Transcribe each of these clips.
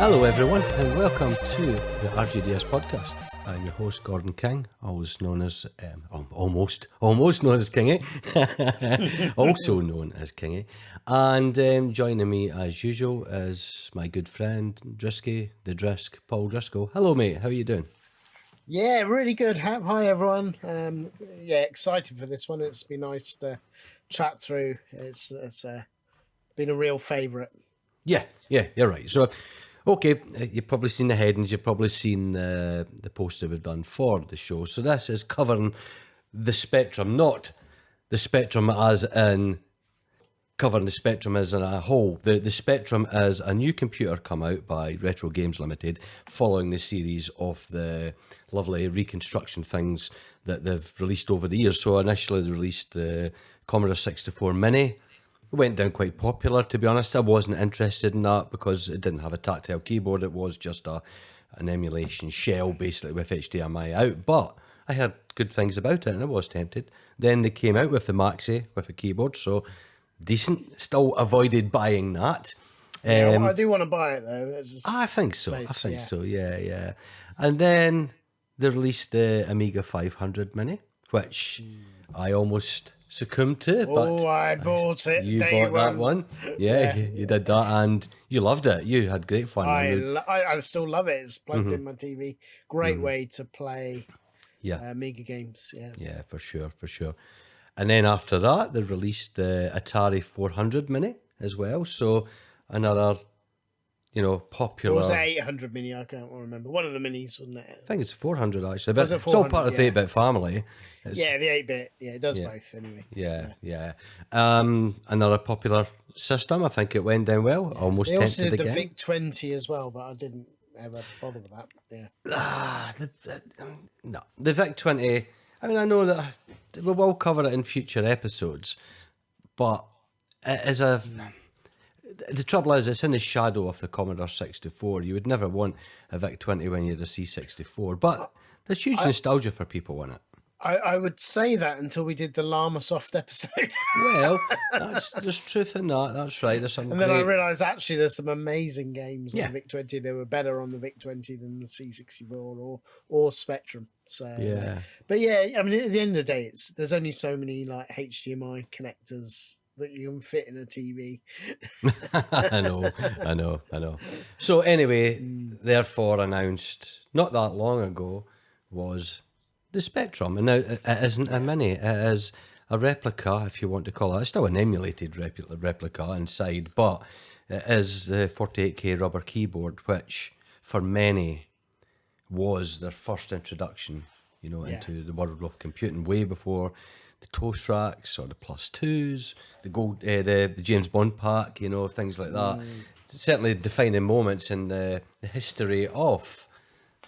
Hello everyone and welcome to the RGDS podcast. I'm your host Gordon King, always known as, almost known as Kingy, also known as Kingy. And joining me as usual is my good friend Drisky, the Drisk, Paul Driscoll. Hello mate, how are you doing? Yeah, really good. Hi everyone. Excited for this one. It's been nice to chat through. It's been a real favourite. Yeah, you're right. So, okay, you've probably seen the headings, you've probably seen the poster we've done for the show. So this is covering the Spectrum, not the Spectrum as in covering the Spectrum as in a whole. The Spectrum is a new computer come out by Retro Games Ltd, following the series of the lovely reconstruction things that they've released over the years. So initially they released the Commodore 64 Mini. It went down quite popular, to be honest. I wasn't interested in that because it didn't have a tactile keyboard. It was just an emulation shell, basically, with HDMI out. But I heard good things about it, and I was tempted. Then they came out with the Maxi, with a keyboard, so decent. Still avoided buying that. I do want to buy it, though. I think so. Yeah. And then they released the Amiga 500 Mini, which I almost succumbed to, but I bought it. You bought that one. Yeah, you did that, and you loved it. You had great fun. I still love it. It's plugged in my TV. Great way to play Amiga games. Yeah, for sure. And then after that, they released the Atari 400 Mini as well. So another, popular. What was it, 800 Mini? I can't remember. One of the minis, wasn't it? I think it's 400 actually. But it's all part of the 8-bit family. The 8-bit. Yeah, it does both anyway. Yeah. Another popular system. I think it went down well. Yeah. Almost they also tempted did again. the VIC-20 as well, but I didn't ever bother with that. Yeah. No, the VIC-20. I mean, I know that we will cover it in future episodes, but it is a. The trouble is, it's in the shadow of the Commodore 64. You would never want a VIC-20 when you had a C64, but there's huge nostalgia for people in it. I would say that until we did the Llama Soft episode. Well, there's truth in that. That's right. And then I realised actually there's some amazing games on the VIC-20. They were better on the VIC-20 than the C64 or Spectrum. So but I mean, at the end of the day, there's only so many like HDMI connectors that you can fit in a TV. I know. So anyway, therefore announced not that long ago was the Spectrum. And now it isn't a Mini, it is a replica, if you want to call it. It's still an emulated replica inside, but it is the 48K rubber keyboard, which for many was their first introduction, into the world of computing, way before the Toast Racks or the Plus 2s, the James Bond pack, things like that. Certainly defining moments in the history of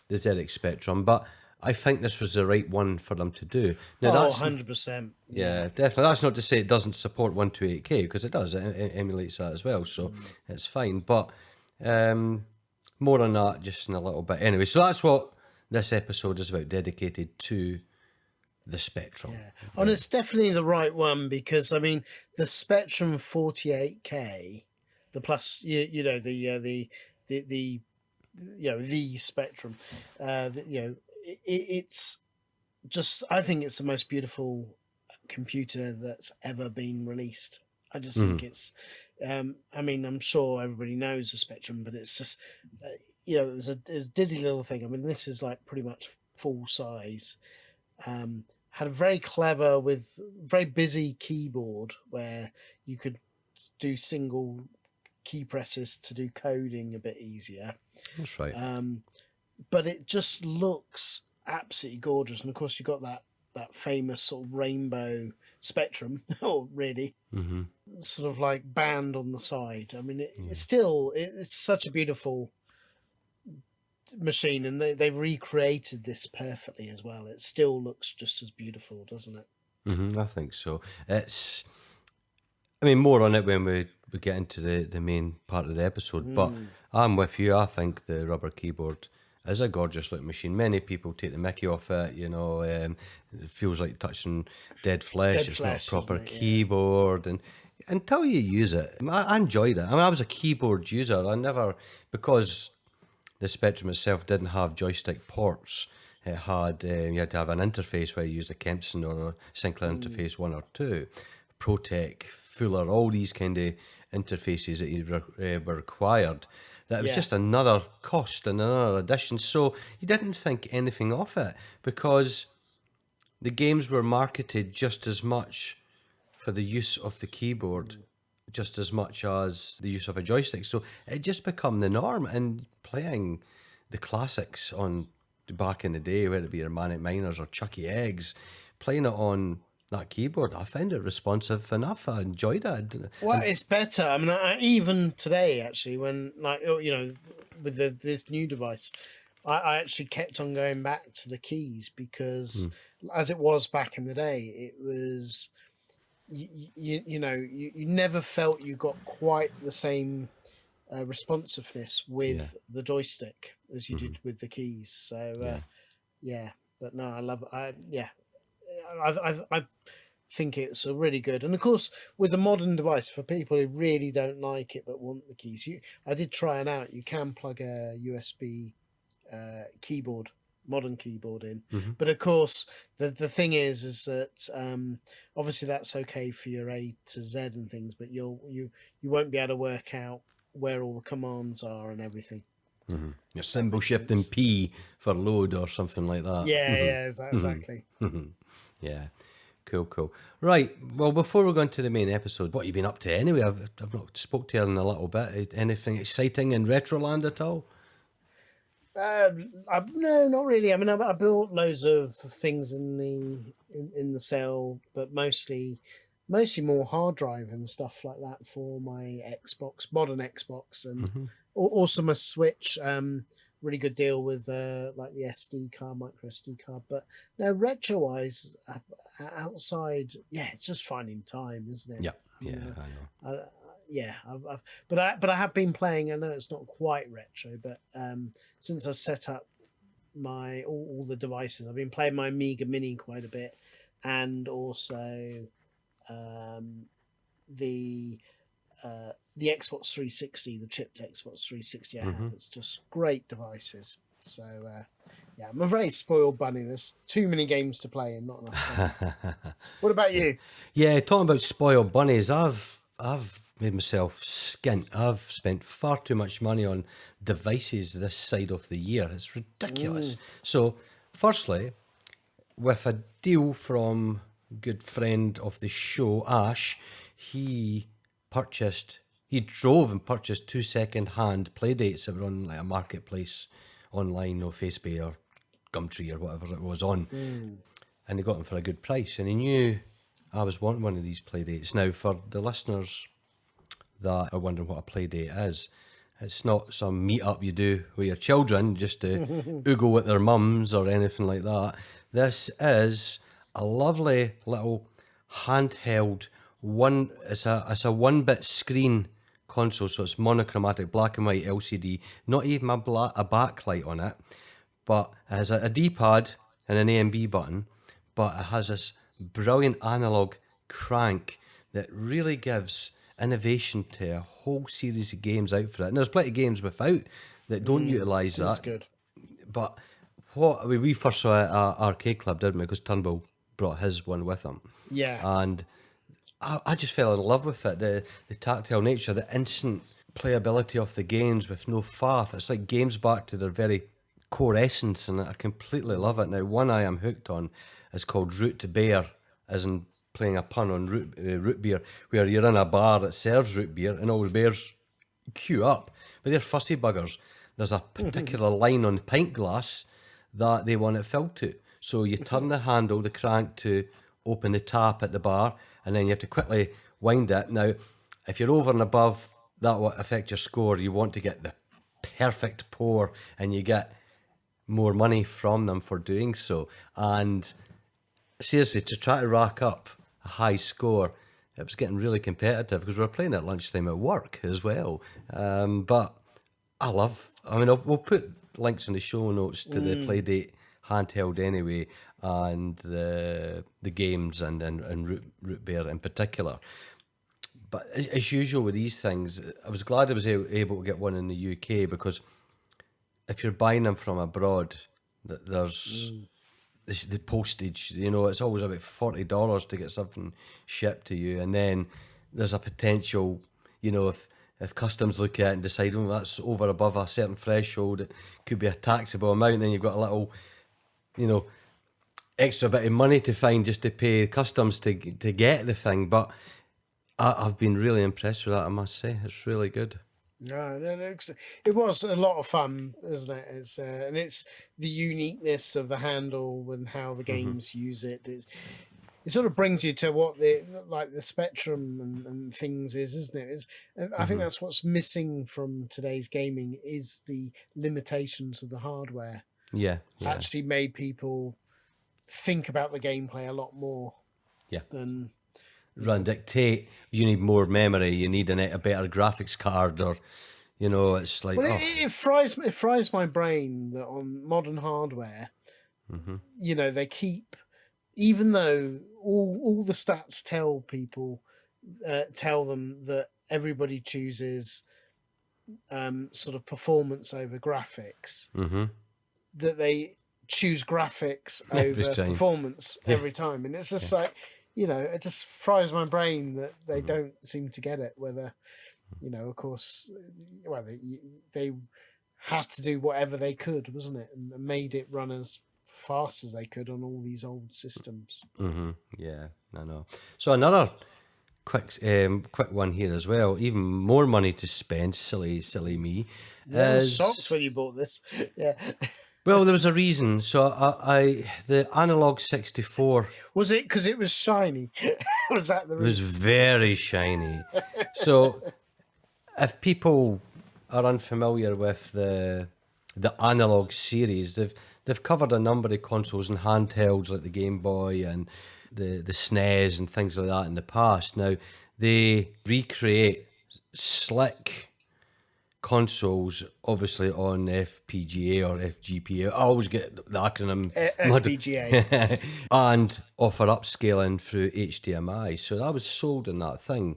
the ZX Spectrum, but I think this was the right one for them to do. Now, 100%. Yeah, definitely. That's not to say it doesn't support 128K, because it does. It emulates that as well, so it's fine. But more on that just in a little bit. Anyway, so that's what this episode is about, dedicated to the Spectrum. Yeah. And it's definitely the right one because, I mean, the Spectrum 48K, the plus, the Spectrum, it's just, I think it's the most beautiful computer that's ever been released. I just think it's, I mean, I'm sure everybody knows the Spectrum, but it's just, it was a diddy little thing. I mean, this is like pretty much full size. Had a very clever, with very busy keyboard where you could do single key presses to do coding a bit easier. That's right. But it just looks absolutely gorgeous. And of course, you got that famous sort of rainbow Spectrum, really, sort of like band on the side. I mean, it's such a beautiful machine, and they recreated this perfectly as well. It still looks just as beautiful, doesn't it? I think so. More on it when we get into the main part of the episode, but I'm with you. I think the rubber keyboard is a gorgeous looking machine. Many people take the mickey off it, it feels like touching dead flesh. It's not a proper keyboard, and until you use it, I enjoyed it. I mean, I was a keyboard user. I never, because the Spectrum itself didn't have joystick ports. It had, you had to have an interface where you used a Kempson or a Sinclair interface 1 or 2, Protec, Fuller, all these kind of interfaces that were required. That was just another cost and another addition. So you didn't think anything of it because the games were marketed just as much for the use of the keyboard, just as much as the use of a joystick. So it just become the norm. And playing the classics on back in the day, whether it be your Manic Miners or Chuckie Eggs, playing it on that keyboard, I found it responsive enough. I enjoyed it. Well, it's better. I mean, even today, actually, when, like, you know, with this new device, I actually kept on going back to the keys because, as it was back in the day, it was, you know, you never felt you got quite the same responsiveness with the joystick as you did with the keys. So, but no, I love it. I think it's a really good, and of course with the modern device, for people who really don't like it but want the keys, I did try it out. You can plug a USB keyboard, modern keyboard in, but of course the thing is that obviously that's okay for your A to Z and things, but you won't be able to work out where all the commands are and everything. Your symbol shift in P for load or something like that. Exactly. Yeah, cool. Right, well, before we go into the main episode, what have you been up to anyway? I've not spoke to you in a little bit. Anything exciting in Retroland at all? No, not really. I mean, I built loads of things in the cell, but mostly more hard drive and stuff like that for my Xbox, modern Xbox, and also my Switch. Really good deal with like the SD card, micro SD card. But no, retro wise, outside, it's just finding time, isn't it? I know. But I have been playing. I know it's not quite retro, but since I've set up my all the devices, I've been playing my Amiga Mini quite a bit, and also the Xbox 360, the chipped Xbox 360 I have. It's just great devices. So I'm a very spoiled bunny. There's too many games to play and not enough time. What about you? Yeah, talking about spoiled bunnies, I've made myself skint. I've spent far too much money on devices this side of the year. It's ridiculous. So, firstly, with a deal from a good friend of the show, Ash, he drove and purchased 2 second-hand playdates that were on like a marketplace online, or Facebook or Gumtree or whatever it was on. And he got them for a good price. And he knew I was wanting one of these playdates. Now, for the listeners that are wondering what a playdate is, it's not some meet-up you do with your children just to oogle with their mums or anything like that. This is a lovely little handheld it's a 1-bit screen console, so it's monochromatic, black and white LCD, not even a backlight on it, but it has a D-pad and an A and B button, but it has this brilliant analog crank that really gives innovation to a whole series of games out for it. And there's plenty of games without that don't utilise that. That's good. But we first saw it at Arcade Club, didn't we? Because Turnbull brought his one with him. Yeah. And I just fell in love with it. The tactile nature, the instant playability of the games with no faff. It's like games back to their very core essence, and I completely love it. Now, one I am hooked on is called Root Beer, as in playing a pun on root beer, where you're in a bar that serves root beer and all the beers queue up, but they're fussy buggers. There's a particular line on the pint glass that they want it filled to. So you turn the handle, the crank, to open the tap at the bar, and then you have to quickly wind it. Now, if you're over and above, that will affect your score. You want to get the perfect pour, and you get more money from them for doing so. And seriously, to try to rack up a high score, it was getting really competitive because we were playing at lunchtime at work as well. But we'll put links in the show notes to the Playdate handheld anyway, and the games and Root Beer in particular. But as usual with these things, I was glad I was able to get one in the UK, because if you're buying them from abroad, there's the postage. You know, it's always about $40 to get something shipped to you, and then there's a potential. You know, if customs look at it and decide, oh, that's over above a certain threshold, it could be a taxable amount, then you've got a little, you know, extra bit of money to find just to pay customs to get the thing. But I've been really impressed with that, I must say. It's really good. No, it was a lot of fun, isn't it? It's and it's the uniqueness of the handle and how the games use it. It sort of brings you to what the spectrum and things is, isn't it? I think that's what's missing from today's gaming is the limitations of the hardware. Yeah. Actually made people think about the gameplay a lot more. Yeah. Than dictate. You need more memory. You need a better graphics card, or you know, it's like. Well, it fries my brain that on modern hardware, you know, they keep, even though all the stats tell them that everybody chooses sort of performance over graphics, that they choose graphics over performance every time, and it's just like, you know, it just fries my brain that they don't seem to get it. Whether, you know, of course, well, they had to do whatever they could, wasn't it, and made it run as fast as they could on all these old systems. Yeah, I know. So another quick one here as well. Even more money to spend. Silly me. Yeah, I was shocked when you bought this. Yeah. Well, there was a reason. So the Analogue 64. Was it because it was shiny? Was that the reason? It was very shiny. So if people are unfamiliar with the Analogue series, they've covered a number of consoles and handhelds like the Game Boy and the SNES and things like that in the past. Now they recreate slick consoles, obviously on FPGA or FGPA. I always get the acronym FPGA, and offer upscaling through HDMI. So I was sold on that thing,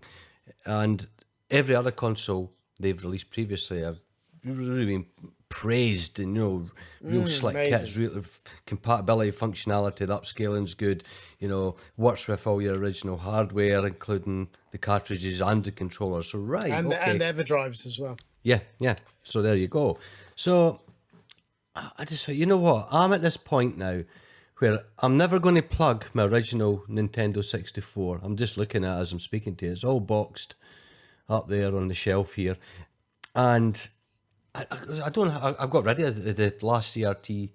and every other console they've released previously, I've really been praised, and you know, real slick kits, real compatibility, functionality, the upscaling's good, you know, works with all your original hardware, including the cartridges and the controller. So and EverDrives as well. Yeah. So there you go. So I just thought, you know what? I'm at this point now where I'm never going to plug my original Nintendo 64. I'm just looking at it as I'm speaking to you. It's all boxed up there on the shelf here. And I've got rid of the last CRT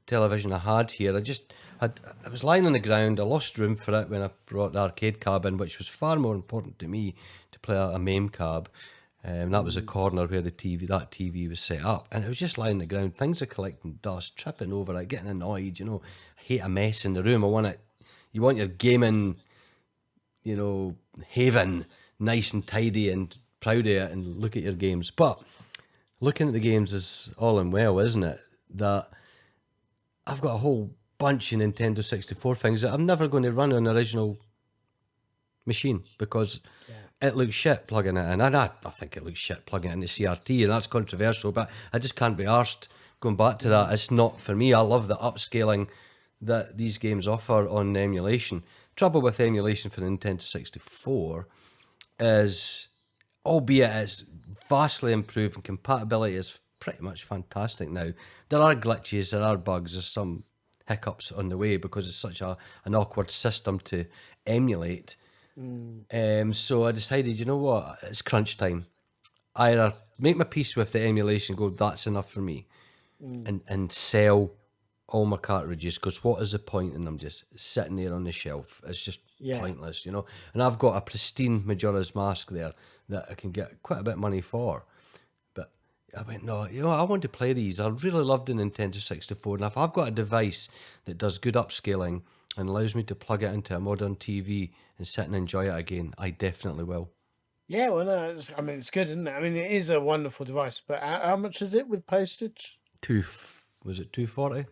television I had here. I was lying on the ground. I lost room for it when I brought the arcade cab in, which was far more important to me to play a MAME cab. That was the corner where that TV was set up, and it was just lying on the ground. Things are collecting dust, tripping over it, getting annoyed. You know, I hate a mess in the room. You want your gaming, you know, haven nice and tidy and proud of it, and look at your games. But looking at the games is all in well, isn't it? That I've got a whole bunch of Nintendo 64 things that I'm never going to run on an original machine because it looks shit plugging it in. And I think it looks shit plugging it in the CRT, and that's controversial, but I just can't be arsed going back to that. It's not for me. I love the upscaling that these games offer on emulation. Trouble with emulation for the Nintendo 64 is, albeit it's vastly improved and compatibility is pretty much fantastic now, there are glitches, there are bugs, there's some hiccups on the way because it's such an awkward system to emulate. So I decided, you know what, it's crunch time. Either make my peace with the emulation, go, that's enough for me, and sell all my cartridges, because what is the point in them just sitting there on the shelf? It's just pointless, you know. And I've got a pristine Majora's Mask there that I can get quite a bit of money for. But I went, no, you know, I want to play these. I really love the Nintendo 64, and if I've got a device that does good upscaling and allows me to plug it into a modern TV and sit and enjoy it again, I definitely will. Yeah, well, no, it's good, isn't it? I mean, it is a wonderful device, but how much is it with postage? Was it 240?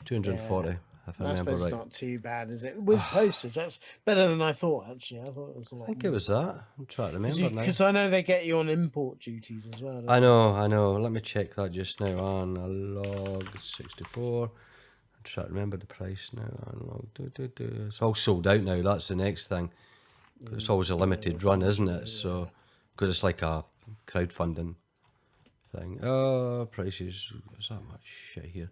240. if I I remember suppose right. it's not too bad, is it? With postage, that's better than I thought. Actually, I thought it was a lot. I think it was that. I'm trying to remember now. Because I know they get you on import duties as well. I know. Let me check that just now. Analogue 64. I'm trying to remember the price now. Analogue. It's all sold out now. That's the next thing. 'Cause it's always a limited run, isn't it? So, because it's like a crowdfunding thing. Oh, prices. Is that much shit here?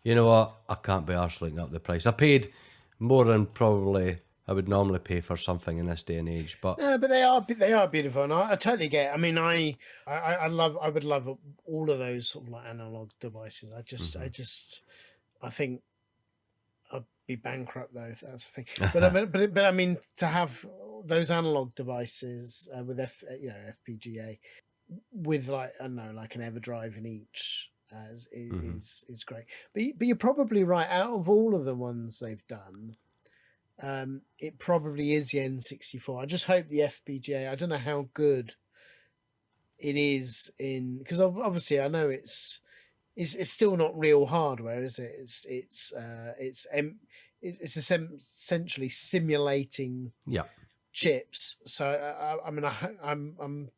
You know what? I can't be arsed looking up the price. I paid more than probably I would normally pay for something in this day and age. But no, but they are beautiful, and I totally get it. I mean, I would love all of those sort of like analog devices. I think I'd be bankrupt though if that's the thing. But I mean, to have those analog devices with FPGA with like I don't know, like an EverDrive in each is great. But you're probably right. Out of all of the ones they've done, it probably is the N64. I just hope the FPGA. I don't know how good it is in because obviously I know it's still not real hardware, is it? It's essentially simulating chips. So I mean I'm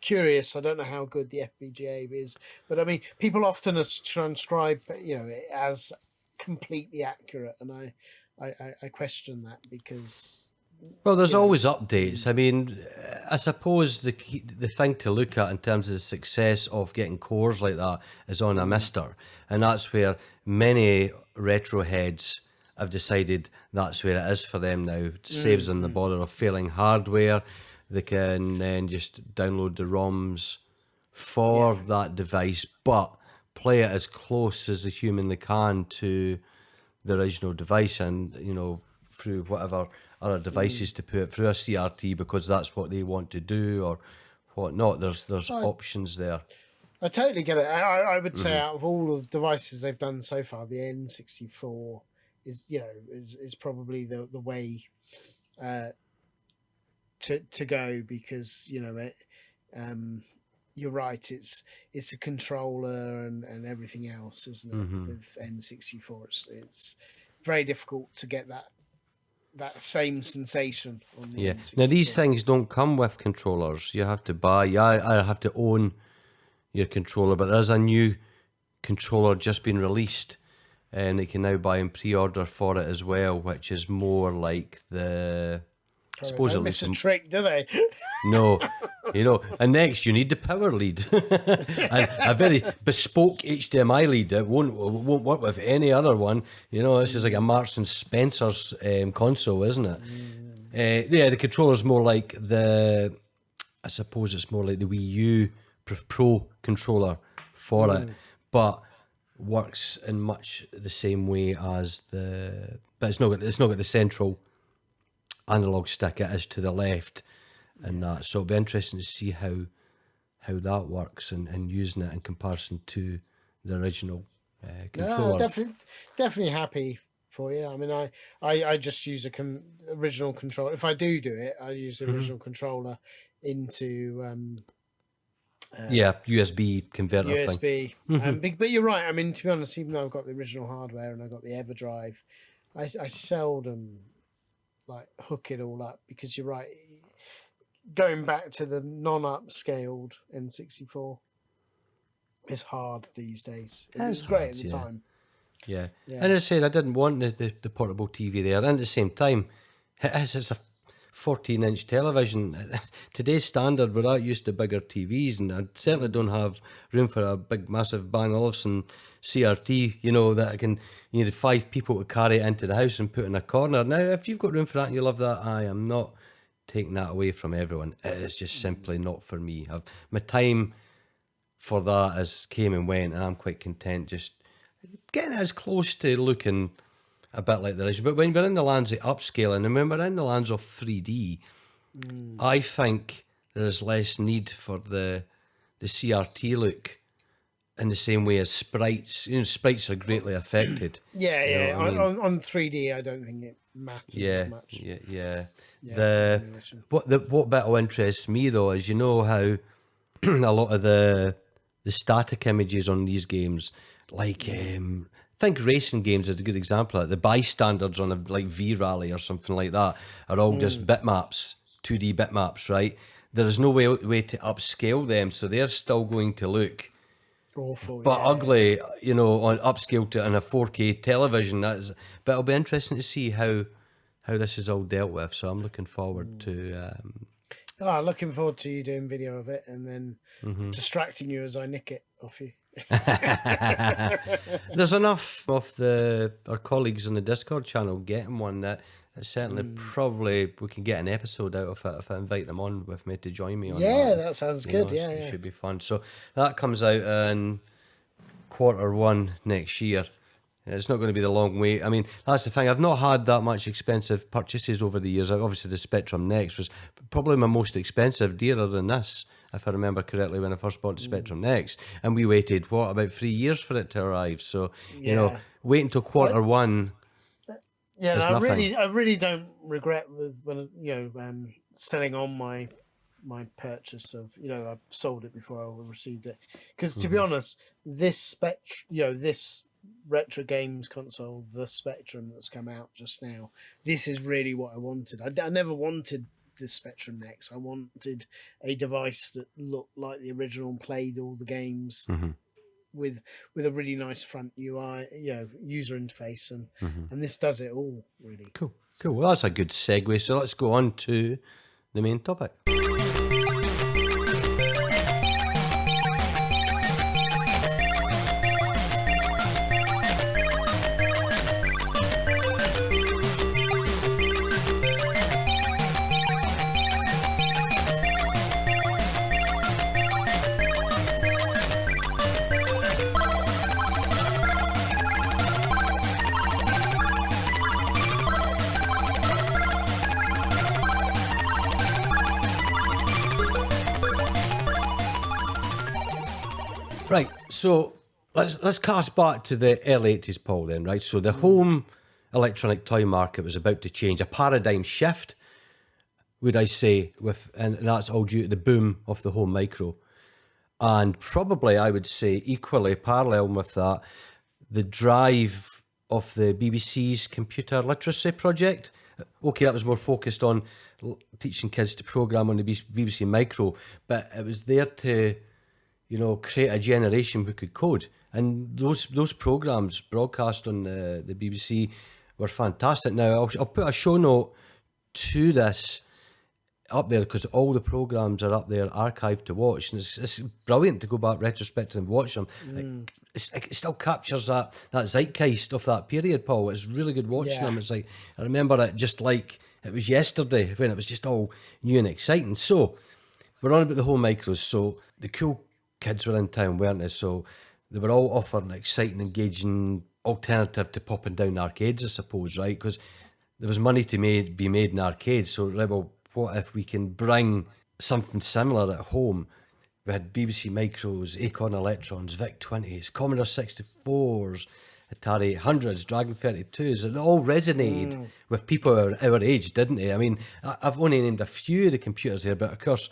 curious. I don't know how good the FPGA is, but I mean people often transcribe it as completely accurate, and I question that because there's always updates. I mean, I suppose the thing to look at in terms of the success of getting cores like that is on a Mister, and that's where many retro heads have decided that's where it is for them now. It saves them the bother of failing hardware. They can then just download the ROMs for that device, but play it as close as they humanly can to the original device, and through whatever other devices to put it through a CRT because that's what they want to do or whatnot. There's options there. I totally get it. I would say out of all of the devices they've done so far, the N64 is probably the way to go because you're right. It's a controller and everything else, isn't it? With N64, it's very difficult to get that same sensation on the N64. Now these things don't come with controllers. You have to buy. I have to own your controller, but there's a new controller just been released, and you can now buy and pre-order for it as well, which is more like the. I suppose don't miss a trick, do they? No, and next you need the power lead, and a very bespoke HDMI lead. It won't work with any other one. This is like a Marks and Spencer's console, isn't it? The controller's more like I suppose it's more like the Wii U Pro controller for it, but works in much the same way as but it's not got the central analog stick. It is to the left and that, so it'll be interesting to see how that works and using it in comparison to the original controller. Definitely happy for you. I mean, I just use original controller. If I do it, I use the original controller into USB converter USB thing. But you're right. I mean, to be honest, even though I've got the original hardware and I got the EverDrive, I seldom hook it all up because you're right. Going back to the non-upscaled N64 is hard these days. It was great at the time. Yeah. And as I said, I didn't want the portable TV there. And at the same time, it's a 14-inch television. Today's standard, we're not used to bigger TVs, and I certainly don't have room for a big, massive Bang Olufsen CRT, that I can, you need 5 people to carry it into the house and put in a corner. Now, if you've got room for that and you love that, I am not taking that away from everyone. It is just simply not for me. My time for that has came and went, and I'm quite content just getting as close to looking a bit like the original. But when we're in the lands of upscaling and when we're in the lands of 3D, I think there's less need for the CRT look in the same way as sprites. Sprites are greatly affected. On 3D, I don't think it matters as much. What bit will interest me though is how a lot of the static images on these games, like think racing games is a good example. Like the bystanders on a like V Rally or something like that are all just bitmaps, 2D bitmaps, right? There is no way to upscale them, so they're still going to look awful, but ugly, you know, on upscale to on a 4K television. But it'll be interesting to see how this is all dealt with. So I'm looking forward to. Looking forward to you doing video of it and then distracting you as I nick it off you. There's enough of our colleagues on the Discord channel getting one that certainly probably we can get an episode out of it if I invite them on with me to join me on that sounds good. It should be fun. So that comes out in Q1 next year. It's not going to be the long wait. I mean, that's the thing. I've not had that much expensive purchases over the years. Obviously, the Spectrum Next was probably my most expensive, dearer than this, if I remember correctly, when I first bought the Spectrum Next. And we waited, about 3 years for it to arrive. So, you know, wait until Q1. Yeah, no, I really don't regret with when selling on my purchase of, I sold it before I received it. Because to be honest, this this retro games console, the Spectrum that's come out just now, this is really what I wanted. I never wanted the Spectrum Next. I wanted a device that looked like the original and played all the games with a really nice front UI, user interface, and this does it all really. Cool. Well, that's a good segue. So let's go on to the main topic. Right, so let's cast back to the early 80s, Paul, then, right? So the home electronic toy market was about to change, a paradigm shift, would I say, and that's all due to the boom of the home micro. And probably, I would say, equally parallel with that, the drive of the BBC's computer literacy project. Okay, that was more focused on teaching kids to program on the BBC Micro, but it was there to create a generation who could code. And those programs broadcast on the BBC were fantastic. Now, I'll put a show note to this up there because all the programs are up there archived to watch. And it's brilliant to go back retrospectively and watch them. It still captures that zeitgeist of that period, Paul. It's really good watching them. It's like, I remember it just like it was yesterday when it was just all new and exciting. So, we're on about the home micros. So, the cool kids were in town, weren't they? So they were all offering an exciting, engaging alternative to popping down arcades, I suppose, right? Because there was money to be made in arcades. So, right, well, what if we can bring something similar at home? We had BBC Micros, Acorn Electrons, VIC-20s, Commodore 64s, Atari 800s, Dragon 32s. It all resonated with people our age, didn't they? I mean, I've only named a few of the computers here, but of course,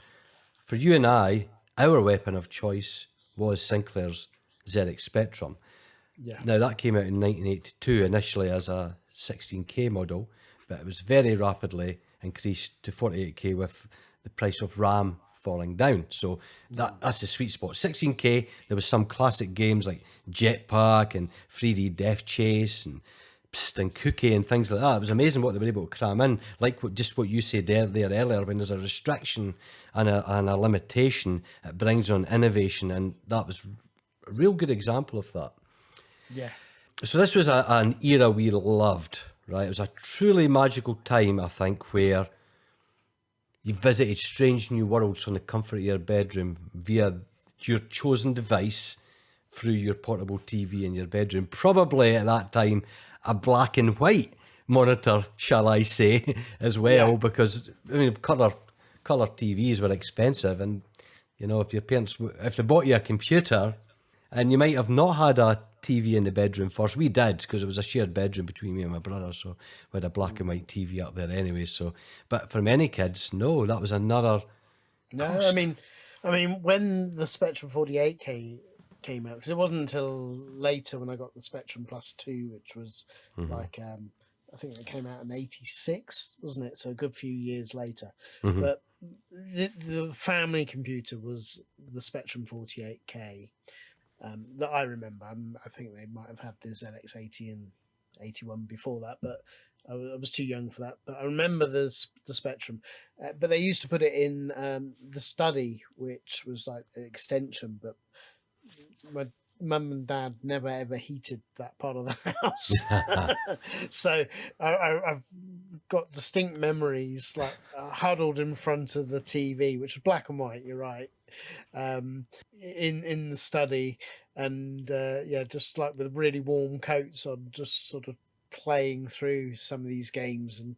for you and I, our weapon of choice was Sinclair's ZX Spectrum. Yeah. Now, that came out in 1982, initially as a 16K model, but it was very rapidly increased to 48K with the price of RAM falling down. So that's the sweet spot. 16K, there was some classic games like Jetpack and 3D Deathchase and Psst and Cookie and things like that. It was amazing what they were able to cram in. Like what you said there earlier, when there's a restriction and a limitation, it brings on innovation, and that was a real good example of that. Yeah. So this was an era we loved, right? It was a truly magical time, I think, where you visited strange new worlds from the comfort of your bedroom via your chosen device through your portable TV in your bedroom. Probably at that time, a black and white monitor, shall I say, as well, because I mean, color TVs were expensive, and if they bought you a computer, and you might have not had a TV in the bedroom first. We did, because it was a shared bedroom between me and my brother, so we had a black and white TV up there anyway. So, but for many kids, no, that was another. No, cost. I mean, when the Spectrum 48K came out, because it wasn't until later when I got the Spectrum Plus 2, which was like I think it came out in '86, wasn't it? So a good few years later. But the family computer was the Spectrum 48K that I remember. I think they might have had the ZX80 and 81 before that, but I was too young for that. But I remember the Spectrum. But they used to put it in the study, which was like an extension, but my mum and dad never ever heated that part of the house. So I've got distinct memories, like huddled in front of the TV, which was black and white, you're right, in the study, and just like with really warm coats on, just sort of playing through some of these games. And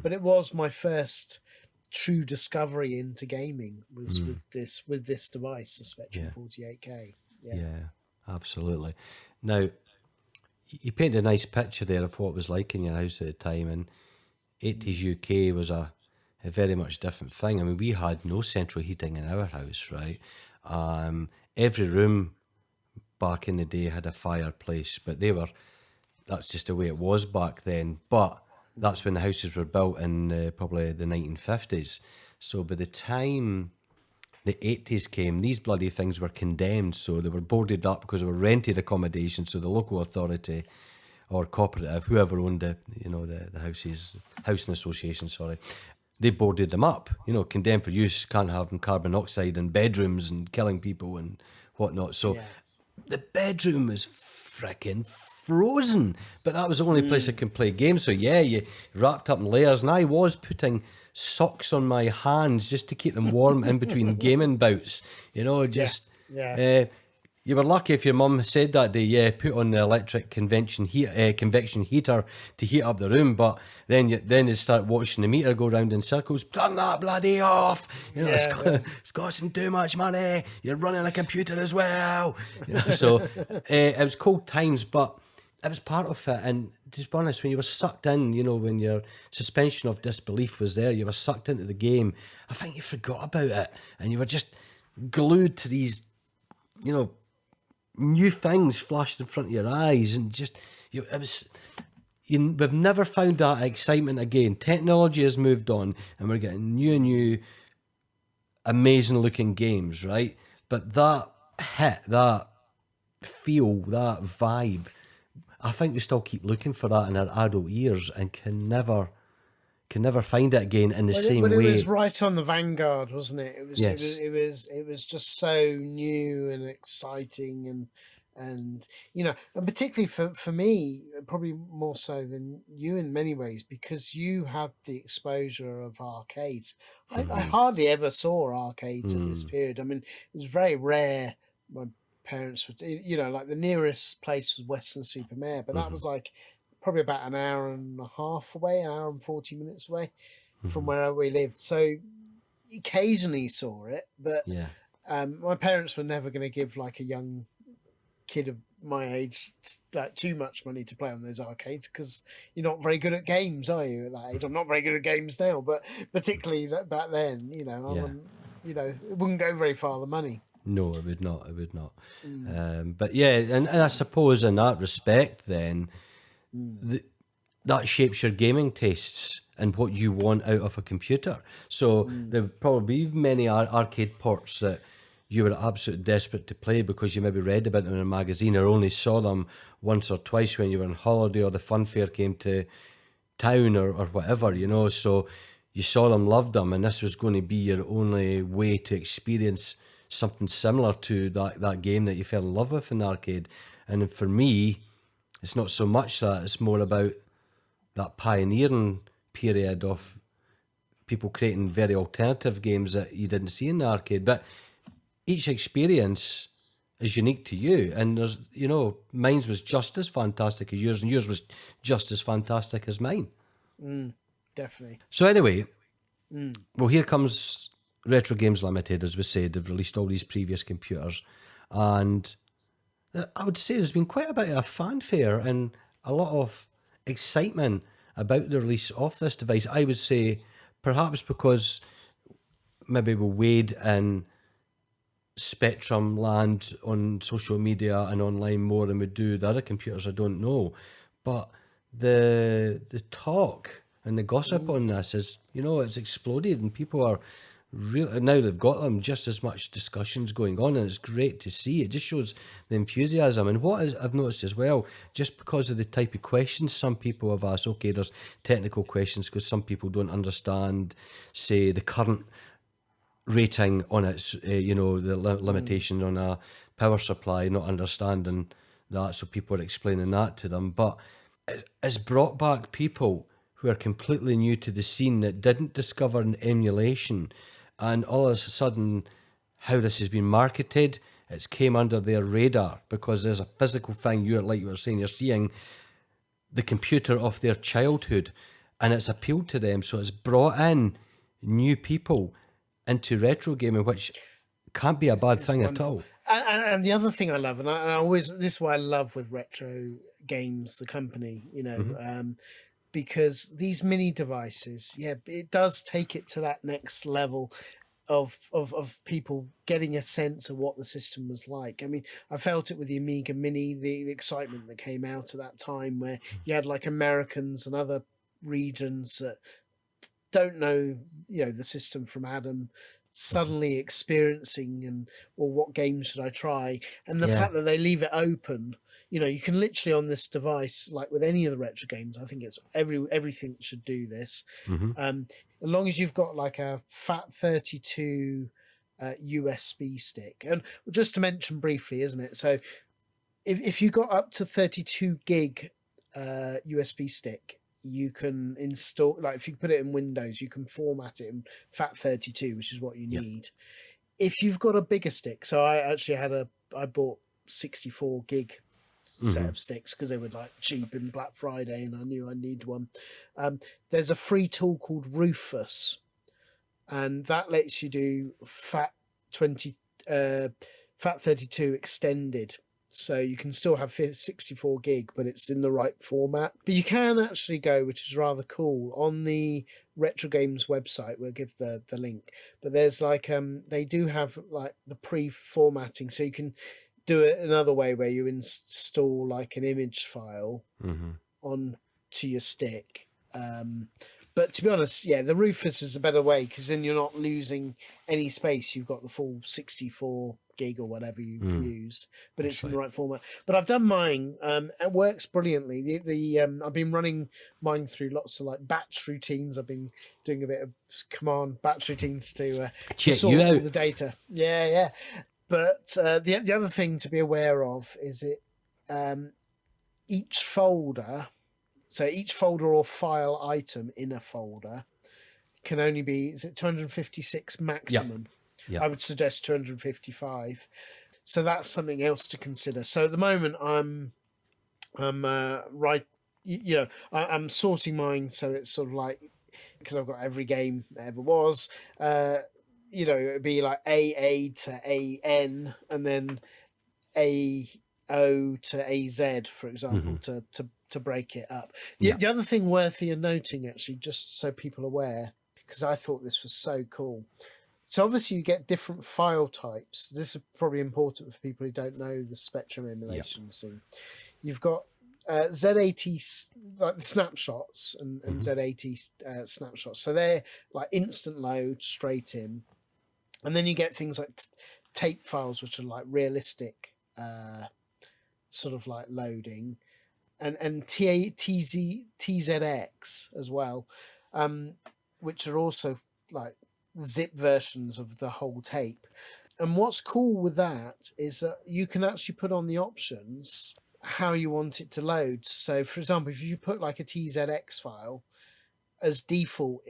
but it was my first true discovery into gaming was with this device, the Spectrum 48K. Yeah, absolutely. Now, you painted a nice picture there of what it was like in your house at the time, and 80s UK was a very much different thing. I mean, we had no central heating in our house, right? Every room back in the day had a fireplace, but that's just the way it was back then. But that's when the houses were built in probably the 1950s. So by the time the 80s came, these bloody things were condemned, so they were boarded up because they were rented accommodation. So the local authority or cooperative, whoever owned the houses, housing association, they boarded them up. Condemned for use, can't have carbon dioxide in bedrooms and killing people and whatnot. So the bedroom was freaking frozen, but that was the only place I can play games. So you wrapped up in layers, and I was putting socks on my hands just to keep them warm in between gaming bouts. You were lucky if your mum said that day, put on the electric convection heater to heat up the room, but then you start watching the meter go round in circles. Turn that bloody off! It's costing too much money. You're running a computer as well. So it was cold times, but it was part of it. And to be honest, when you were sucked in, when your suspension of disbelief was there, you were sucked into the game, I think you forgot about it, and you were just glued to these, new things flashed in front of your eyes, and we've never found that excitement again. Technology has moved on, and we're getting new, amazing looking games, right? But that hit, that feel, that vibe, I think we still keep looking for that in our adult years and can never find it again in the same way. But it was right on the vanguard, wasn't it? It was just so new and exciting, and particularly for me, probably more so than you in many ways, because you had the exposure of arcades. I hardly ever saw arcades at this period. I mean, it was very rare. My parents would, like the nearest place was Weston-super-Mare, but that was like probably about an hour and a half away, an hour and 40 minutes away from where we lived. So occasionally saw it, but my parents were never going to give like a young kid of my age like too much money to play on those arcades, because you're not very good at games, are you, at that age? I'm not very good at games now, but particularly back then, it wouldn't go very far, the money. No, it would not. But and I suppose in that respect then, that shapes your gaming tastes and what you want out of a computer. So there would probably be many arcade ports that you were absolutely desperate to play because you maybe read about them in a magazine or only saw them once or twice when you were on holiday or the fun fair came to town or whatever, so you saw them, loved them, and this was going to be your only way to experience something similar to that game that you fell in love with in the arcade. And for me, it's not so much that, it's more about that pioneering period of people creating very alternative games that you didn't see in the arcade. But each experience is unique to you, and there's, mine was just as fantastic as yours, and yours was just as fantastic as mine. Definitely. So anyway, well, here comes Retro Games Limited. As we said, they've released all these previous computers, and I would say there's been quite a bit of fanfare and a lot of excitement about the release of this device. I would say perhaps because maybe we weighed in Spectrum land on social media and online more than we do the other computers, I don't know. But the talk and the gossip on this is, you know, it's exploded, and people are really, now they've got them, just as much discussions going on, and it's great to see. It just shows the enthusiasm. And what is, I've noticed as well, just because of the type of questions some people have asked, okay, there's technical questions because some people don't understand, say, the current rating on its, you know, the limitation on a power supply, not understanding that, so people are explaining that to them. But it's brought back people who are completely new to the scene that didn't discover an emulation, and all of a sudden how this has been marketed, it's came under their radar because there's a physical thing, like you were saying, you're seeing the computer of their childhood and it's appealed to them, so it's brought in new people into retro gaming, which can't be a bad thing wonderful. At all. And the other thing I love, and I always, this is what I love with Retro Games, the company, you know, because these mini devices, it does take it to that next level of people getting a sense of what the system was like. I mean, I felt it with the Amiga Mini, the excitement that came out at that time, where you had like Americans and other regions that don't know, you know, the system from Adam, suddenly experiencing and, well, what games should I try? And the fact that they leave it open, you know, you can literally on this device, like with any of the retro games, I think it's everything should do this. As long as you've got like a FAT32 USB stick. And just to mention briefly, isn't it? So if you got up to 32 gig USB stick, you can install, like if you put it in Windows, you can format it in FAT32, which is what you need. If you've got a bigger stick, so I actually I bought 64 gig set of sticks because they were like cheap in Black Friday and I knew I need one. There's a free tool called Rufus, and that lets you do FAT32 extended. So you can still have 64 gig, but it's in the right format. But you can actually go, which is rather cool, on the Retro Games website. We'll give the link. But there's like, they do have like the pre-formatting. So you can do it another way where you install like an image file on to your stick. But to be honest, the Rufus is a better way because then you're not losing any space. You've got the full 64 gig or whatever you use, but it's in the right format. But I've done mine. It works brilliantly. I've been running mine through lots of like batch routines. I've been doing a bit of command batch routines to sort all the data. Yeah. But the other thing to be aware of is each folder. So each folder or file item in a folder can only be, is it 256 maximum? Yeah. I would suggest 255. So that's something else to consider. So at the moment I'm I'm sorting mine so it's sort of like, because I've got every game there ever was, it'd be like AA to AN and then AO to AZ, for example, to break it up. The other thing worthy of noting, actually, just so people are aware, because I thought this was so cool. So obviously you get different file types. This is probably important for people who don't know the Spectrum emulation scene. You've got Z80 like the snapshots and Z80 snapshots. So they're like instant load straight in. And then you get things like tape files, which are like realistic sort of like loading. And TZX as well, which are also like zip versions of the whole tape. And what's cool with that is that you can actually put on the options how you want it to load. So for example, if you put like a TZX file as default,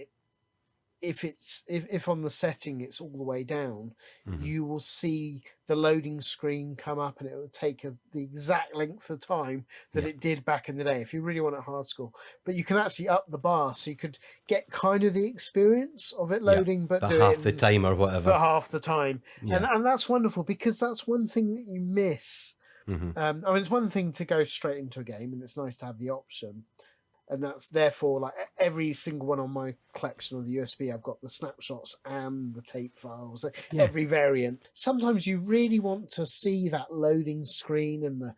if on the setting it's all the way down, you will see the loading screen come up and it will take the exact length of time that it did back in the day if you really want it hard score. But you can actually up the bar, so you could get kind of the experience of it loading, but do half it the time or whatever. But half the time. And that's wonderful, because that's one thing that you miss. I mean, it's one thing to go straight into a game, and it's nice to have the option. and that's therefore like every single one on my collection of the USB. I've got the snapshots and the tape files, every variant. Sometimes you really want to see that loading screen and the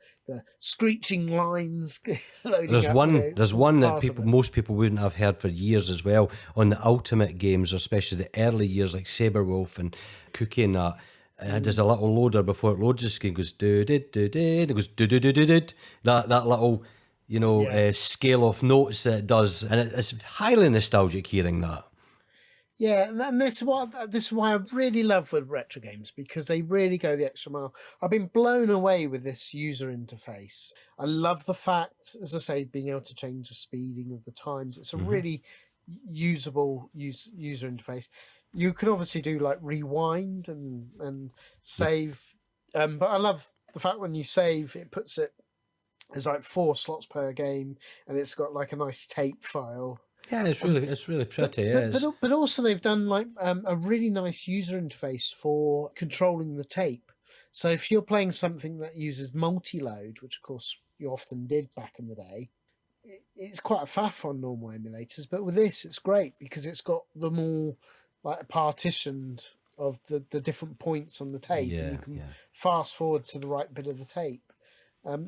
screeching lines loading There's up, there's one that most people wouldn't have heard for years as well on the Ultimate games, especially the early years like Saberwolf and Cookie and that. There's a little loader before it loads the screen. It goes do do do do. It goes do do do do do. That little scale of notes that it does, and it's highly nostalgic hearing that. Yeah, and this is why I really love with retro games, because they really go the extra mile. I've been blown away with this user interface. I love the fact, as I say, being able to change the speeding of the times. It's a really usable user interface. You can obviously do like rewind and save, but I love the fact when you save, it puts it as like 4 slots per game, and it's got like a nice tape file. Yeah, it's really pretty. But also they've done like a really nice user interface for controlling the tape. So if you're playing something that uses multi-load, which of course you often did back in the day, it's quite a faff on normal emulators. But with this, it's great because it's got the more like partitioned of the different points on the tape, and you can fast forward to the right bit of the tape.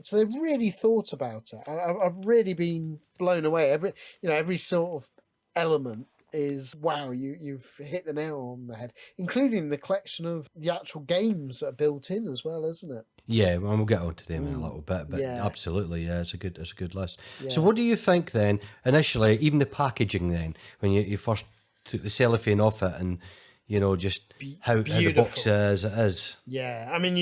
So they've really thought about it. I've really been blown away. Every sort of element is wow. You've hit the nail on the head, including the collection of the actual games that are built in as well, isn't it? Yeah, well, we'll get on to them in a little bit, but absolutely, it's a good list. Yeah. So, what do you think then? Initially, even the packaging, then when you first took the cellophane off it and just how the box is. Yeah, I mean,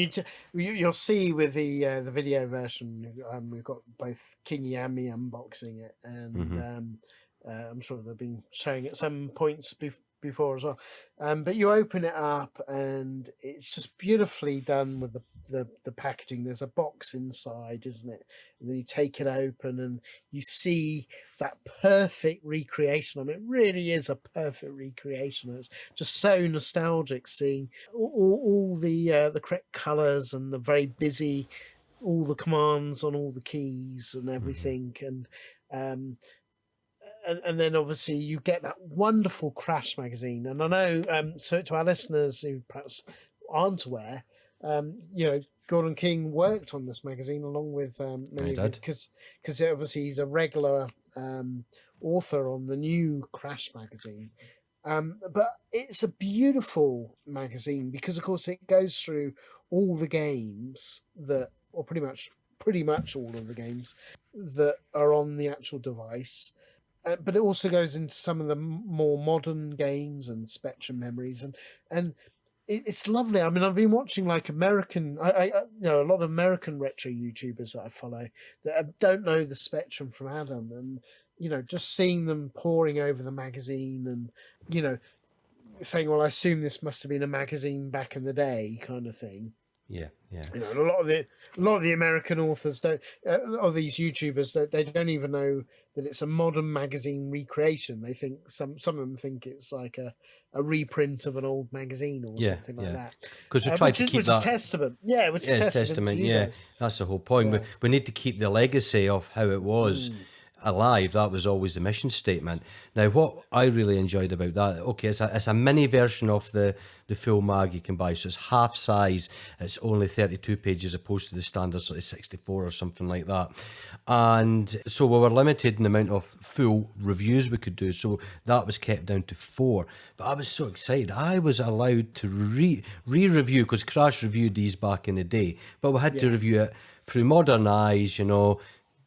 you'll see with the video version, we've got both Kingy and me unboxing it, and I'm sure they've been showing at some points before as well. But you open it up, and it's just beautifully done with the packaging. There's a box inside, isn't it? And then you take it open, and you see that perfect recreation. I mean, it really is a perfect recreation. It's just so nostalgic seeing all the correct colours and the very busy, all the commands on all the keys and everything, and then obviously you get that wonderful Crash magazine. And I know, so to our listeners who perhaps aren't aware, Gordon King worked on this magazine along with many of because obviously he's a regular author on the new Crash magazine. But it's a beautiful magazine because, of course, it goes through all the games or pretty much all of the games that are on the actual device. But it also goes into some of the more modern games and Spectrum memories, and it's lovely. I mean, I've been watching like American, a lot of American retro YouTubers that I follow that don't know the Spectrum from Adam, and just seeing them poring over the magazine and saying, "Well, I assume this must have been a magazine back in the day," kind of thing. Yeah. A lot of the American authors don't, of these YouTubers, that they don't even know that it's a modern magazine recreation. They think some of them think it's like a reprint of an old magazine or something like that. Because we tried to keep that. Which is testament. Yeah, which is testament. To you guys. That's the whole point. Yeah. We need to keep the legacy of how it was alive. That was always the mission statement. Now, what I really enjoyed about that, it's a mini version of the full mag you can buy, so it's half size. It's only 32 pages opposed to the standard sort of 64 or something like that. And so we were limited in the amount of full reviews we could do, so that was kept down to 4. But I was so excited. I was allowed to re-review, because Crash reviewed these back in the day, but we had to review it through modern eyes,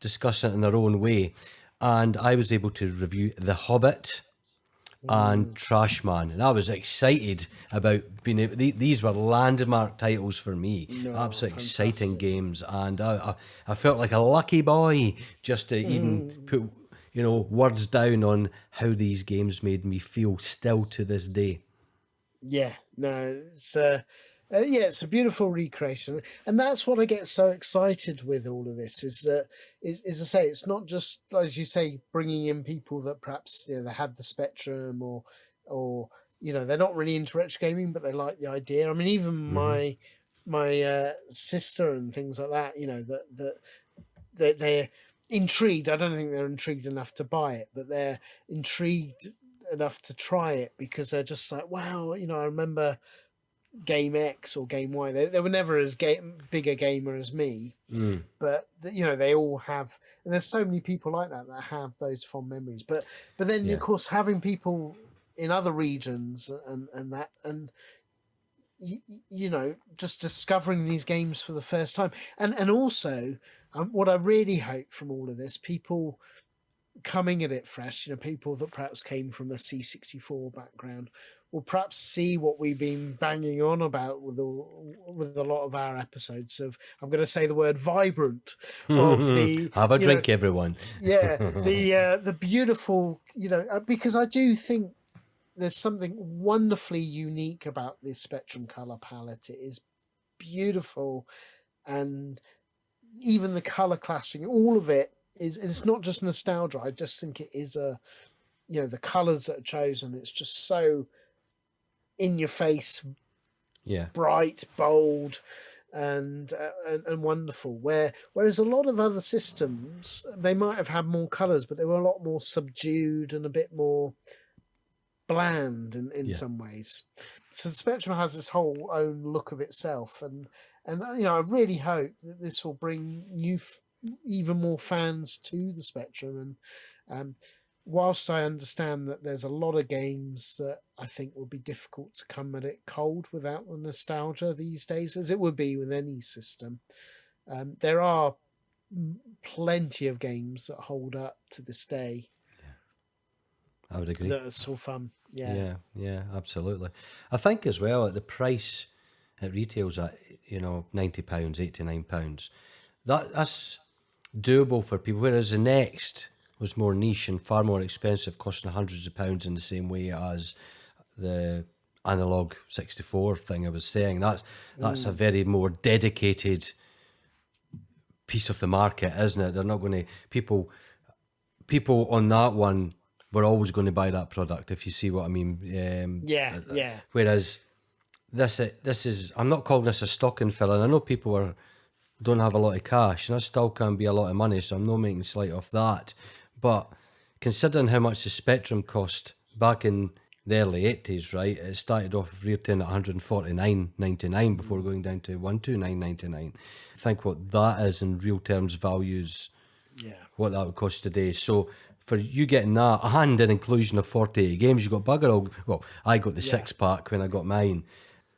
discuss it in their own way. And I was able to review The Hobbit and Trashman, and I was excited about being able. These were landmark titles for me, absolutely exciting games, and I felt like a lucky boy just to even put words down on how these games made me feel still to this day. It's a beautiful recreation, and that's what I get so excited with all of this. Is I say, it's not just, as you say, bringing in people that perhaps they had the Spectrum or they're not really into retro gaming, but they like the idea. I mean, even my sister and things like that, that intrigued. I don't think they're intrigued enough to buy it, but they're intrigued enough to try it because they're just like, wow, you know, I remember Game X or Game Y. They were never as big a gamer as me, but you know, they all have, and there's so many people like that have those fond memories. But then of course having people in other regions and you know, just discovering these games for the first time, and also what I really hope from all of this, people coming at it fresh, you know, people that perhaps came from a C64 background will perhaps see what we've been banging on about with a lot of our episodes of, I'm going to say the word vibrant, of the have a drink, everyone. Yeah, the beautiful, you know, because I do think there's something wonderfully unique about the Spectrum color palette. It is beautiful, and even the color clashing, all of it is. It's not just nostalgia. I just think it is you know, the colors that are chosen. It's just so in your face, bright, bold, and wonderful. Whereas a lot of other systems, they might have had more colors, but they were a lot more subdued and a bit more bland in some ways. So the Spectrum has this whole own look of itself, and you know, I really hope that this will bring even more fans to the Spectrum. And whilst I understand that there's a lot of games that I think will be difficult to come at it cold without the nostalgia these days, as it would be with any system, there are plenty of games that hold up to this day. I would agree. That are so fun. Yeah, absolutely. I think as well at the price it retails at, you know, £90, £89. That's doable for people. Whereas the next was more niche and far more expensive, costing hundreds of pounds in the same way as the Analogue 64 thing I was saying. That's a very more dedicated piece of the market, isn't it? They're not going to people on that one. We're always going to buy that product, if you see what I mean. Yeah. Whereas this is, I'm not calling this a stocking filler. I know people don't have a lot of cash, and that still can be a lot of money, so I'm not making slight of that. But considering how much the Spectrum cost back in the early 80s, right, it started off retailing at $149.99 before going down to $129.99. Think what that is in real terms values, what that would cost today. So for you getting that, and an inclusion of 48 games, you got bugger all. Well, I got the 6-pack when I got mine.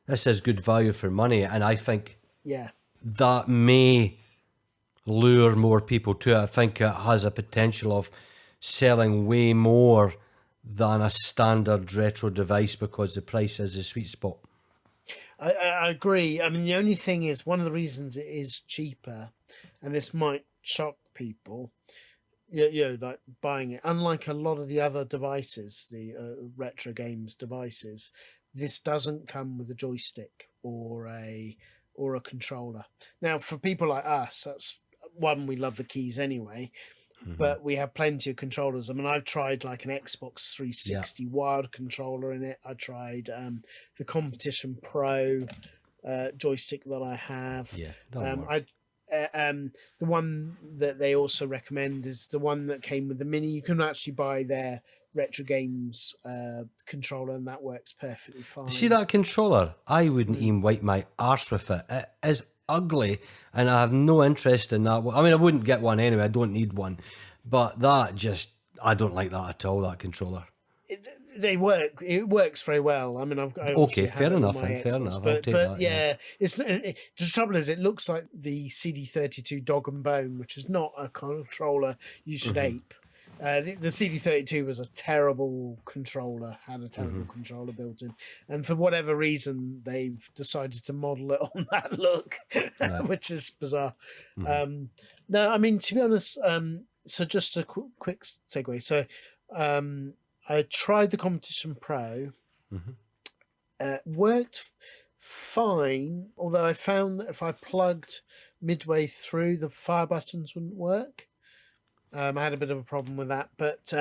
This is good value for money, and I think that may lure more people to it. I think it has a potential of selling way more than a standard retro device because the price is a sweet spot. I agree. I mean, the only thing is, one of the reasons it is cheaper, and this might shock people, you know, like buying it, unlike a lot of the other devices, the retro games devices, this doesn't come with a joystick or a controller. Now, for people like us, that's one, we love the keys anyway, but we have plenty of controllers. I mean, I've tried like an Xbox 360 wired controller in it. I tried the Competition Pro joystick that I have. The one that they also recommend is the one that came with the Mini. You can actually buy their retro games controller, and that works perfectly fine. See that controller? I wouldn't even wipe my arse with it. It is ugly, and I have no interest in that. I mean, I wouldn't get one anyway. I don't need one, but I don't like that at all. That controller. It works very well. I mean, fair enough. But the trouble is, it looks like the CD32 Dog and Bone, which is not a controller you should ape. The CD32 was a terrible controller, had a terrible controller built in, and for whatever reason, they've decided to model it on that look, which is bizarre. No, I mean, to be honest, so just a quick segue. So, I tried the Competition Pro. Worked fine, although I found that if I plugged midway through, the fire buttons wouldn't work. I had a bit of a problem with that, but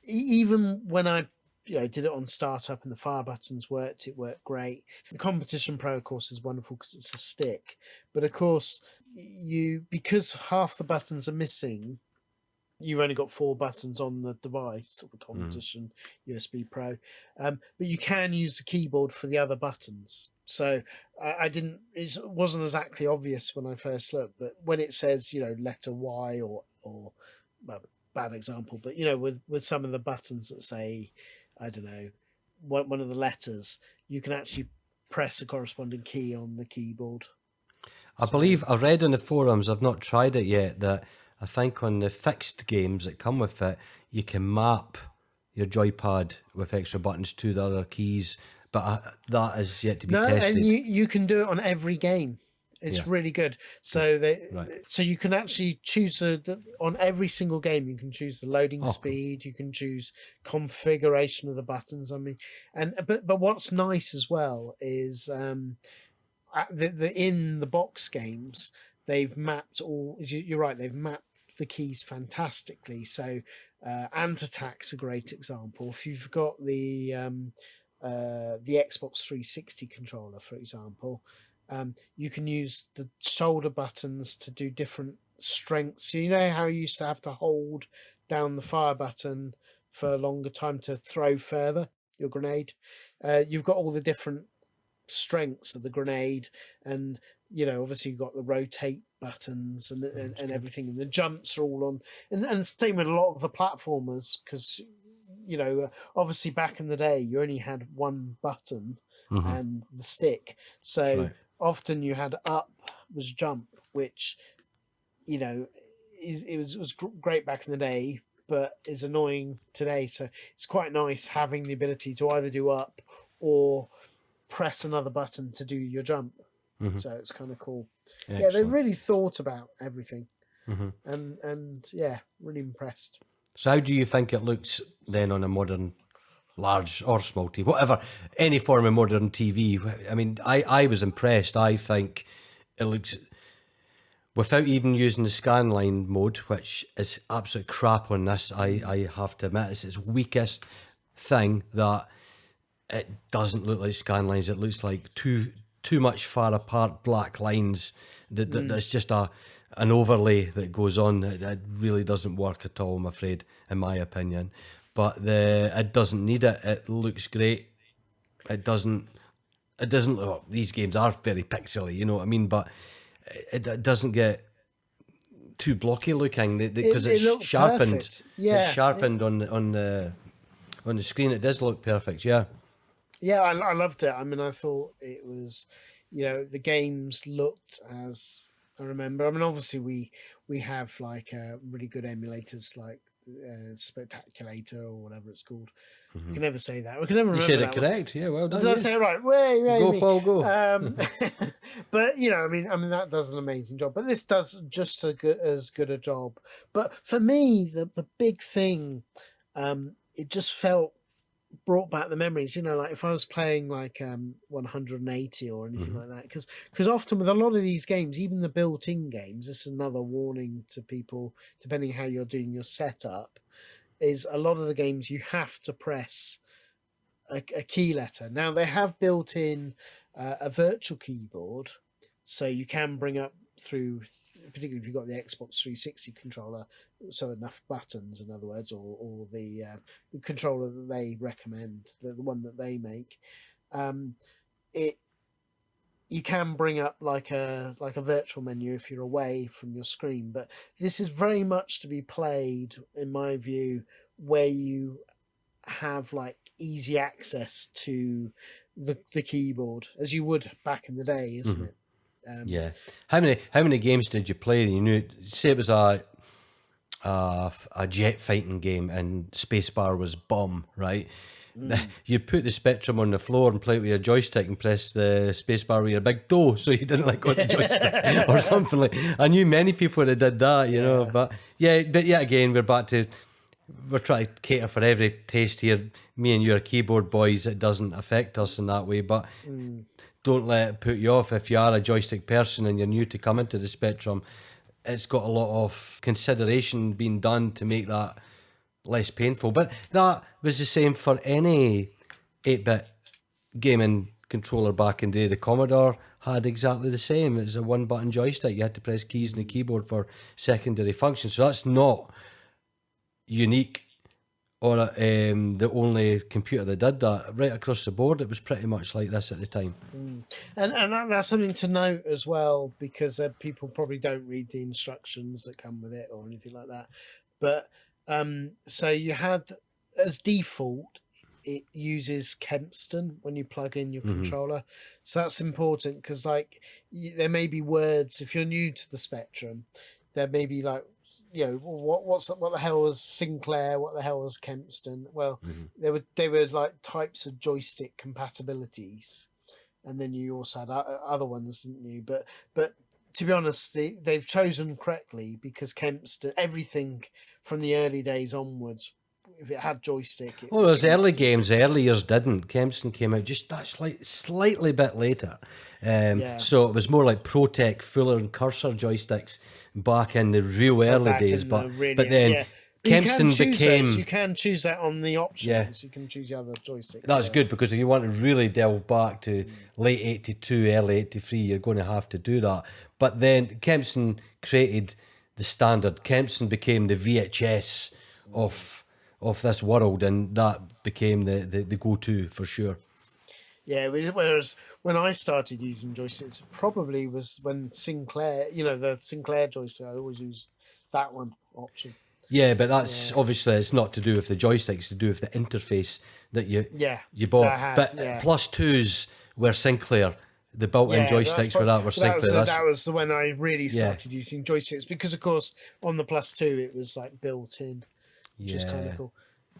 even when I did it on startup, and the fire buttons worked. It worked great. The Competition Pro, of course, is wonderful because it's a stick. But of course, because half the buttons are missing, you've only got 4 buttons on the device, or the Competition USB Pro. But you can use the keyboard for the other buttons. So it wasn't exactly obvious when I first looked, but when it says, letter Y or well, bad example, but with some of the buttons that say, I don't know, one of the letters, you can actually press a corresponding key on the keyboard. I believe I've read on the forums, I've not tried it yet, that I think on the fixed games that come with it, you can map your joypad with extra buttons to the other keys, but that is yet to be tested. And you can do it on every game. It's really good. So so you can actually choose on every single game. You can choose the loading speed. You can choose configuration of the buttons. I mean, but what's nice as well is the in the box games, they've mapped all. You're right. They've mapped the keys fantastically. So Ant Atac's a great example. If you've got the Xbox 360 controller, for example. You can use the shoulder buttons to do different strengths. So you know how you used to have to hold down the fire button for a longer time to throw further your grenade? You've got all the different strengths of the grenade, and obviously you've got the rotate buttons and everything, and the jumps are all on. And same with a lot of the platformers, because obviously back in the day you only had one button and the stick. So. Right. Often you had up was jump, which it was great back in the day, but is annoying today. So it's quite nice having the ability to either do up or press another button to do your jump. So it's kind of cool. Excellent. Yeah, they really thought about everything, and yeah, really impressed. So how do you think it looks then on a modern, large or small TV, whatever, any form of modern TV? I mean, I was impressed. I think it looks, without even using the scanline mode, which is absolute crap on this, I have to admit, it's its weakest thing, that it doesn't look like scanlines. It looks like too much far apart black lines. That's just an overlay that goes on. It really doesn't work at all, I'm afraid, in my opinion. But it doesn't need it. It looks great. It doesn't look, these games are very pixely, you know what I mean? But it doesn't get too blocky looking because it's sharpened. Perfect. Yeah, it's sharpened on the screen. It does look perfect. Yeah. Yeah, I loved it. I mean, I thought it was, the games looked as I remember. I mean, obviously we have like really good emulators like Spectaculator or whatever it's called. We can never say that. We can never remember. You said it correct. Yeah, well done. Did I say it right? Way, go, Paul, go. But I mean that does an amazing job. But this does just as good a job. But for me, the big thing, it just brought back the memories. Like if I was playing like 180 or anything like that, because often with a lot of these games, even the built-in games, this is another warning to people depending how you're doing your setup, is a lot of the games you have to press a key letter. Now they have built in a virtual keyboard, so you can bring up through, particularly if you've got the Xbox 360 controller, so enough buttons, in other words, or the controller that they recommend, the one that they make, you can bring up like a virtual menu if you're away from your screen. But this is very much to be played, in my view, where you have like easy access to the keyboard, as you would back in the day, isn't it? Yeah. How many games did you play? You knew, say it was a jet fighting game and spacebar was bomb, right? You put the Spectrum on the floor and play it with your joystick and press the spacebar with your big toe, so you didn't let go of the joystick or something like. I knew many people that did that, know. But again, we're trying to cater for every taste here. Me and you are keyboard boys. It doesn't affect us in that way, but. Don't let it put you off if you are a joystick person and you're new to coming to the Spectrum. It's got a lot of consideration being done to make that less painful. But that was the same for any 8-bit gaming controller back in the day. The Commodore had exactly the same. It was a 1-button joystick. You had to press keys in the keyboard for secondary functions. So that's not unique or the only computer that did that. Right across the board, it was pretty much like this at the time. And that's something to note as well, because people probably don't read the instructions that come with it or anything like that. But so you had, as default, it uses Kempston when you plug in your controller. So that's important, because like there may be words, if you're new to the Spectrum, there may be like, you know, what the hell was Sinclair? What the hell was Kempston? Well, they were like types of joystick compatibilities, and then you also had other ones, didn't you? But to be honest, they've chosen correctly, because Kempston, everything from the early days onwards, if it had joystick, those early games, early years didn't. Kempston came out just that slightly bit later. So it was more like ProTech, Fuller and Cursor joysticks back in the real early days. But then Kempston became... You can choose that on the options. Yeah. You can choose the other joysticks. That's good, because if you want to really delve back to late 82, early 83, you're going to have to do that. But then Kempston created the standard. Kempston became the VHS of this world, and that became the go-to for sure. Yeah, whereas when I started using joysticks, probably was when Sinclair, the Sinclair joystick, I always used that one option. Yeah, but that's obviously, it's not to do with the joysticks, it's to do with the interface that you bought. Plus twos were Sinclair. The built-in joysticks were Sinclair. That was when I really started using joysticks, because of course on the Plus 2 it was like built in, which is kind of cool.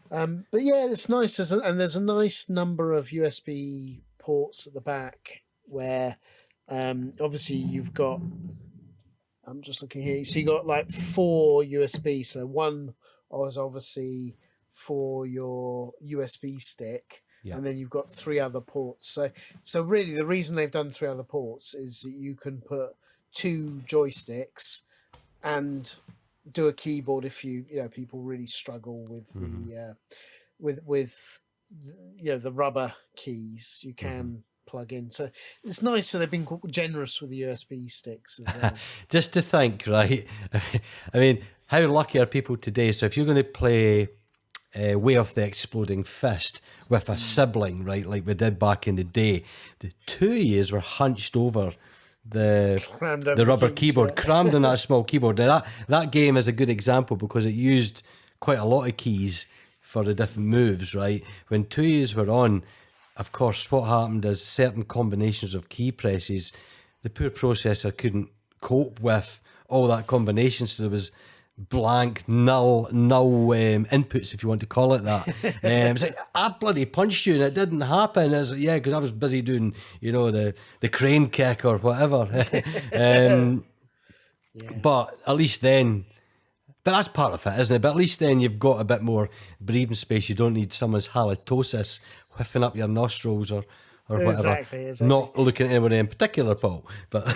But yeah, it's nice, and there's a nice number of USB ports at the back where obviously you've got, I'm just looking here, so you got like 4 USB. So one was obviously for your USB stick, and then you've got 3 other ports. So really the reason they've done 3 other ports is that you can put 2 joysticks and do a keyboard if people really struggle with the rubber keys. You can plug in, so it's nice. So they've been generous with the USB sticks as well. Just to think, right? I mean, how lucky are people today? So if you're going to play Way of the Exploding Fist with a sibling, right, like we did back in the day, the 2 of yous were hunched over the rubber keyboard, crammed on that small keyboard. Now that game is a good example, because it used quite a lot of keys for the different moves, right? When 2 years were on, of course, what happened is certain combinations of key presses, the poor processor couldn't cope with all that combination, so there was blank, null inputs, if you want to call it that. It's like, I bloody punched you and it didn't happen. It's like, because I was busy doing, the crane kick or whatever. But at least then, but that's part of it, isn't it? But at least then you've got a bit more breathing space. You don't need someone's halitosis whiffing up your nostrils or whatever. Exactly. Not looking at anybody in particular, Paul. But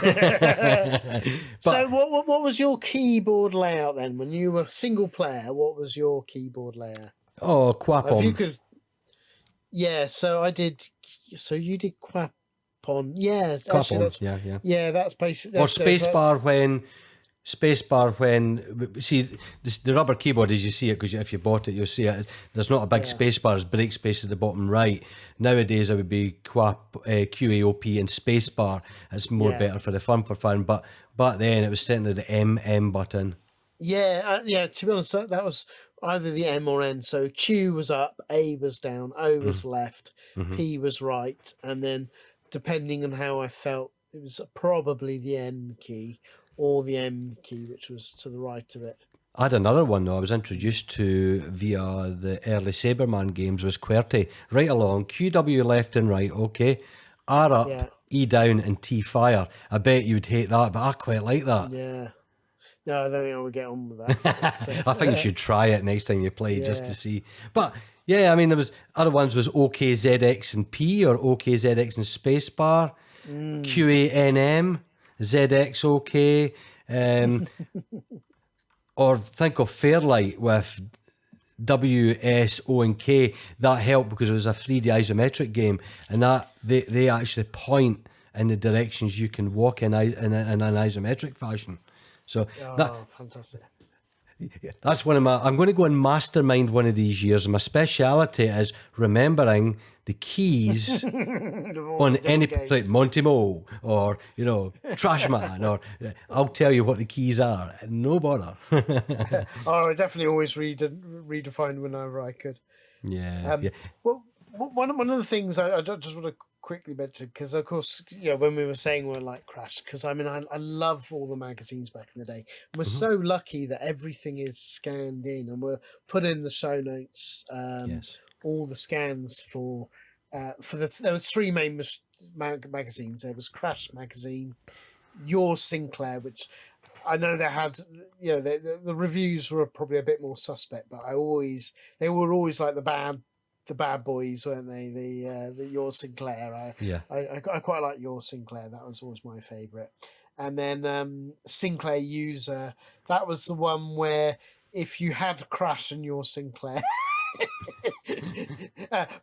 so what was your keyboard layout then? When you were single player, what was your keyboard layout? Oh, Quapon. If you could... Yeah, so I did... So you did Quapon. Yeah, actually, that's... Yeah, that's basically... Or spacebar when... See, the rubber keyboard, as you see it, because if you bought it, you'll see it. There's not a big spacebar, there's break space at the bottom right. Nowadays, it would be QAOP and spacebar. It's more better for the fun. But back then, it was sitting at the M button. Yeah, to be honest, that was either the M or N. So Q was up, A was down, O was left, P was right. And then, depending on how I felt, it was probably the N key or the M key, which was to the right of it. I had another one, though, I was introduced to via the early Saberman games, was QWERTY. Right along, QW left and right, okay. R up, E down, and T fire. I bet you'd hate that, but I quite like that. Yeah. No, I don't think I would get on with that. I think you should try it next time you play, just to see. But, yeah, I mean, there was other ones, was OK, ZX, and P, or OK, ZX, and spacebar, QANM, ZX, OK, or think of Fairlight with W, S, O, and K. That helped because it was a 3D isometric game, and that they actually point in the directions you can walk in an isometric fashion. So fantastic. That's one of my. I'm going to go and mastermind one of these years. And my speciality is remembering the keys on any plate, Monty Mo, or Trash Man, or I'll tell you what the keys are. No bother. I definitely always redefine whenever I could. Yeah. Well, one of the things I just want to quickly mention, because of course, when we were saying we're like Crash, because I love all the magazines back in the day. We're so lucky that everything is scanned in, and we're put in the show notes. All the scans for there was 3 main magazines. There was Crash magazine, Your Sinclair, which I know they had, the reviews were probably a bit more suspect, but they were always like the bad boys, weren't they? The Your Sinclair. I quite like Your Sinclair. That was always my favourite. And then Sinclair User. That was the one where if you had Crash and Your Sinclair,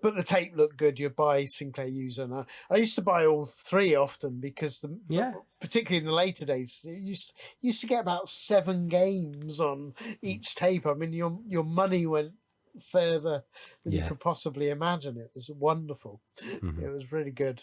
but the tape looked good, you'd buy Sinclair User. And I used to buy all 3 often because particularly in the later days, you used to get about 7 games on each tape. I mean, your money went further than you could possibly imagine. It was wonderful. It was really good.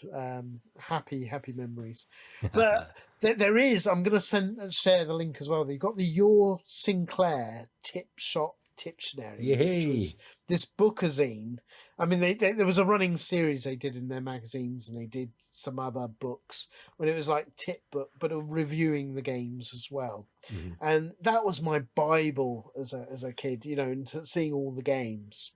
Happy memories. But there is, I'm going to share the link as well. You've got the Your Sinclair Tip Shop Tiptionary, which was this bookazine. I mean, there was a running series they did in their magazines, and they did some other books when it was like tip book, but reviewing the games as well. And that was my Bible as a kid, and seeing all the games.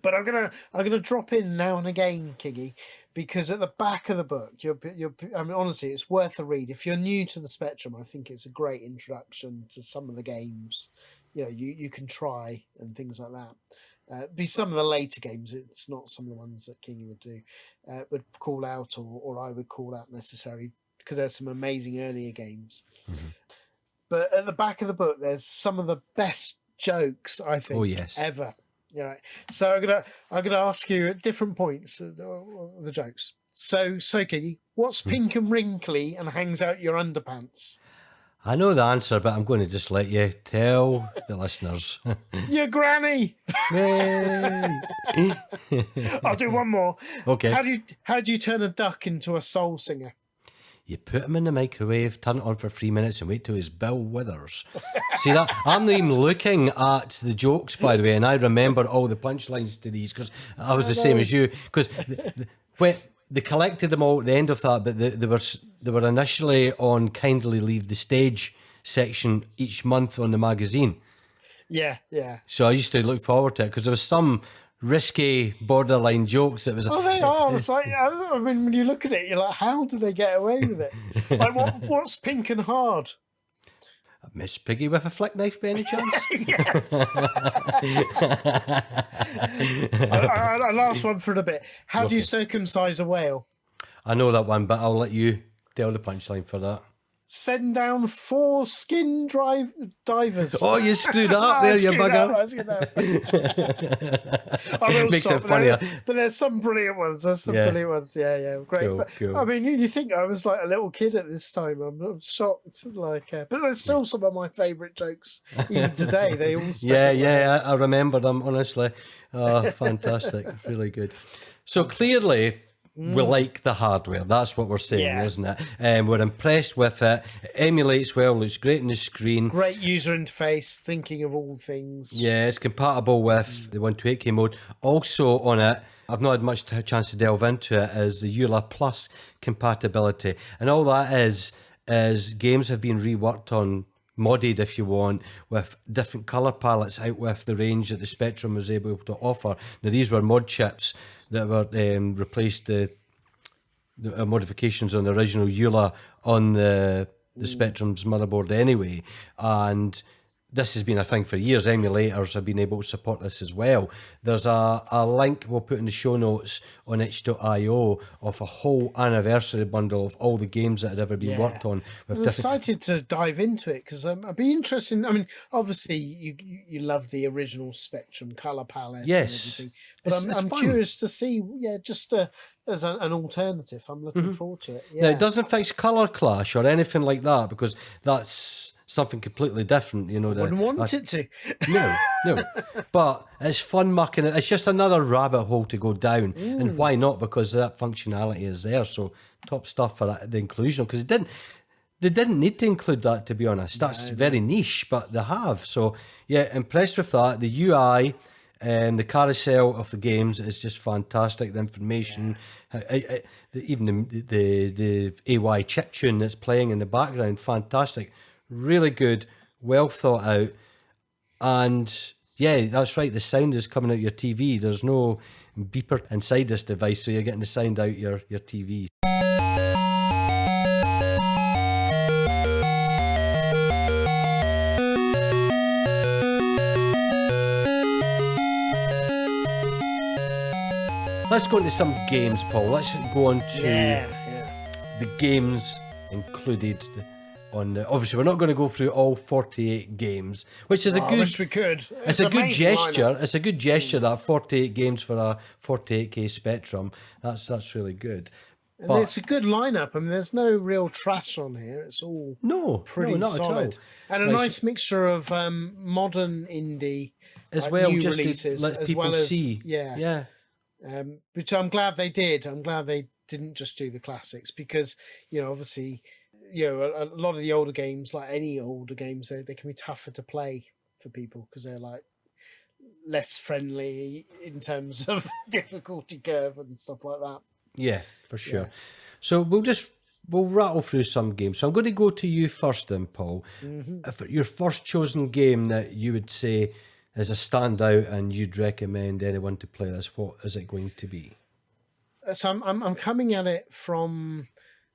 But I'm gonna drop in now and again, Kingy, because at the back of the book, I mean, honestly, it's worth a read. If you're new to the Spectrum, I think it's a great introduction to some of the games you can try and things like that. Be some of the later games. It's not some of the ones that Kingy would call out, or I would call out necessarily, because there's some amazing earlier games. But at the back of the book, there's some of the best jokes I think ever. So I'm gonna ask you at different points the jokes. So Kingy, what's pink and wrinkly and hangs out your underpants? I know the answer, but I'm going to just let you tell the listeners. Your granny. I'll do one more. Okay. How do you turn a duck into a soul singer? You put him in the microwave, turn it on for 3 minutes, and wait till his bill withers. See that? I'm not even looking at the jokes, by the way, and I remember all the punchlines to these because I was the same as you. Because when they collected them all at the end of that, but they were initially on Kindly Leave the Stage section each month on the magazine. Yeah. So I used to look forward to it because there was some risky borderline jokes that was. Oh, they are. It's like, I mean, when you look at it, you're like, how do they get away with it? Like, what's pink and hard? Miss Piggy with a flick knife, by any chance? Yes. Our last one for a bit. How do you circumcise a whale? I know that one, but I'll let you tell the punchline for that. Send down 4 skin divers. Oh, you screwed up there, you bugger. I will Makes stop. it funnier. But there's some brilliant ones. Yeah, great. Cool, but, cool. I mean, you think I was like a little kid at this time. I'm shocked. But there's still some of my favourite jokes even today. They all stick. I remember them, honestly. Oh, fantastic. Really good. So clearly, we like the hardware. That's what we're saying, isn't it? We're impressed with it. It emulates well. Looks great on the screen. Great user interface. Thinking of all things. Yeah, it's compatible with the 128K mode. Also on it, I've not had much chance to delve into it, is the EULA Plus compatibility. And all that is games have been reworked on, modded if you want, with different colour palettes out with the range that the Spectrum was able to offer. Now these were mod chips that were replaced the modifications on the original EULA on the Spectrum's motherboard anyway, and this has been a thing for years. Emulators have been able to support this as well. There's a link we'll put in the show notes on itch.io of a whole anniversary bundle of all the games that had ever been worked on. I'm excited to dive into it because I'd be interested. I mean, obviously, you love the original Spectrum color palette, yes, and everything, but I'm curious to see, just as an alternative. I'm looking forward to it. Yeah, now, it doesn't fix color clash or anything like that because that's something completely different, you know. I wouldn't want it to. No. But it's fun mucking it. It's just another rabbit hole to go down. And why not? Because that functionality is there. So top stuff for the inclusion. Because they didn't need to include that, to be honest. That's very niche, but they have. So yeah, impressed with that. The UI and the carousel of the games is just fantastic. The information, even the AY chiptune that's playing in the background, fantastic. Really good, well thought out, and yeah, that's right. The sound is coming out your TV. There's no beeper inside this device, so you're getting the sound out your TV. Let's go into some games, Paul. Let's go on to the games included. Obviously, we're not going to go through all 48 games, which is I wish we could. It's a good gesture. Lineup. It's a good gesture that 48 games for a 48K Spectrum. That's really good. And it's a good lineup. I mean, there's no real trash on here. It's all pretty not solid, at all. And a nice mixture of modern indie as well, new just releases, to let people see. Yeah. Which I'm glad they did. I'm glad they didn't just do the classics because obviously. A lot of the older games, like any older games, they can be tougher to play for people because they're like less friendly in terms of difficulty curve and stuff like that. Yeah, for sure. Yeah. So we'll rattle through some games. So I'm going to go to you first then, Paul. Your first chosen game that you would say is a standout and you'd recommend anyone to play this, what is it going to be? So I'm coming at it from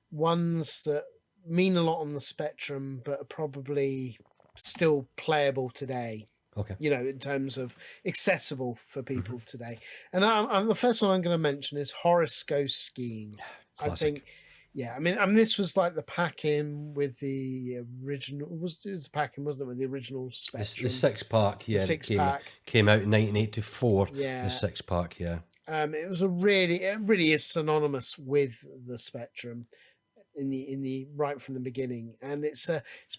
ones that mean a lot on the Spectrum, but are probably still playable today. Okay. In terms of accessible for people today. And I'm the first one I'm going to mention is Horace Goes Skiing. Classic. I think, I mean, this was like the pack-in with the original. It was the pack-in, wasn't it, with the original Spectrum? The six-pack, yeah. Six-pack. Came out in 1984, the six-pack, yeah. It was it really is synonymous with the Spectrum. In the right from the beginning, and it's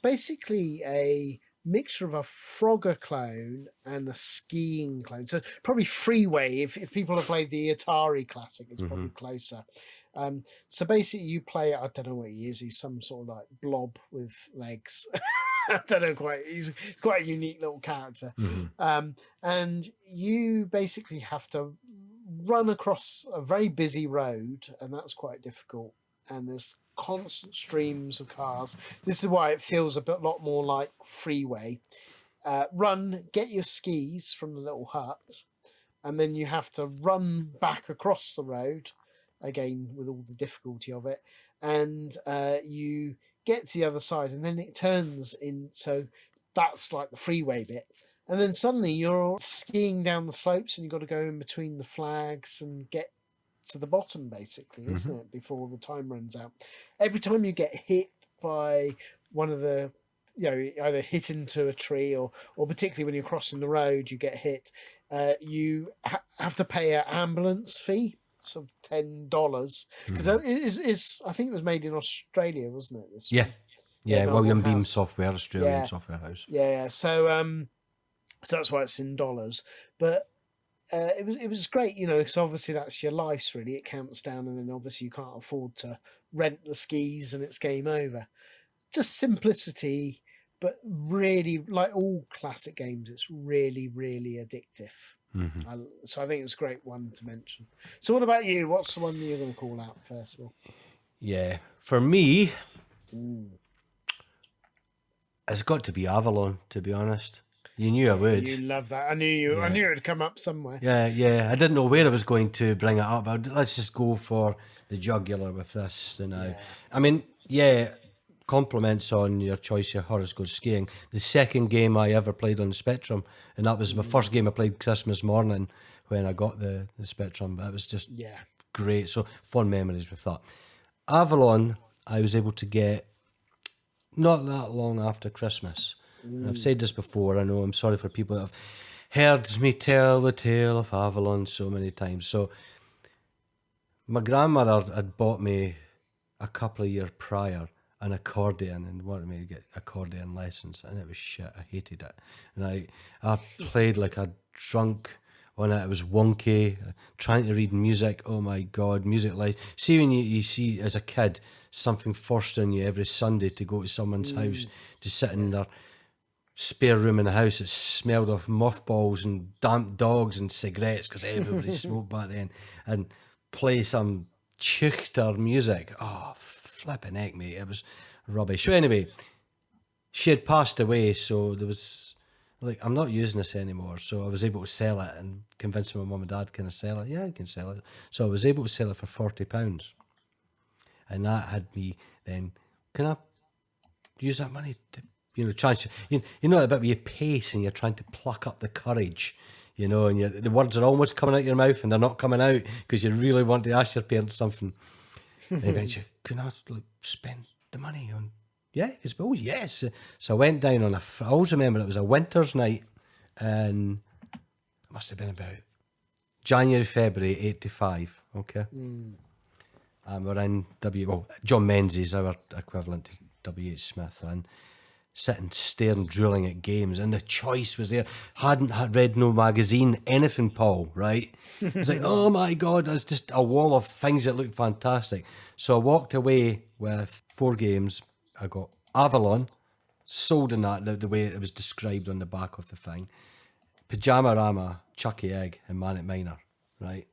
basically a mixture of a Frogger clone and a skiing clone. So probably Freeway. If people have played the Atari classic, it's probably closer. So basically, you play. I don't know what he is. He's some sort of like blob with legs. I don't know quite. He's quite a unique little character. And you basically have to run across a very busy road, and that's quite difficult. And there's constant streams of cars. This is why it feels a lot more like Freeway. Get your skis from the little hut, and then you have to run back across the road again with all the difficulty of it, and you get to the other side, and then it turns in. So that's like the Freeway bit, and then suddenly you're skiing down the slopes, and you've got to go in between the flags and get to the bottom, basically, isn't it, before the time runs out. Every time you get hit by one of the, either hit into a tree or particularly when you're crossing the road, you get hit, you have to pay an ambulance fee, sort of $10, because that is, I think it was made in Australia, wasn't it? This one? Yeah, William Beam Software, Australian software house. Yeah, so that's why it's in dollars, but it was great, so obviously that's your life, really. It counts down, and then obviously you can't afford to rent the skis and it's game over. Just simplicity, but really, like all classic games, it's really, really addictive. So I think it's a great one to mention. So what about you? What's the one that you're going to call out first of all? Yeah, for me, it's got to be Avalon, to be honest. You knew I would. You love that. I knew it would come up somewhere. Yeah. I didn't know where I was going to bring it up, but let's just go for the jugular with this. I mean, compliments on your choice of Horace Goes Skiing. The second game I ever played on the Spectrum, and that was my first game I played Christmas morning when I got the Spectrum. That was just great. So fond memories with that. Avalon, I was able to get not that long after Christmas. And I've said this before, I know, I'm sorry for people that have heard me tell the tale of Avalon so many times. So my grandmother had bought me a couple of years prior an accordion and wanted me to get accordion lessons, and it was shit. I hated it. And I played like a drunk on it. It was wonky, trying to read music. Oh my God, music like, see when you see as a kid something forced on you every Sunday to go to someone's house to sit in their spare room in the house that smelled of mothballs and damp dogs and cigarettes because everybody smoked back then, and play some Chuchter music. Oh, flipping heck, mate. It was rubbish. So anyway, she had passed away, so there was, like, I'm not using this anymore. So I was able to sell it and convince my mum and dad, can I sell it? Yeah, I can sell it. So I was able to sell it for £40. And that had me then, can I use that money to, try to, you know, a bit where you pace and you're trying to pluck up the courage, and the words are almost coming out your mouth and they're not coming out because you really want to ask your parents something. And eventually, can I spend the money on, I suppose, yes. So I went down on I always remember it was a winter's night, and it must have been about January, February, 85, okay? And we're in John Menzies, our equivalent to W.H. Smith, and sitting, staring, drilling at games, and the choice was there. Hadn't read no magazine, anything, Paul, right? It's like, oh my God, there's just a wall of things that look fantastic. So I walked away with 4 games. I got Avalon, sold in that, the way it was described on the back of the thing. Pyjama-Rama, Chuckie Egg, and Manic Miner, right?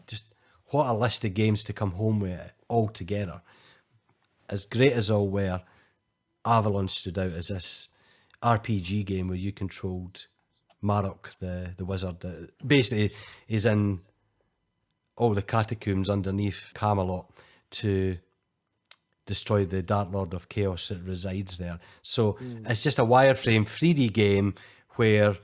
Just what a list of games to come home with all together. As great as all were, Avalon stood out as this RPG game where you controlled Marok, the wizard, that basically is in all the catacombs underneath Camelot to destroy the Dark Lord of Chaos that resides there. So it's just a wireframe 3D game where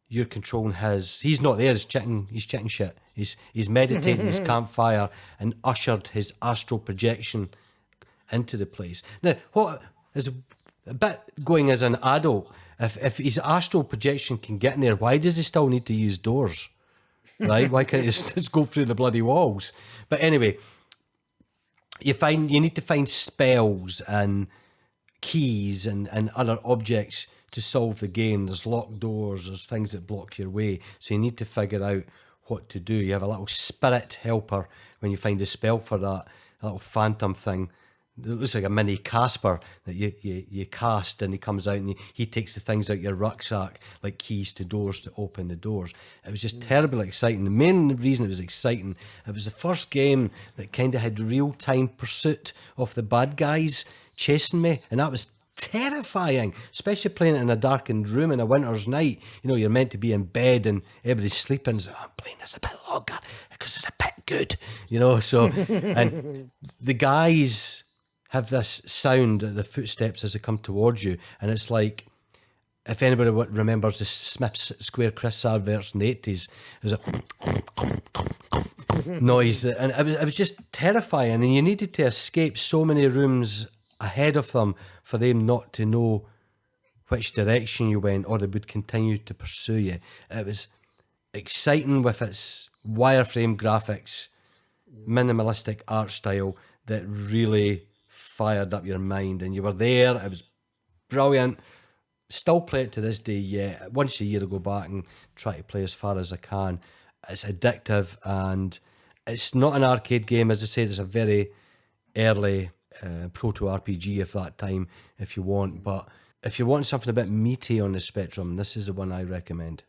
you're controlling he's not there, he's checking shit. He's meditating his campfire and ushered his astral projection into the place. Now, what is a bit going as an adult, if his astral projection can get in there, why does he still need to use doors? Right? Why can't he just go through the bloody walls? But anyway, you need to find spells and keys and other objects to solve the game. There's locked doors, there's things that block your way. So you need to figure out what to do. You have a little spirit helper when you find a spell for that, a little phantom thing. It looks like a mini Casper that you cast, and he comes out and he takes the things out your rucksack, like keys to doors to open the doors. It was just terribly exciting. The main reason it was exciting, it was the first game that kind of had real-time pursuit of the bad guys chasing me, and that was terrifying, especially playing it in a darkened room in a winter's night. You're meant to be in bed and everybody's sleeping. So I'm playing this a bit longer because it's a bit good, so and the guys have this sound, the footsteps as they come towards you, and it's like, if anybody remembers the Smith's Square Crisps adverts in the 80s, there's a noise, and it was just terrifying, and you needed to escape so many rooms ahead of them for them not to know which direction you went, or they would continue to pursue you. It was exciting with its wireframe graphics, minimalistic art style that really fired up your mind, and you were there. It was brilliant. Still play it to this day. Yeah, once a year I go back and try to play as far as I can. It's addictive, and it's not an arcade game. As I said, it's a very early proto RPG of that time if you want, but if you want something a bit meaty on the spectrum, this is the one I recommend.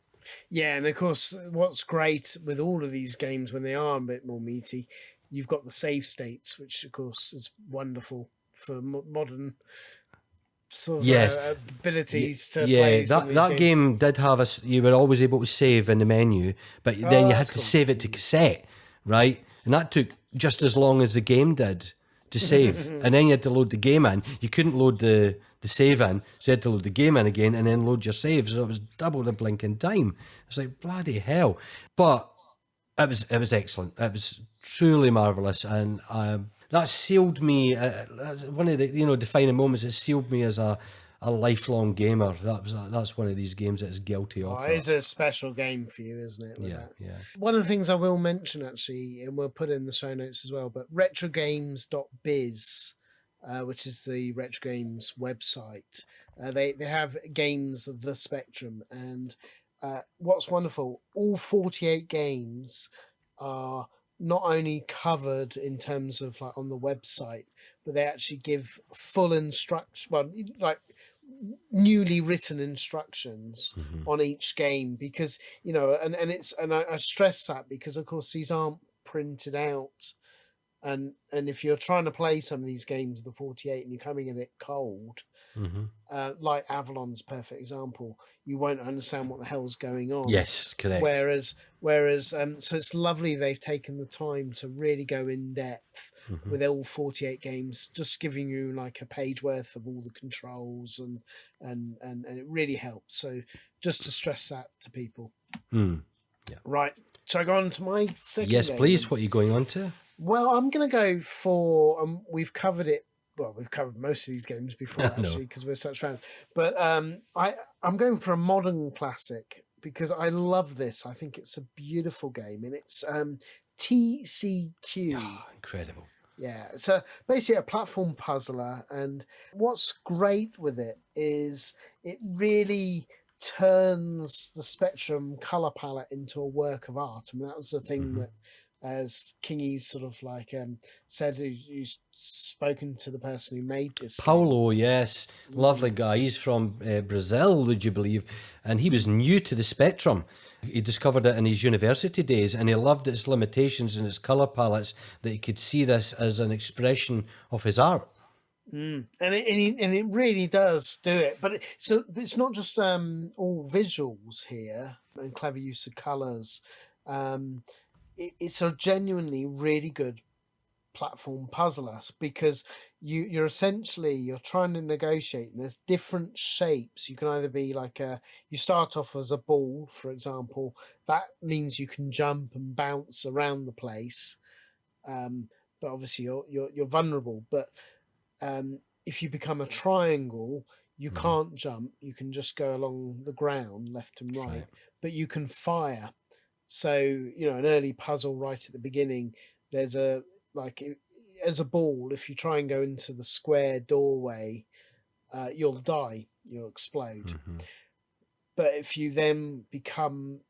Yeah, and of course what's great with all of these games when they are a bit more meaty, you've got the save states, which of course is wonderful for modern sort of abilities to play. That game did have you were always able to save in the menu, but then you had to save it to cassette, right? And that took just as long as the game did to save, and then you had to load the game in. You couldn't load the save in, so you had to load the game in again and then load your save. So it was double the blinking time. It's like bloody hell. But it was excellent. It was truly marvelous, and that sealed me. That's one of the defining moments. It sealed me as a lifelong gamer. That's one of these games that is guilty of that. It's a special game for you, isn't it? Yeah, yeah. One of the things I will mention, actually, and we'll put in the show notes as well, but retrogames.biz, which is the Retro Games website, they have games of the spectrum, and what's wonderful, all 48 games are not only covered in terms of like on the website, but they actually give full instruction, well, like newly written instructions on each game, because I stress that because of course these aren't printed out, and if you're trying to play some of these games of the 48 and you're coming in it cold, like Avalon's a perfect example, you won't understand what the hell's going on. Yes, correct. Whereas so it's lovely they've taken the time to really go in depth with all 48 games, just giving you like a page worth of all the controls, and it really helps. So just to stress that to people. Yeah. Right. So I go on to my second Yes, game. please. What are you going on to? Well, I'm going to go for, we've covered it. Well, we've covered most of these games before, actually, because we're such fans. But I'm going for a modern classic because I love this. I think it's a beautiful game, and it's TCQ. Oh, incredible. Yeah, it's basically a platform puzzler, and what's great with it is it really turns the Spectrum color palette into a work of art. I mean, that was the thing that, as Kingy's sort of like said, who's spoken to the person who made this Paulo, yes, lovely guy. He's from Brazil, would you believe? And he was new to the Spectrum. He discovered it in his university days, and he loved its limitations and its colour palettes, that he could see this as an expression of his art. And it really does do it. But it's not just all visuals here and clever use of colours. It's a genuinely really good platform puzzler, because you're trying to negotiate, and there's different shapes. You can either be like you start off as a ball, for example. That means you can jump and bounce around the place, but obviously you're vulnerable. But if you become a triangle, you can't jump. You can just go along the ground left and right. But you can fire. So, an early puzzle right at the beginning, there's as a ball, if you try and go into the square doorway, you'll die, you'll explode. But if you then become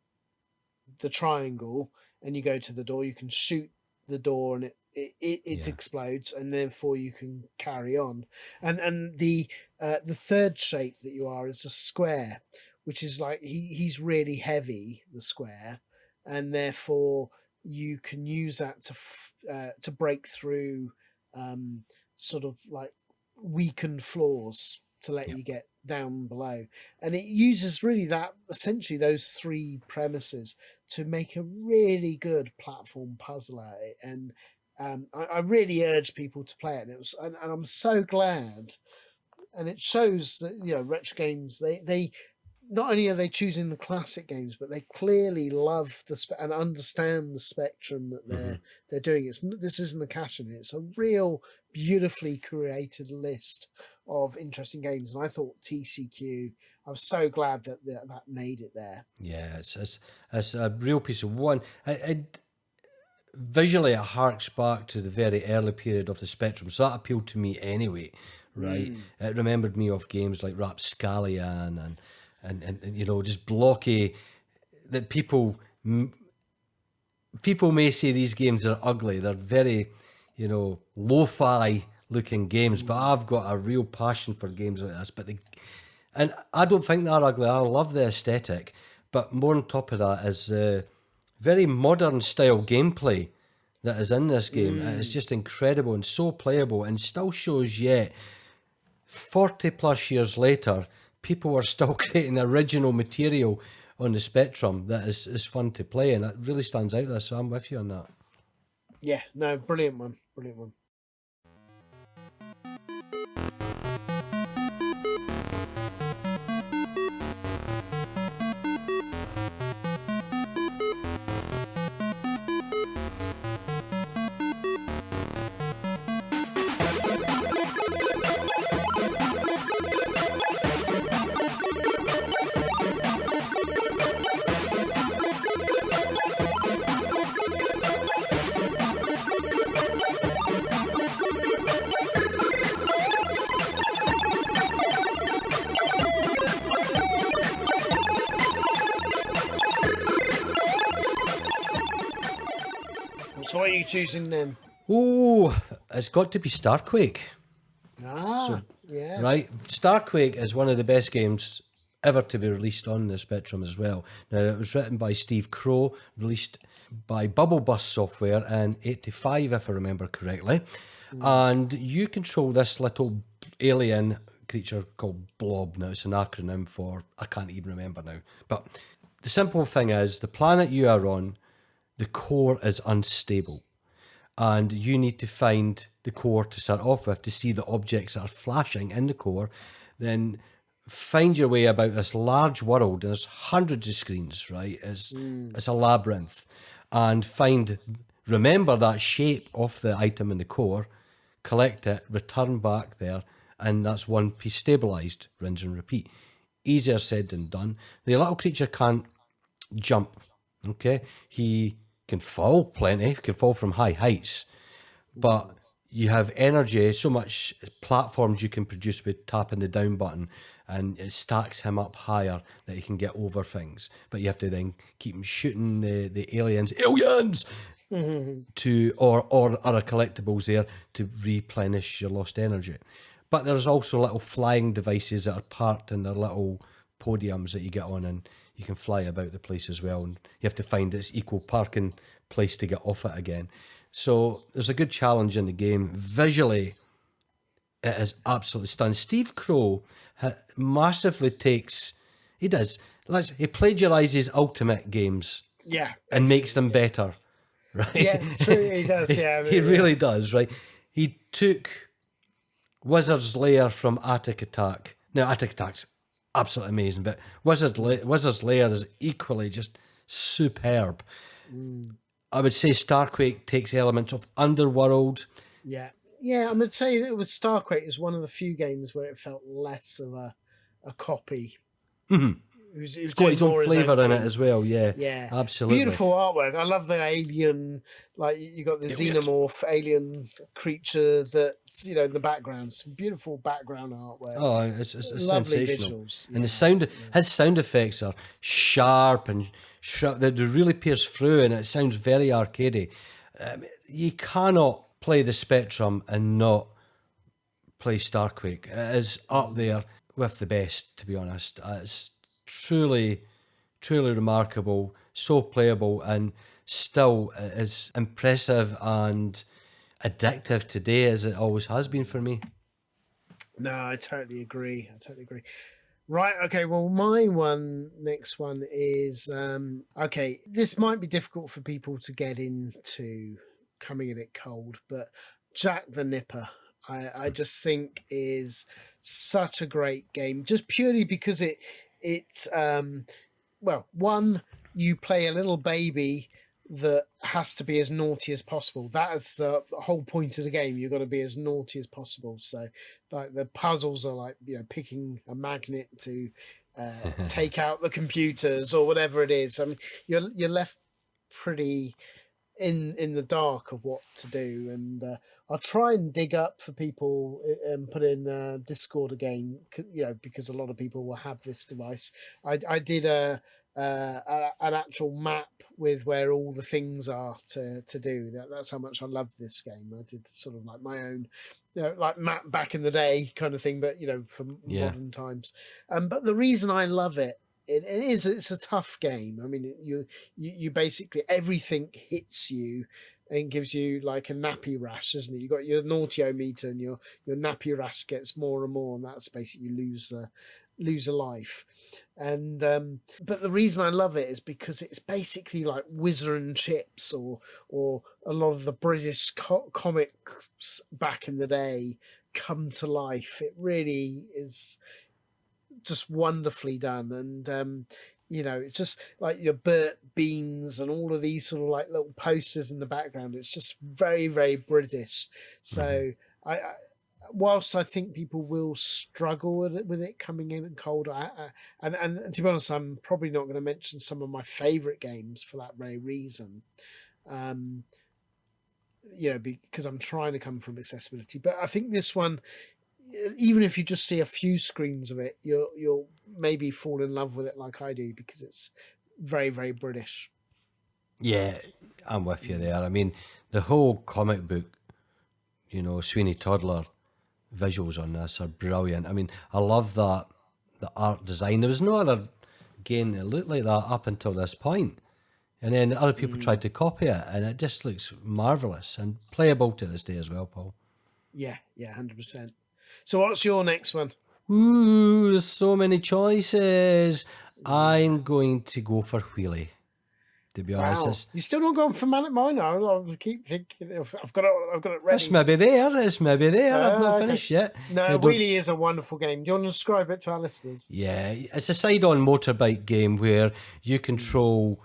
the triangle and you go to the door, you can shoot the door and it explodes, and therefore you can carry on. And the third shape that you are is a square, which is like he's really heavy, the square, and therefore you can use that to break through sort of like weakened floors to let you get down below. And it uses really essentially those three premises to make a really good platform puzzler. And I really urge people to play it. And I'm so glad. And it shows that, Retro Games, they not only are they choosing the classic games, but they clearly love and understand the spectrum that they're doing. This isn't a cash in. It's a real beautifully created list of interesting games. And I thought TCQ, I was so glad that made it there. Yeah, it's a real piece of one. Visually, it harks back to the very early period of the Spectrum, so that appealed to me anyway, right? It remembered me of games like Rapscallion and just blocky, that people may say these games are ugly. They're very, lo-fi looking games, but I've got a real passion for games like this. And I don't think they're ugly. I love the aesthetic, but more on top of that is very modern style gameplay that is in this game. It's just incredible and so playable, and still shows yet 40 plus years later, people are still creating original material on the Spectrum that is fun to play, and it really stands out there. So I'm with you on that. Yeah, no, brilliant one. choosing then? Oh, it's got to be Starquake. Yeah. Right? Starquake is one of the best games ever to be released on the Spectrum as well. Now, it was written by Steve Crow, released by Bubble Bus Software in 85, if I remember correctly. And you control this little alien creature called Blob. Now, it's an acronym for, I can't even remember now. But the simple thing is, the planet you are on, the core is unstable. And you need to find the core to start off with to see the objects that are flashing in the core. Then find your way about this large world. There's hundreds of screens, right? It's a labyrinth. And remember that shape of the item in the core, collect it, return back there, and that's one piece stabilised, rinse and repeat. Easier said than done. The little creature can't jump, okay? He can fall plenty, can fall from high heights, but you have energy, so much platforms you can produce with tapping the down button, and it stacks him up higher that he can get over things. But you have to then keep him shooting the aliens, or other collectibles there to replenish your lost energy. But there's also little flying devices that are parked in their little podiums that you get on, and you can fly about the place as well, and you have to find its equal parking place to get off it again. So there's a good challenge in the game. Visually, it is absolutely stunning. Steve Crow massively he plagiarizes Ultimate games, and makes them better, right? Yeah, true, he does. Yeah, he really does, right? He took Wizard's Lair from Atic Atac. Now, Atic Atac's absolutely amazing, but Wizard's Lair is equally just superb. I would say Starquake takes elements of Underworld. Yeah, I would say that Starquake is one of the few games where it felt less of a copy. Mm-hmm. It's got its own flavour in it as well, yeah. Absolutely. Beautiful artwork. I love the alien, like you got the xenomorph alien creature that's, in the background. Some beautiful background artwork. Oh, it's lovely sensational. Visuals. And his sound effects are sharp and they really pierce through, and it sounds very arcadey. You cannot play the Spectrum and not play Starquake. It is up there with the best, to be honest. It's truly remarkable, so playable, and still as impressive and addictive today as it always has been for me. No, I totally agree. Right, okay, well, my next one is, okay, this might be difficult for people to get into coming at it cold, but Jack the Nipper, I just think is such a great game, just purely because it's one, you play a little baby that has to be as naughty as possible. That is the whole point of the game. You've got to be as naughty as possible. So, like, the puzzles are like, picking a magnet to take out the computers or whatever it is. I mean, you're left pretty in the dark of what to do, and I'll try and dig up for people and put in Discord again, because a lot of people will have this device. I did an actual map with where all the things are to do. That's how much I love this game. I did sort of like my own like map back in the day kind of thing, but for modern times. But the reason I love it's a tough game. I mean, you basically, everything hits you and gives you like a nappy rash, isn't it? You got your nautiometer, and your nappy rash gets more and more, and that's basically you lose a life. And but the reason I love it is because it's basically like Whizzer and Chips or a lot of the British comics back in the day come to life. It really is just wonderfully done, and it's just like your Burt Beans and all of these sort of like little posters in the background. It's just very, very British. So I whilst I think people will struggle with it coming in and cold, and to be honest, I'm probably not going to mention some of my favourite games for that very reason. Because I'm trying to come from accessibility, but I think this one, even if you just see a few screens of it, you'll maybe fall in love with it like I do, because it's very, very British. Yeah, I'm with you there. I mean, the whole comic book, Sweeney Toddler visuals on this are brilliant. I mean, I love that, the art design. There was no other game that looked like that up until this point. And then other people tried to copy it, and it just looks marvellous and playable to this day as well, Paul. Yeah, 100%. So what's your next one? Ooh, there's so many choices. I'm going to go for Wheelie, to be honest. You're still not going for Manic Miner. I keep thinking I've got it ready. It's maybe there. I've not finished yet. No, Wheelie is a wonderful game. Do you want to describe it to our listeners? Yeah, it's a side-on motorbike game where you control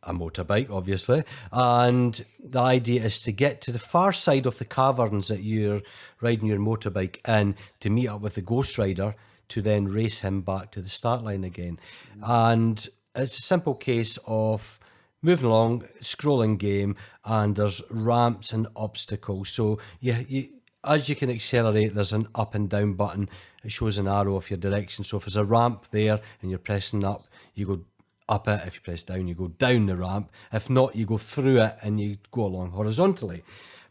a motorbike, obviously, and the idea is to get to the far side of the caverns that you're riding your motorbike in to meet up with the Ghost Rider to then race him back to the start line again. And it's a simple case of moving along, scrolling game, and there's ramps and obstacles. So you as you can accelerate, there's an up and down button. It shows an arrow of your direction. So if there's a ramp there and you're pressing up, you go up it. If you press down, you go down the ramp. If not, you go through it and you go along horizontally.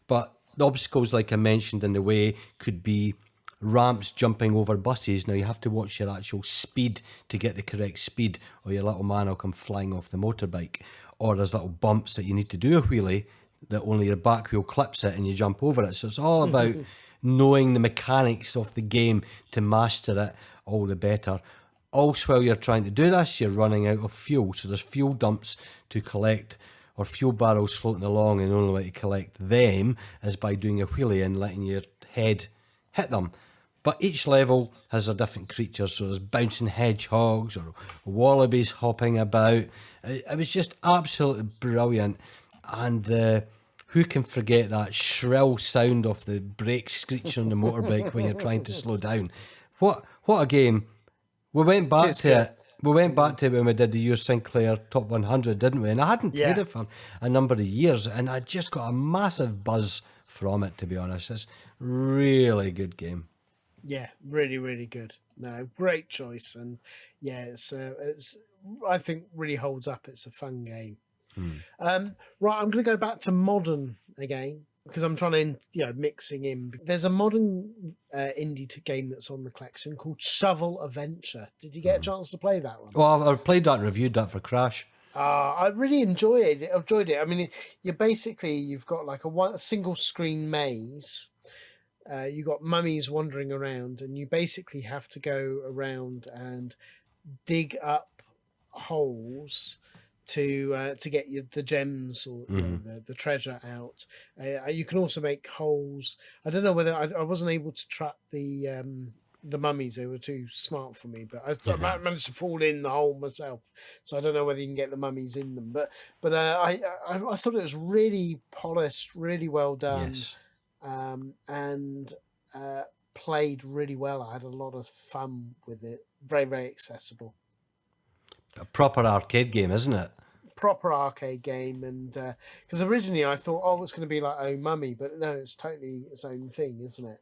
But the obstacles, like I mentioned in the way, could be ramps jumping over buses. Now you have to watch your actual speed to get the correct speed, or your little man will come flying off the motorbike. Or there's little bumps that you need to do a wheelie that only your back wheel clips it and you jump over it. So it's all about knowing the mechanics of the game to master it all the better. Also, while you're trying to do this, you're running out of fuel. So there's fuel dumps to collect, or fuel barrels floating along, and the only way to collect them is by doing a wheelie and letting your head hit them. But each level has a different creature, so there's bouncing hedgehogs or wallabies hopping about. It was just absolutely brilliant. And who can forget that shrill sound of the brakes screeching on the motorbike when you're trying to slow down? What a game. We went back to it. We went back to it when we did the year Sinclair Top 100, didn't we? And I hadn't played it for a number of years, and I just got a massive buzz from it, to be honest. It's a really good game. Yeah, really, really good. No, great choice. And yeah, it's I think really holds up. It's a fun game. Right, I'm going to go back to modern again, because I'm trying to, mixing in. There's a modern indie game that's on the collection called Shovel Adventure. Did you get a chance to play that one? Well, I've played that and reviewed that for Crash. I really enjoyed it. I mean, you've got like a single screen maze. You got mummies wandering around, and you basically have to go around and dig up holes to get the gems or the treasure out. You can also make holes. I don't know whether I wasn't able to track the mummies. They were too smart for me, but I managed to fall in the hole myself. So I don't know whether you can get the mummies in them. But I thought it was really polished, really well done, and played really well. I had a lot of fun with it. Very, very accessible. A proper arcade game, isn't it? Proper arcade game, and because originally I thought, it's going to be like Oh Mummy, but no, it's totally its own thing, isn't it?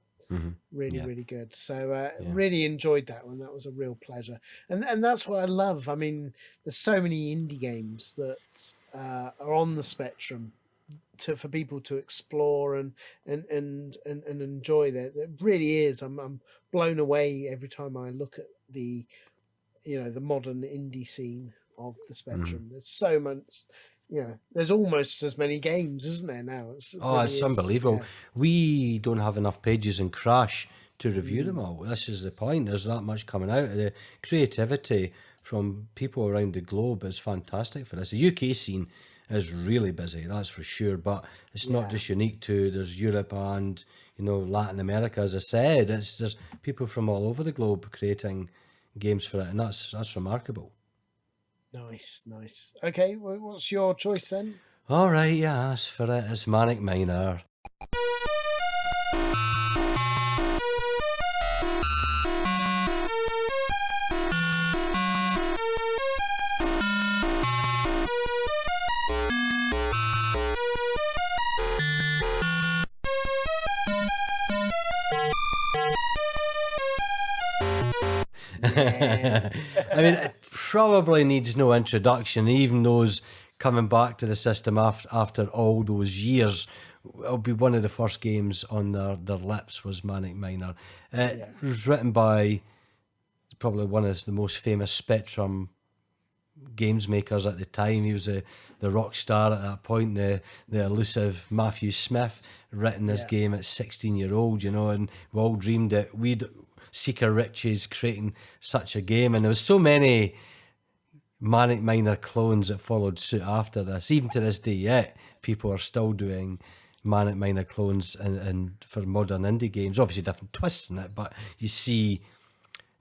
Really, really good. So really enjoyed that one. That was a real pleasure, and that's what I love. I mean, there's so many indie games that are on the spectrum for people to explore and enjoy. That it really is. I'm blown away every time I look at the modern indie scene of the spectrum. There's so much, there's almost as many games, isn't there now? It's unbelievable. Yeah. We don't have enough pages in Crash to review them all. This is the point. There's that much coming out. The creativity from people around the globe is fantastic for this. The UK scene is really busy, that's for sure, but it's not just unique to, there's Europe and Latin America, as I said. There's people from all over the globe creating games for it, and that's remarkable. Nice. Okay, well, what's your choice then? All right, you asked for it. It's Manic Miner. I mean, it probably needs no introduction. Even those coming back to the system after all those years. It'll be one of the first games on their lips was Manic Miner. It was written by probably one of the most famous Spectrum games makers at the time. He was the rock star at that point, the elusive Matthew Smith, written this game at 16-year-old, and we all dreamed it. We'd seek our riches creating such a game, and there was so many Manic Miner clones that followed suit after this. Even to this day yet, people are still doing Manic Miner clones and for modern indie games. Obviously different twists in it, but you see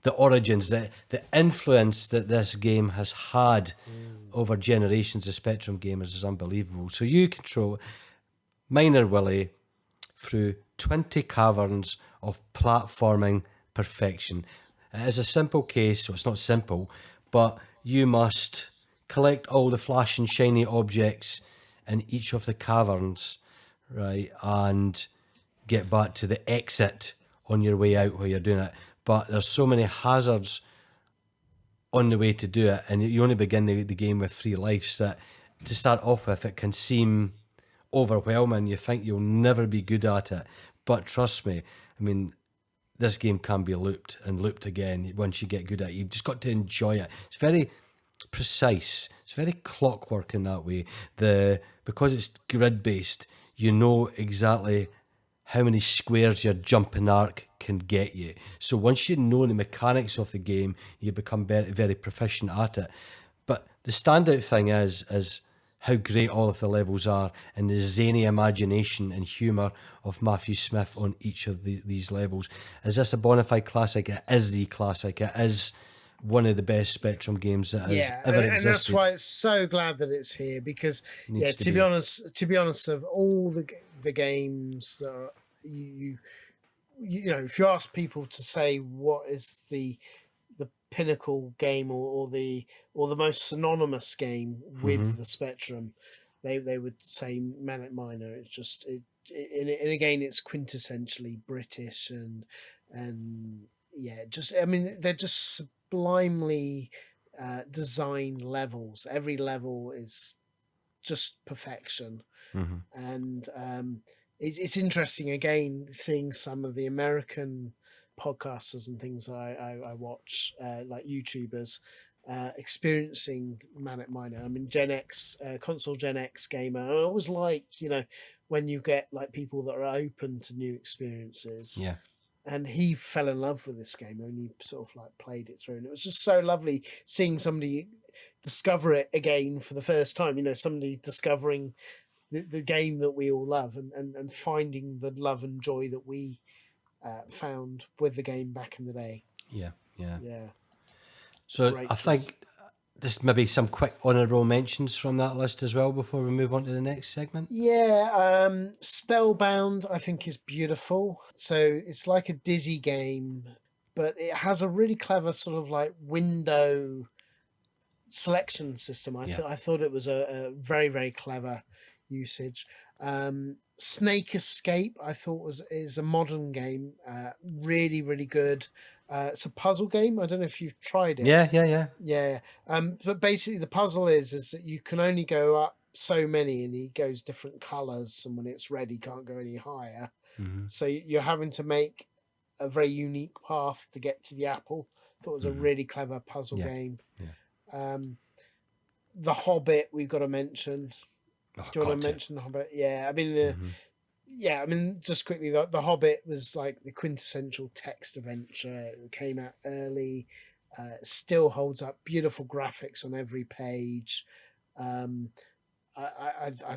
the origins, the influence that this game has had over generations of Spectrum gamers is unbelievable. So you control Miner Willy through 20 caverns of platforming perfection. It is a simple case, so it's not simple, but you must collect all the flashing shiny objects in each of the caverns, right, and get back to the exit on your way out while you're doing it. But there's so many hazards on the way to do it, and you only begin the game with 3 lives, that to start off with, it can seem overwhelming. You think you'll never be good at it. But trust me, I mean, this game can be looped and looped again once you get good at it. You've just got to enjoy it. It's very precise. It's very clockwork in that way. Because it's grid-based, you know exactly how many squares your jumping arc can get you. So once you know the mechanics of the game, you become very, very proficient at it. But the standout thing is how great all of the levels are, and the zany imagination and humour of Matthew Smith on each of these levels. Is this a bona fide classic? It is the classic. It is one of the best Spectrum games that has ever existed. And that's why it's so glad that it's here, because to be honest, of all the games that are, you know, if you ask people to say what is the pinnacle game or the most synonymous game with the Spectrum, they would say Manic Miner. It's just and again, it's quintessentially British and just, I mean, they're just sublimely designed levels. Every level is just perfection, and it's interesting again seeing some of the American podcasters and things that I watch, like YouTubers, experiencing Manic Miner. I mean, Gen X, console Gen X gamer. And I always like, when you get like people that are open to new experiences. Yeah. And he fell in love with this game when he sort of like played it through, and it was just so lovely seeing somebody discover it again for the first time. Somebody discovering the game that we all love, and finding the love and joy that we found with the game back in the day. Yeah. So great. I think just maybe some quick honourable mentions from that list as well before we move on to the next segment. Yeah, Spellbound I think is beautiful. So it's like a Dizzy game, but it has a really clever sort of like window selection system. I thought it was a very, very clever usage. Snake Escape I thought is a modern game, really, really good. It's a puzzle game. I don't know if you've tried it. Yeah. But basically the puzzle is that you can only go up so many, and he goes different colors, and when it's red he can't go any higher. So you're having to make a very unique path to get to the apple. I thought it was a really clever puzzle game. The Hobbit we've got to mention. Do you want to mention The Hobbit? Yeah, I mean, just quickly, the Hobbit was like the quintessential text adventure. It came out early, still holds up, beautiful graphics on every page. I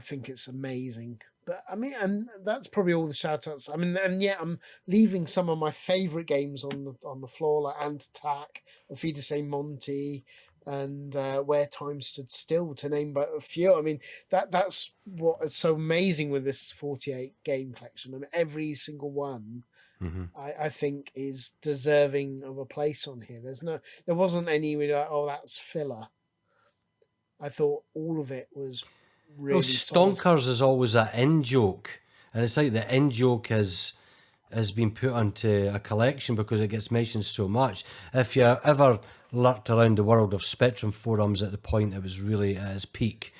think it's amazing. But I mean, and that's probably all the shout outs. I mean, and yet I'm leaving some of my favorite games on the floor, like Ant Attack, Fide Monty, and Where Time Stood Still, to name but a few. I mean, that's what is so amazing with this 48 game collection. I mean, every single one I think is deserving of a place on here. There wasn't any like, oh, that's filler. I thought all of it was really Stonkers is always that in joke, and it's like the in joke has been put onto a collection because it gets mentioned so much. If you ever lurked around the world of Spectrum forums at the point it was really at its peak,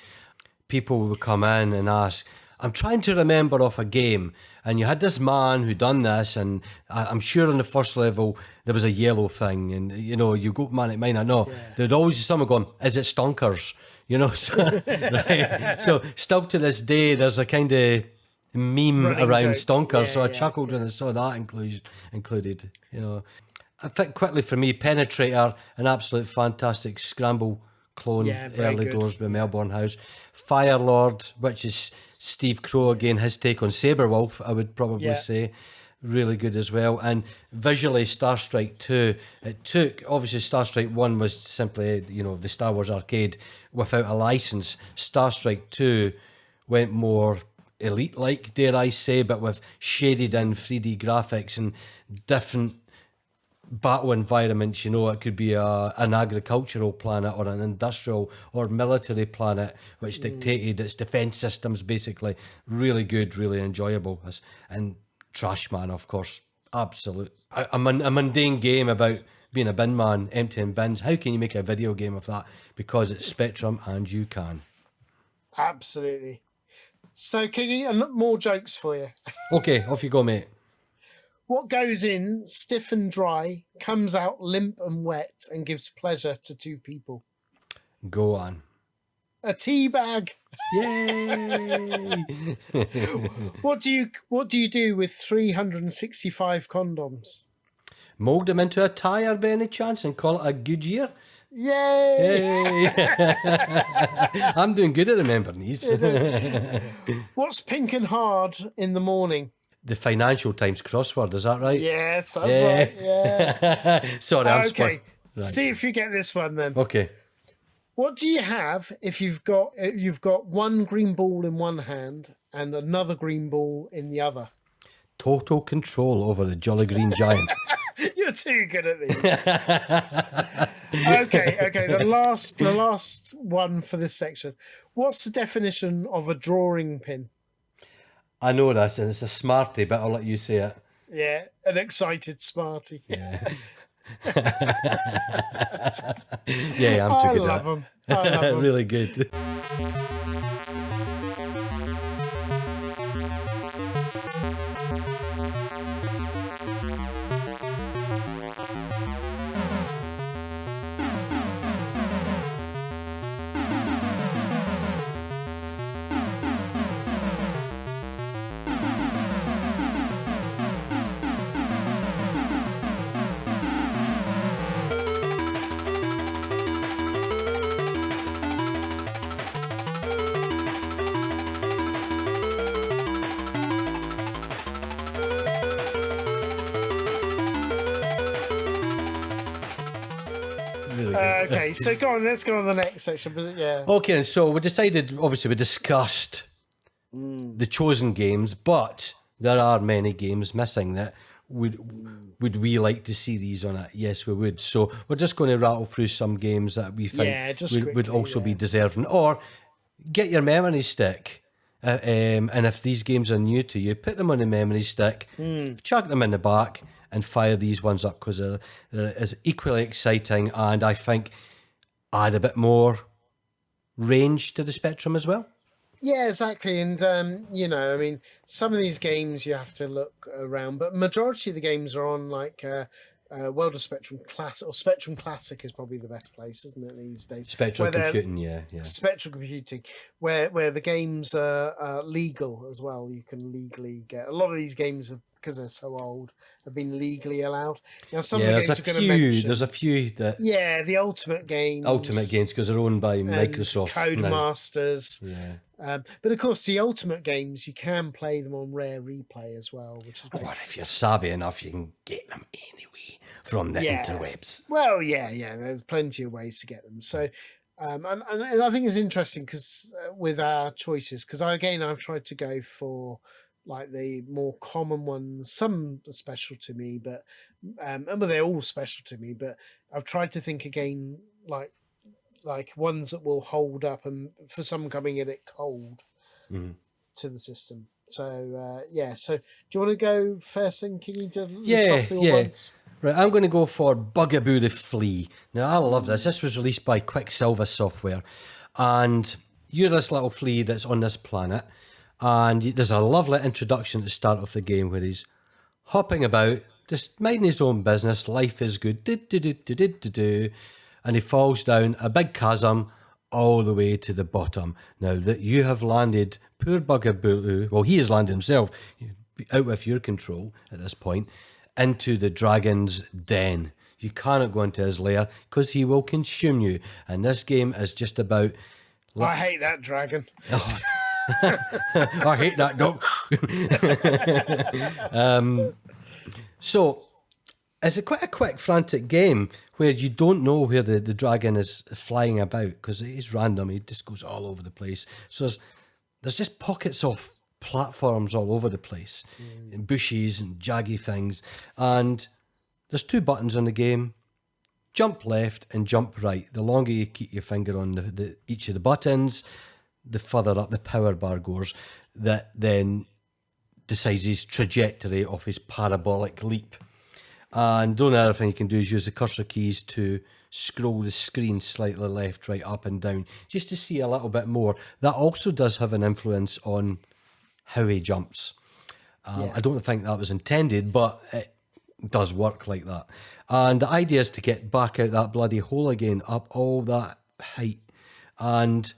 people would come in and ask, I'm trying to remember off a game, and you had this man who done this, and I'm sure on the first level there was a yellow thing, and you go, man, it might not know. There'd always be someone going, is it Stonkers? So, right? So still to this day, there's a kind of meme Running around joke. Stonkers, so I chuckled when I saw that included. I think quickly for me, Penetrator, an absolute fantastic scramble clone, early good. doors with Melbourne House. Firelord, which is Steve Crow again, his take on Saberwolf, I would probably say. Really good as well. And visually, Star Strike 2, it took, obviously Star Strike 1 was simply, the Star Wars arcade without a license. Star Strike 2 went more elite-like, dare I say, but with shaded in 3D graphics and different battle environments. It could be an agricultural planet or an industrial or military planet, which dictated its defense systems, basically. Really good, really enjoyable. And Trashman, of course, absolute. A mundane game about being a bin man, emptying bins. How can you make a video game of that? Because it's Spectrum and you can. Absolutely. So, Kingy, more jokes for you. Okay, off you go, mate. What goes in stiff and dry, comes out limp and wet, and gives pleasure to two people? Go on. A tea bag. Yay! What do you do with 365 condoms? Mould them into a tyre by any chance and call it a Goodyear? Yay! I'm doing good at remembering these. What's pink and hard in the morning? The Financial Times crossword, is that right? Yes, that's right. Yeah. Sorry, I'm okay. Right. See if you get this one then. Okay. What do you have if you've got one green ball in one hand and another green ball in the other? Total control over the Jolly Green Giant. You're too good at these. Okay. The last one for this section. What's the definition of a drawing pin? I know this, and it's a smarty, but I'll let you say it. Yeah, an excited smarty. Yeah. Yeah, I'm too good at it. I love them. Really good. Okay, so go on, let's go on the next section. But yeah. Okay, so we discussed the chosen games, but there are many games missing that would we like to see these on it? Yes, we would. So we're just going to rattle through some games that we think would also be deserving. Or get your memory stick. And if these games are new to you, put them on the memory stick, chuck them in the back, and fire these ones up because they're as equally exciting and I think add a bit more range to the Spectrum as well. Yeah, exactly. And, I mean, some of these games you have to look around, but majority of the games are on like World of Spectrum Classic, or Spectrum Classic is probably the best place, isn't it, these days? Spectrum Computing, yeah. Spectrum Computing, where the games are legal as well. You can legally get a lot of these games because they're so old, have been legally allowed. Now, some of the games you're going to mention. There's a few that. Yeah, the Ultimate Games. Ultimate Games because they're owned by Microsoft. Codemasters. Yeah. But of course, the Ultimate Games, you can play them on Rare Replay as well, which is great. Or if you're savvy enough, you can get them anyway from the interwebs. Well, yeah, there's plenty of ways to get them. So, and I think it's interesting because with our choices, because I've tried to go for like the more common ones. Some are special to me, but they're all special to me. But I've tried to think again, like ones that will hold up, and for some coming in it cold to the system. So So do you want to go first? Then can you do ones? Right, I'm going to go for Bugaboo the Flea. Now I love this. This was released by Quicksilver Software, and you're this little flea that's on this planet, and there's a lovely introduction at the start of the game where he's hopping about, just minding his own business. Life is good, and he falls down a big chasm all the way to the bottom. Now that you have landed, poor bugaboo, well, he has landed himself, out with your control at this point, into the dragon's den. You cannot go into his lair because he will consume you. And this game is just about... I hate that dragon. I hate that dog. So it's quite a quick, frantic game where you don't know where the dragon is flying about because it is random. He just goes all over the place. So there's just pockets of platforms all over the place, and bushes and jaggy things. And there's 2 buttons on the game: jump left and jump right. The longer you keep your finger on each of the buttons, the further up the power bar goes. That then decides his trajectory of his parabolic leap. And the only other thing you can do is use the cursor keys to scroll the screen slightly left, right, up and down, just to see a little bit more. That also does have an influence on how he jumps. I don't think that was intended, but it does work like that. And the idea is to get back out that bloody hole again, up all that height. And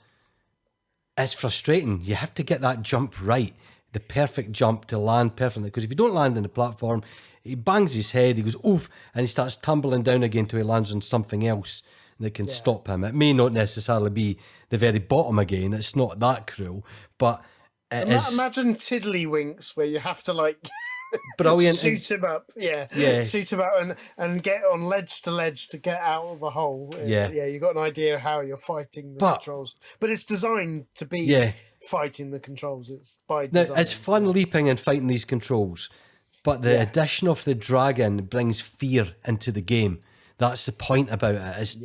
it's frustrating. You have to get that jump right, the perfect jump to land perfectly. Because if you don't land on the platform, he bangs his head, he goes, oof, and he starts tumbling down again till he lands on something else that can stop him. It may not necessarily be the very bottom again. It's not that cruel, but it is... Imagine Tiddlywinks, where you have to, like... Brilliant. Suit him up, suit him up and get on ledge to ledge to get out of the hole. You got an idea how you're fighting the controls, but it's designed to be fighting the controls. It's by design. Now, it's fun leaping and fighting these controls, but the addition of the dragon brings fear into the game. That's the point about it.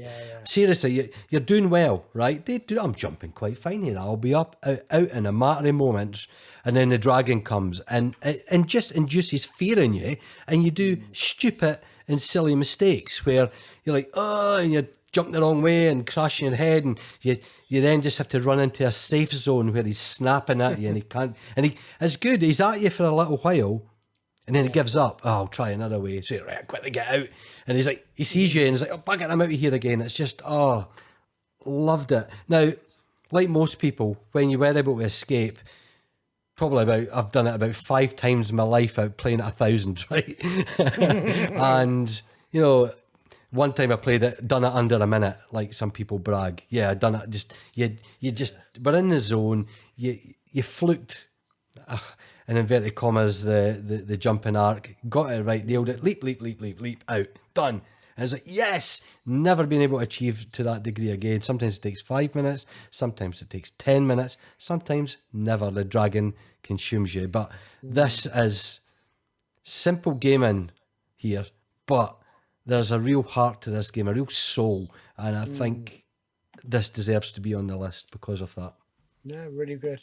Seriously, you're doing well, right? I'm jumping quite fine here. I'll be out in a matter of moments, and then the dragon comes and just induces fear in you, and you do stupid and silly mistakes where you're like, oh, and you jump the wrong way and crash your head, and you then just have to run into a safe zone where he's snapping at you, and he can't. And it's good. He's at you for a little while. And then he gives up. Oh, I'll try another way. So you're right, quickly get out. And he's like, he sees you and he's like, oh, bugger, I'm out of here again. It's just, loved it. Now, like most people, when you were able to escape, I've done it about 5 times in my life out playing at 1,000, right? And, one time I played it, done it under a minute, like some people brag. Yeah, I done it. You just were in the zone. You fluked. In inverted commas, the jumping arc, got it right, nailed it, leap, out, done. And it's like, yes, never been able to achieve to that degree again. Sometimes it takes 5 minutes, sometimes it takes 10 minutes, sometimes never. The dragon consumes you. But this is simple gaming here, but there's a real heart to this game, a real soul, and I think this deserves to be on the list because of that. Yeah, really good.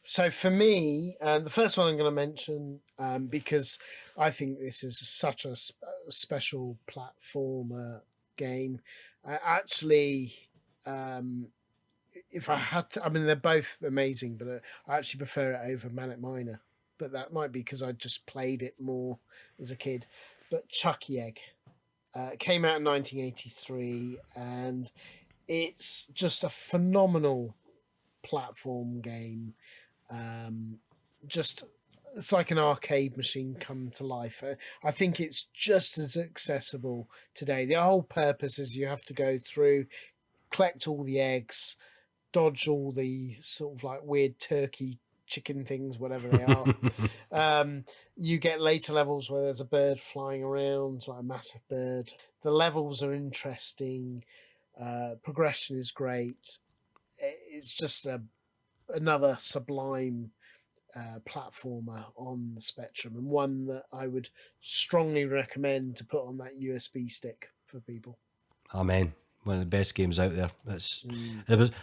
So for me, the first one I'm going to mention, because I think this is such a special platformer game. Actually, if I had to, I mean, they're both amazing, but I actually prefer it over Manic Miner. But that might be because I just played it more as a kid. But Chuckie Egg came out in 1983, and it's just a phenomenal platform game. It's like an arcade machine come to life. I think it's just as accessible today. The whole purpose is you have to go through, collect all the eggs, dodge all the sort of like weird turkey chicken things, whatever they are. You get later levels where there's a bird flying around, like a massive bird. The levels are interesting. Progression is great. It's just another sublime platformer on the spectrum, and one that I would strongly recommend to put on that USB stick for people. Amen. One of the best games out there.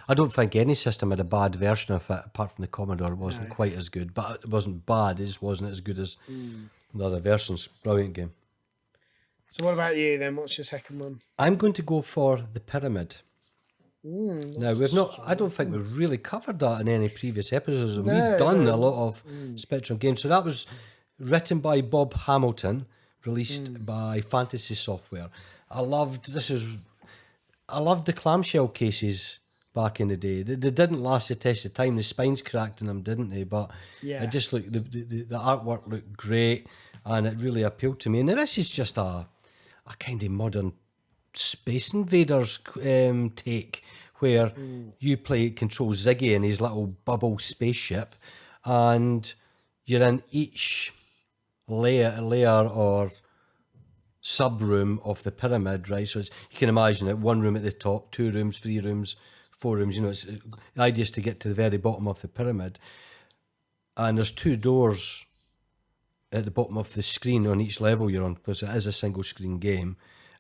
I don't think any system had a bad version of it, apart from the Commodore. It wasn't quite as good, but it wasn't bad. It just wasn't as good as the other versions. Brilliant game. So what about you then? What's your second one? I'm going to go for The Pyramid. Now we've not. I don't think we've really covered that in any previous episodes. And No, we've done no. a lot of Spectrum games. So that was written by Bob Hamilton, released by Fantasy Software. I loved the clamshell cases back in the day. They didn't last the test of time. The spines cracked in them, didn't they? But Yeah. it just looked the artwork looked great, and it really appealed to me. And this is just a kind of modern Space Invaders take, where you control Ziggy in his little bubble spaceship, and you're in each layer or sub room of the pyramid, right? So you can imagine it: one room at the top, 2 rooms, 3 rooms, 4 rooms. The idea is to get to the very bottom of the pyramid, and there's 2 doors at the bottom of the screen on each level you're on, because it is a single screen game.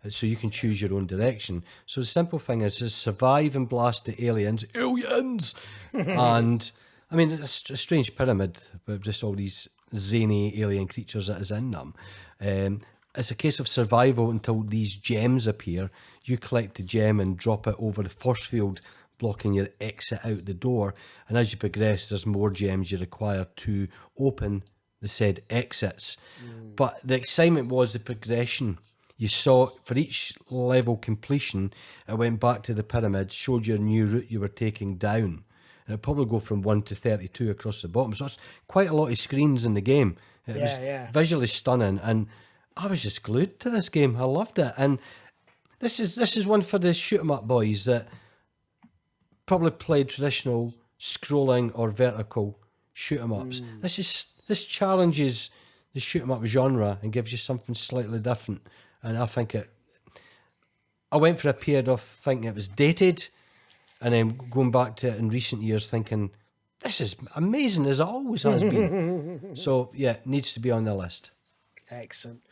So you can choose your own direction. So the simple thing is survive and blast the aliens. And I mean, it's a strange pyramid with just all these zany alien creatures that is in them. It's a case of survival until these gems appear. You collect the gem and drop it over the force field, blocking your exit out the door. And as you progress, there's more gems you require to open the said exits. But the excitement was the progression. You saw for each level completion, it went back to the pyramid, showed you a new route you were taking down. And it'll probably go from 1 to 32 across the bottom. So that's quite a lot of screens in the game. It was visually stunning. And I was just glued to this game. I loved it. And this is one for the shoot 'em up boys that probably played traditional scrolling or vertical shoot 'em ups. This challenges the shoot 'em up genre and gives you something slightly different. And I think I went for a period of thinking it was dated, and then going back to it in recent years thinking, this is amazing, as it always has been. So, yeah, it needs to be on the list. Excellent.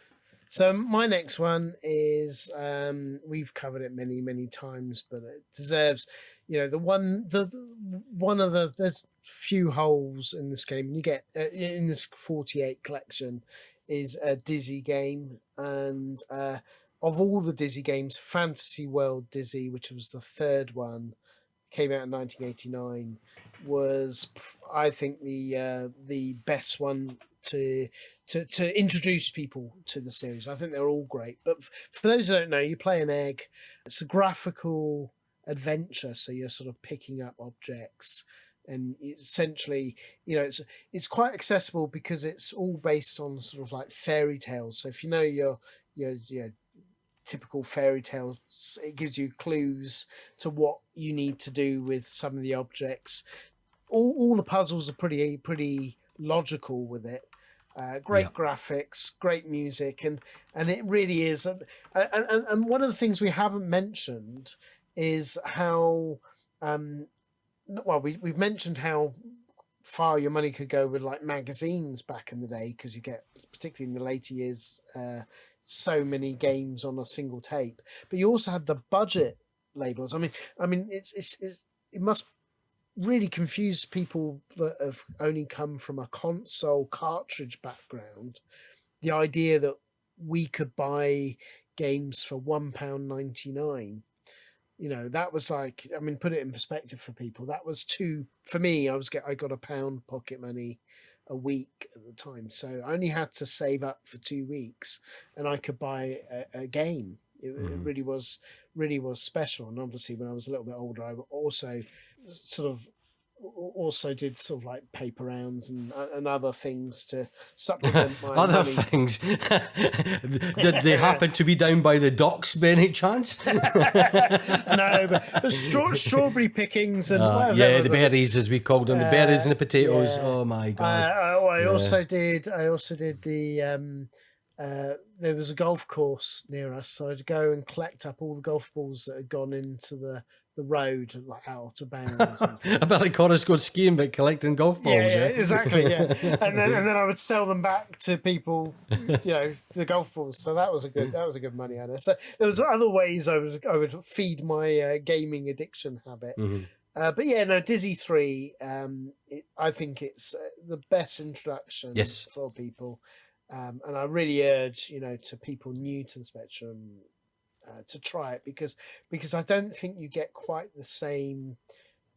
So my next one is, we've covered it many, many times, but it deserves, there's few holes in this game. You get, in this 48 collection, is a Dizzy game, and of all the Dizzy games, Fantasy World Dizzy, which was the 3rd one, came out in 1989, was I think the best one to introduce people to the series. I think they're all great, but for those who don't know, you play an egg. It's a graphical adventure, so you're sort of picking up objects. And essentially, it's quite accessible because it's all based on sort of like fairy tales. So if you know your typical fairy tales, it gives you clues to what you need to do with some of the objects. All the puzzles are pretty logical with it. Great graphics, great music, and it really is. And one of the things we haven't mentioned is how. Well, we've mentioned how far your money could go with like magazines back in the day, because you get, particularly in the later years, so many games on a single tape. But you also had the budget labels. I mean, it must really confuse people that have only come from a console cartridge background. The idea that we could buy games for £1.99. That was like, put it in perspective for people. That was for me, I got £1 pocket money a week at the time. So I only had to save up for 2 weeks and I could buy a game. It really was special. And obviously when I was a little bit older, I also did sort of like paper rounds and other things to supplement my other money. Things. Did they happen to be down by the docks by any chance? No, but strawberry pickings and the berries, as we called them, the berries and the potatoes. Oh my god! I also did the. There was a golf course near us, so I'd go and collect up all the golf balls that had gone into the road, like out of bounds. I bet like Horace goes skiing but collecting golf balls. Yeah, exactly. Yeah, and then I would sell them back to people, the golf balls. So that was a good money earner. So there was other ways I would feed my gaming addiction habit. But yeah, no, Dizzy 3. I think it's the best introduction for people. And I really urge, to people new to the Spectrum, to try it because I don't think you get quite the same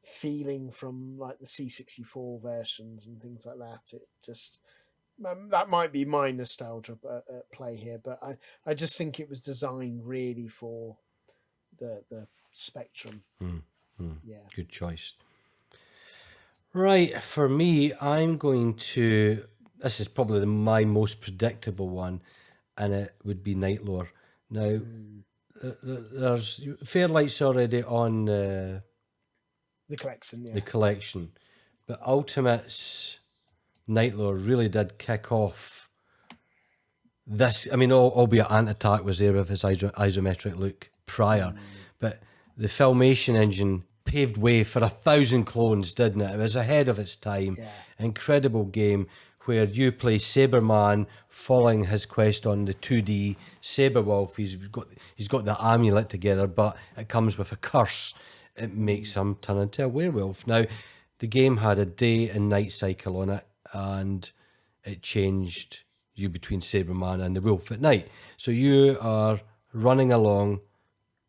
feeling from like the C64 versions and things like that. It just that might be my nostalgia at play here, but I just think it was designed really for the Spectrum. Yeah, good choice. Right, for me, I'm going to. This is probably my most predictable one, and it would be Night Lore. Now, there's Fairlight's already on the collection. Yeah, the collection, but Ultimate's Night Lore really did kick off this. I mean, albeit Atic Atac was there with his isometric look prior, but the Filmation engine paved way for 1,000 clones, didn't it? It was ahead of its time. Yeah. Incredible game where you play Saberman following his quest on the 2D Saberwolf. He's got the amulet together, but it comes with a curse. It makes him turn into a werewolf. Now, the game had a day and night cycle on it, and it changed you between Saberman and the wolf at night. So you are running along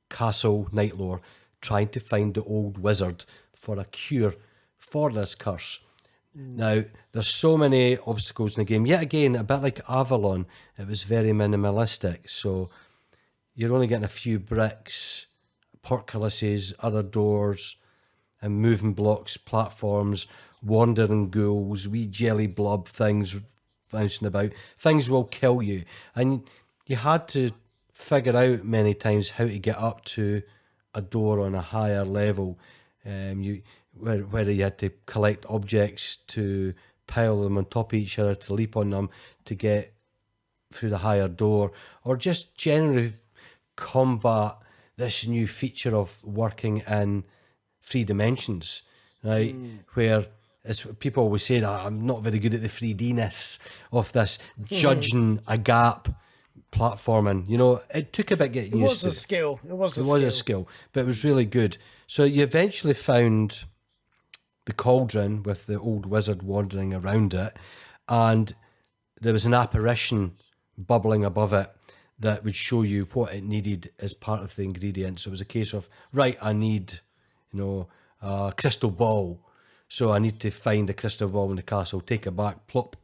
Castle Night Lore, trying to find the old wizard for a cure for this curse. Now, there's so many obstacles in the game. Yet again, a bit like Avalon, it was very minimalistic. So you're only getting a few bricks, portcullises, other doors, and moving blocks, platforms, wandering ghouls, wee jelly blob things bouncing about. Things will kill you. And you had to figure out many times how to get up to a door on a higher level. Whether you had to collect objects to pile them on top of each other to leap on them to get through the higher door, or just generally combat this new feature of working in 3 dimensions, right? Where, as people always say, I'm not very good at the 3D-ness of this, judging a gap platforming. You know, it took a bit getting used to. It was a skill, but it was really good. So you eventually found the cauldron with the old wizard wandering around it, and there was an apparition bubbling above it that would show you what it needed as part of the ingredients. So it was a case of, right, I need, a crystal ball. So I need to find a crystal ball in the castle, take it back, plop,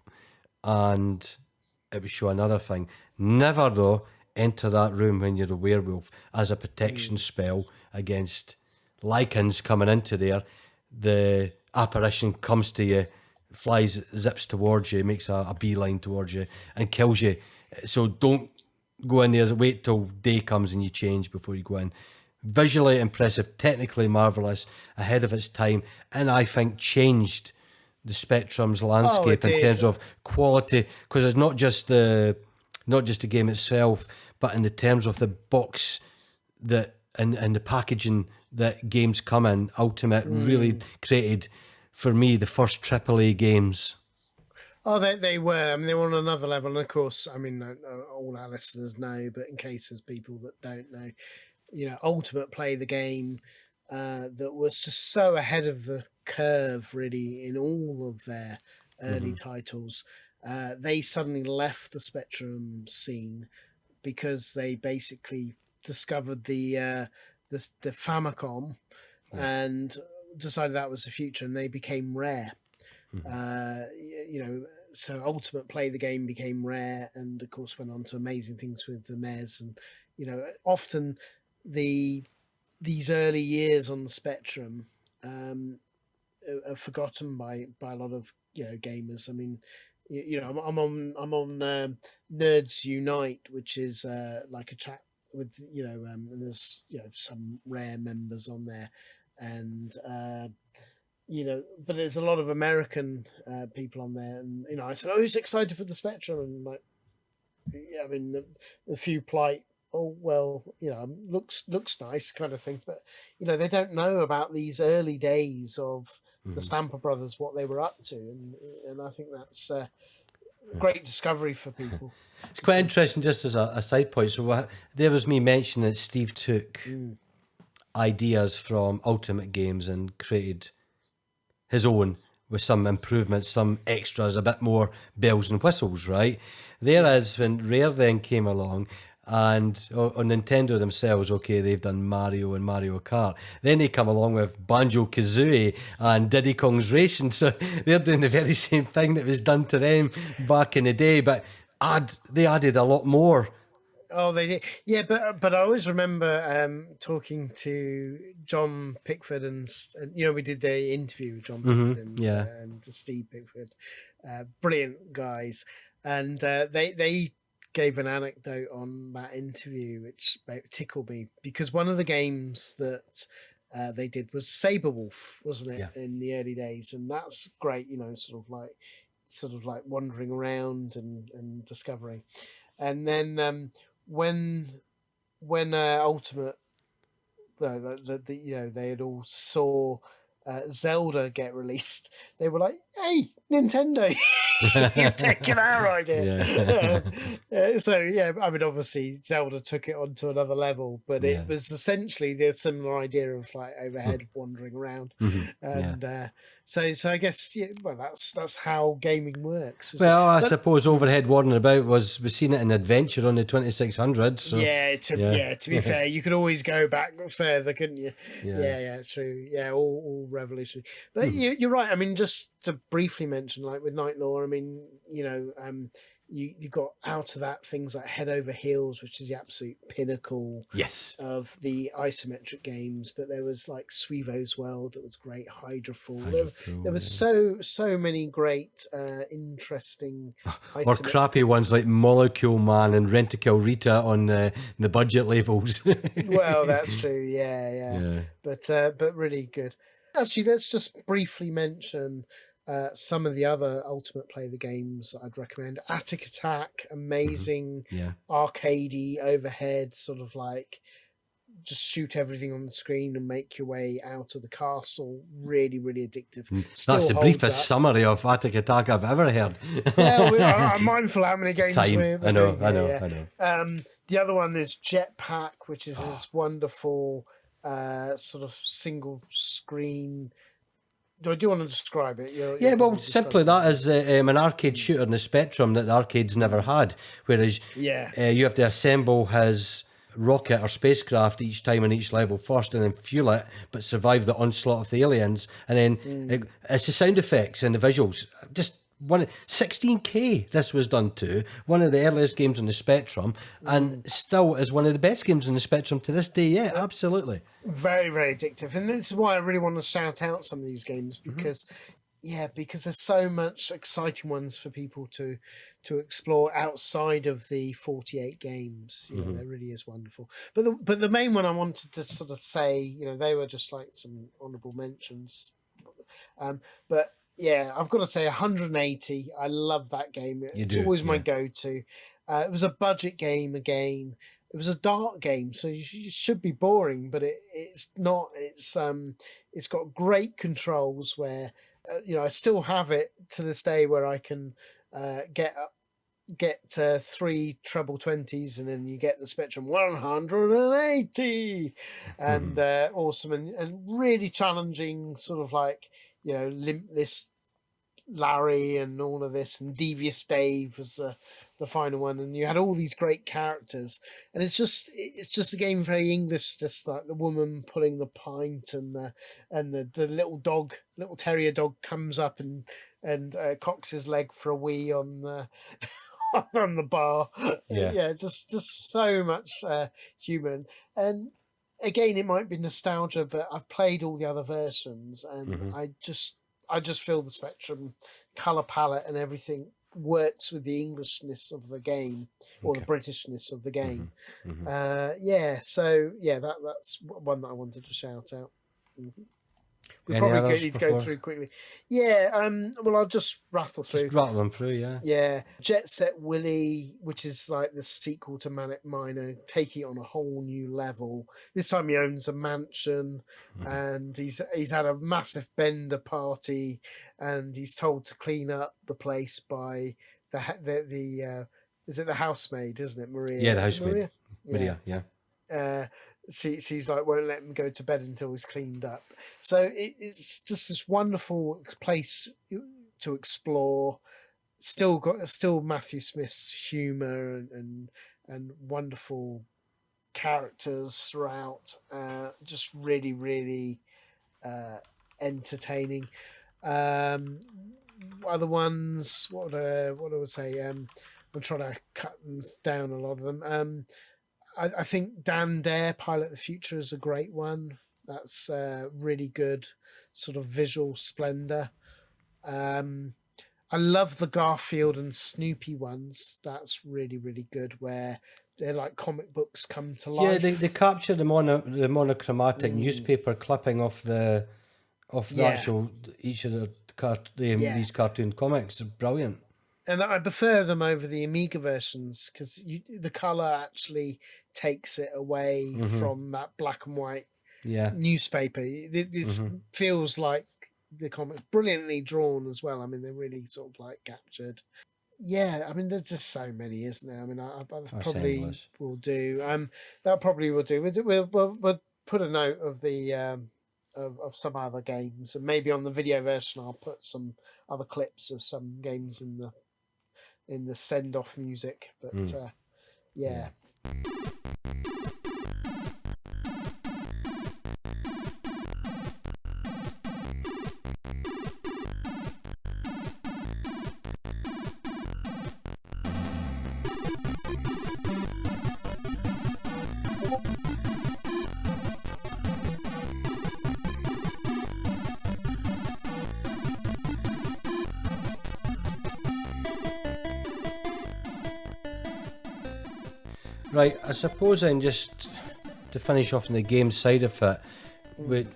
and it would show another thing. Never, though, enter that room when you're a werewolf as a protection spell against lichens coming into there. The apparition comes to you, flies, zips towards you, makes a beeline towards you, and kills you. So don't go in there, wait till day comes and you change before you go in. Visually impressive, technically marvellous, ahead of its time, and I think changed the Spectrum's landscape in terms of quality, because it's not just the game itself, but in the terms of the box that and the packaging that games come in. Ultimate really created, for me, the first AAA games. Oh, they were. I mean, they were on another level. And of course, I mean, all our listeners know, but in case there's people that don't know, Ultimate Play the game that was just so ahead of the curve, really, in all of their early titles. They suddenly left the Spectrum scene because they basically discovered the Famicom and decided that was the future, and they became Rare. So Ultimate Play the game became Rare, and of course went on to amazing things with the NES. And often these early years on the Spectrum are forgotten by a lot of gamers. I mean, I'm on Nerds Unite, which is like a chat with and there's some Rare members on there, and but there's a lot of American people on there, and I said, who's excited for the Spectrum? And like, I mean, a few polite, oh well, looks nice kind of thing, but they don't know about these early days of the Stamper Brothers, what they were up to, and I think that's a great discovery for people. It's quite interesting, just as a side point. So there was me mentioning that Steve took ideas from Ultimate Games and created his own with some improvements, some extras, a bit more bells and whistles, right? Whereas when Rare then came along, And on Nintendo themselves, okay, they've done Mario and Mario Kart. Then they come along with Banjo-Kazooie and Diddy Kong's Racing. So they're doing the very same thing that was done to them back in the day, but they added a lot more. Oh, they did. Yeah, but I always remember talking to John Pickford and we did the interview with John Pickford and Steve Pickford, brilliant guys, and they gave an anecdote on that interview which tickled me, because one of the games that they did was Saber Wolf, wasn't it, in the early days, and that's great, sort of like wandering around and discovering, and then when Ultimate, they had all saw Zelda get released, they were like, "Hey, Nintendo, you've taken our idea." So I mean, obviously Zelda took it on to another level, but it was essentially the similar idea of like overhead wandering around, and so I guess that's how gaming works. Well, I suppose overhead wandering about we've seen it in Adventure on the 2600. So. To be fair, you could always go back further, couldn't you? Yeah, it's true. Yeah, all revolutionary. But you're right. I mean, just to briefly mention, like with Night Law, I mean, you got out of that things like Head Over Heels, which is the absolute pinnacle of the isometric games. But there was like Sweevo's World that was great, Hydrofall. There was so many great, interesting or crappy ones like Molecule Man and Rent-A-Kill Rita on the budget levels. Well, that's true. Yeah. But really good. Actually, let's just briefly mention some of the other Ultimate Play the games I'd recommend. Atic Atac, amazing, arcadey, overhead, sort of like just shoot everything on the screen and make your way out of the castle. Really, really addictive. That's the briefest summary of Atic Atac I've ever heard. Well, I'm mindful how many games we're I know. The other one is Jetpack, which is this wonderful sort of single screen. Do you want to describe it? Simply that is an arcade shooter in the Spectrum that the arcades never had, whereas you have to assemble his rocket or spacecraft each time in each level first and then fuel it, but survive the onslaught of the aliens, and then it's the sound effects and the visuals. Just 16K this was done to, one of the earliest games on the Spectrum, and still is one of the best games on the Spectrum to this day. Absolutely. Very, very addictive. And this is why I really want to shout out some of these games, because because there's so much exciting ones for people to explore outside of the 48 games. There really is wonderful. But the main one I wanted to sort of say, they were just like some honourable mentions. But yeah, I've got to say 180. I love that game. It's always my go-to. It was a budget game again. It was a dart game, so you should be boring, but it's not. It's got great controls where I still have it to this day, where I can get 3 treble 20s, and then you get the Spectrum 180, and awesome and really challenging, sort of like Limitless Larry and all of this, and Devious Dave was the final one, and you had all these great characters, and it's just a game very English, just like the woman pulling the pint, and the little terrier dog comes up and cocks his leg for a wee on the on the bar. Just so much humour, and again, it might be nostalgia, but I've played all the other versions, and I just feel the Spectrum colour palette and everything works with the Englishness of the game, or the Britishness of the game. That's one that I wanted to shout out. We probably need to go through quickly. Well, I'll just rattle through. Just rattle them through, Set Willy, which is like the sequel to Manic Miner, taking it on a whole new level. This time he owns a mansion, and he's had a massive bender party, and he's told to clean up the place by the is it the housemaid, isn't it, Maria? Yeah, the housemaid. Maria, she's like, won't let him go to bed until he's cleaned up. So it's just this wonderful place to explore. Still Matthew Smith's humour and and wonderful characters throughout. Just really, really entertaining. Other ones, what I would say, I'm trying to cut them down, a lot of them. I think Dan Dare, Pilot the Future, is a great one. That's really good, sort of visual splendor. I love the Garfield and Snoopy ones. That's really, really good, where they're like comic books come to life. Yeah, they capture the monochromatic newspaper clipping of the actual each of these cartoon comics. Brilliant. And I prefer them over the Amiga versions because the color actually takes it away from that black and white newspaper. This feels like the comics, brilliantly drawn as well. I mean, they're really sort of like captured. Yeah, I mean, there's just so many, isn't there? I mean, I probably will do. That probably will do. We'll put a note of the of some other games, and maybe on the video version I'll put some other clips of some games in the send off music. But yeah. Right, I suppose then, just to finish off on the game side of it,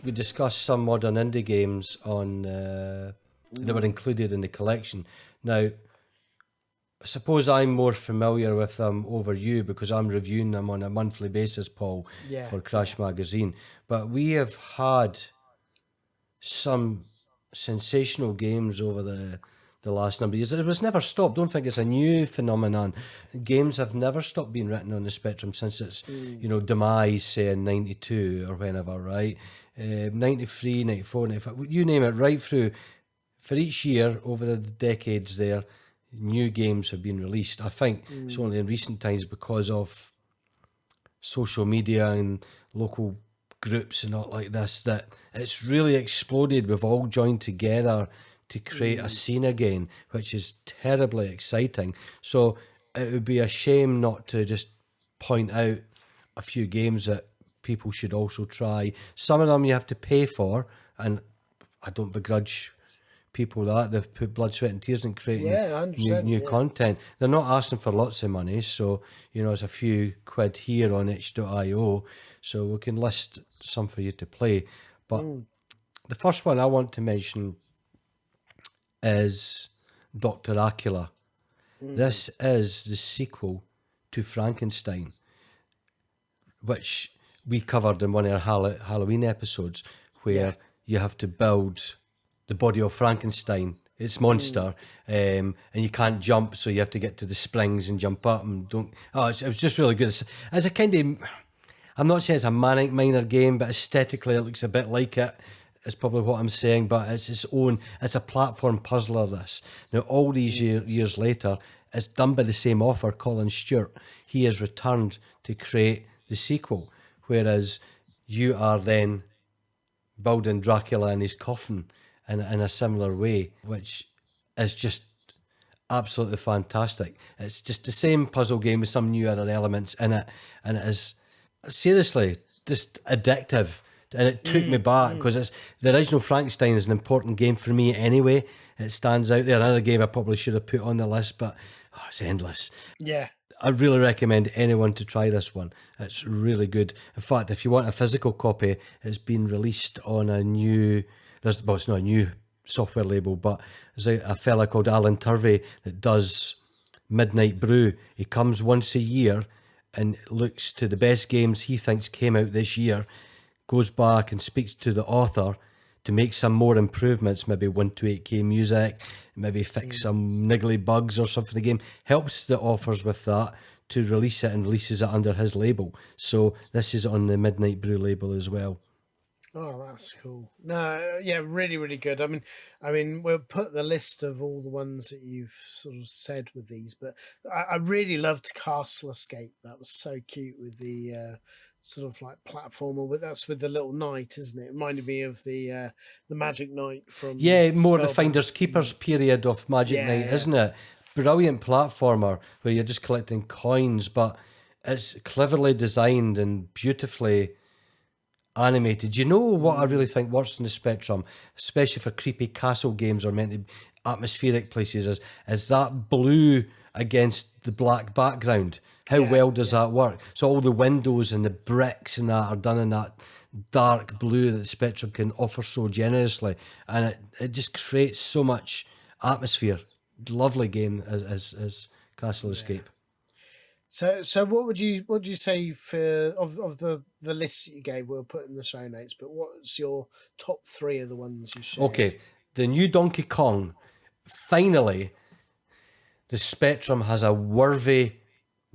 we discussed some modern indie games on that were included in the collection. Now, I suppose I'm more familiar with them over you because I'm reviewing them on a monthly basis, Paul, for Crash Magazine. But we have had some sensational games over the last number of years. It was never stopped. Don't think it's a new phenomenon. Games have never stopped being written on the Spectrum since its demise, say in 92 or whenever, right? 93, 94, 95, you name it, right through. For each year over the decades there, new games have been released. I think it's only in recent times because of social media and local groups and all like this that it's really exploded. We've all joined together to create a scene again, which is terribly exciting. So it would be a shame not to just point out a few games that people should also try. Some of them you have to pay for, and I don't begrudge people that. They've put blood, sweat and tears in creating new content. They're not asking for lots of money, so it's a few quid here on itch.io, so we can list some for you to play. But the first one I want to mention is Dr. Acula. This is the sequel to Frankenstein, which we covered in one of our Halloween episodes, where you have to build the body of Frankenstein, its monster, and you can't jump, so you have to get to the springs and jump up and don't. Oh, it was just really good. It's a kind of, I'm not saying it's a Manic Miner game, but aesthetically it looks a bit like it. Is probably what I'm saying, but it's its own. It's a platform puzzler. This now, all these years later, it's done by the same author, Colin Stewart. He has returned to create the sequel, whereas you are then building Dracula in his coffin in a similar way, which is just absolutely fantastic. It's just the same puzzle game with some new other elements in it, and it is seriously just addictive. And it took me back because the original Frankenstein is an important game for me anyway. It stands out there. Another game I probably should have put on the list, but it's endless. Yeah. I really recommend anyone to try this one. It's really good. In fact, if you want a physical copy, it's been released on a new, it's not a new software label, but there's a fella called Alan Turvey that does Midnight Brew. He comes once a year and looks to the best games he thinks came out this year, goes back and speaks to the author to make some more improvements, maybe 128K music, maybe fix some niggly bugs or something in the game, helps the authors with that to release it and releases it under his label. So this is on the Midnight Brew label as well. Oh, that's cool. No, yeah, really, really good. I mean, we'll put the list of all the ones that you've sort of said with these, but I really loved Castle Escape. That was so cute with the sort of like platformer. But that's with the little knight, isn't it? It reminded me of the Magic Knight from Yeah, more the Spellbound. Finders Keepers period of Magic Yeah, Knight, yeah. isn't it? Brilliant platformer where you're just collecting coins, but it's cleverly designed and beautifully animated. You know what I really think works in the Spectrum, especially for creepy castle games or meant to be atmospheric places, is that blue against the black background. How Yeah, well does that work? So all the windows and the bricks and that are done in that dark blue that the Spectrum can offer so generously, and it just creates so much atmosphere. Lovely game as Castle Escape. So what would you say for of the lists that you gave? We'll put in the show notes. But what's your top 3 of the ones you shared? Okay, the new Donkey Kong. Finally, the Spectrum has a worthy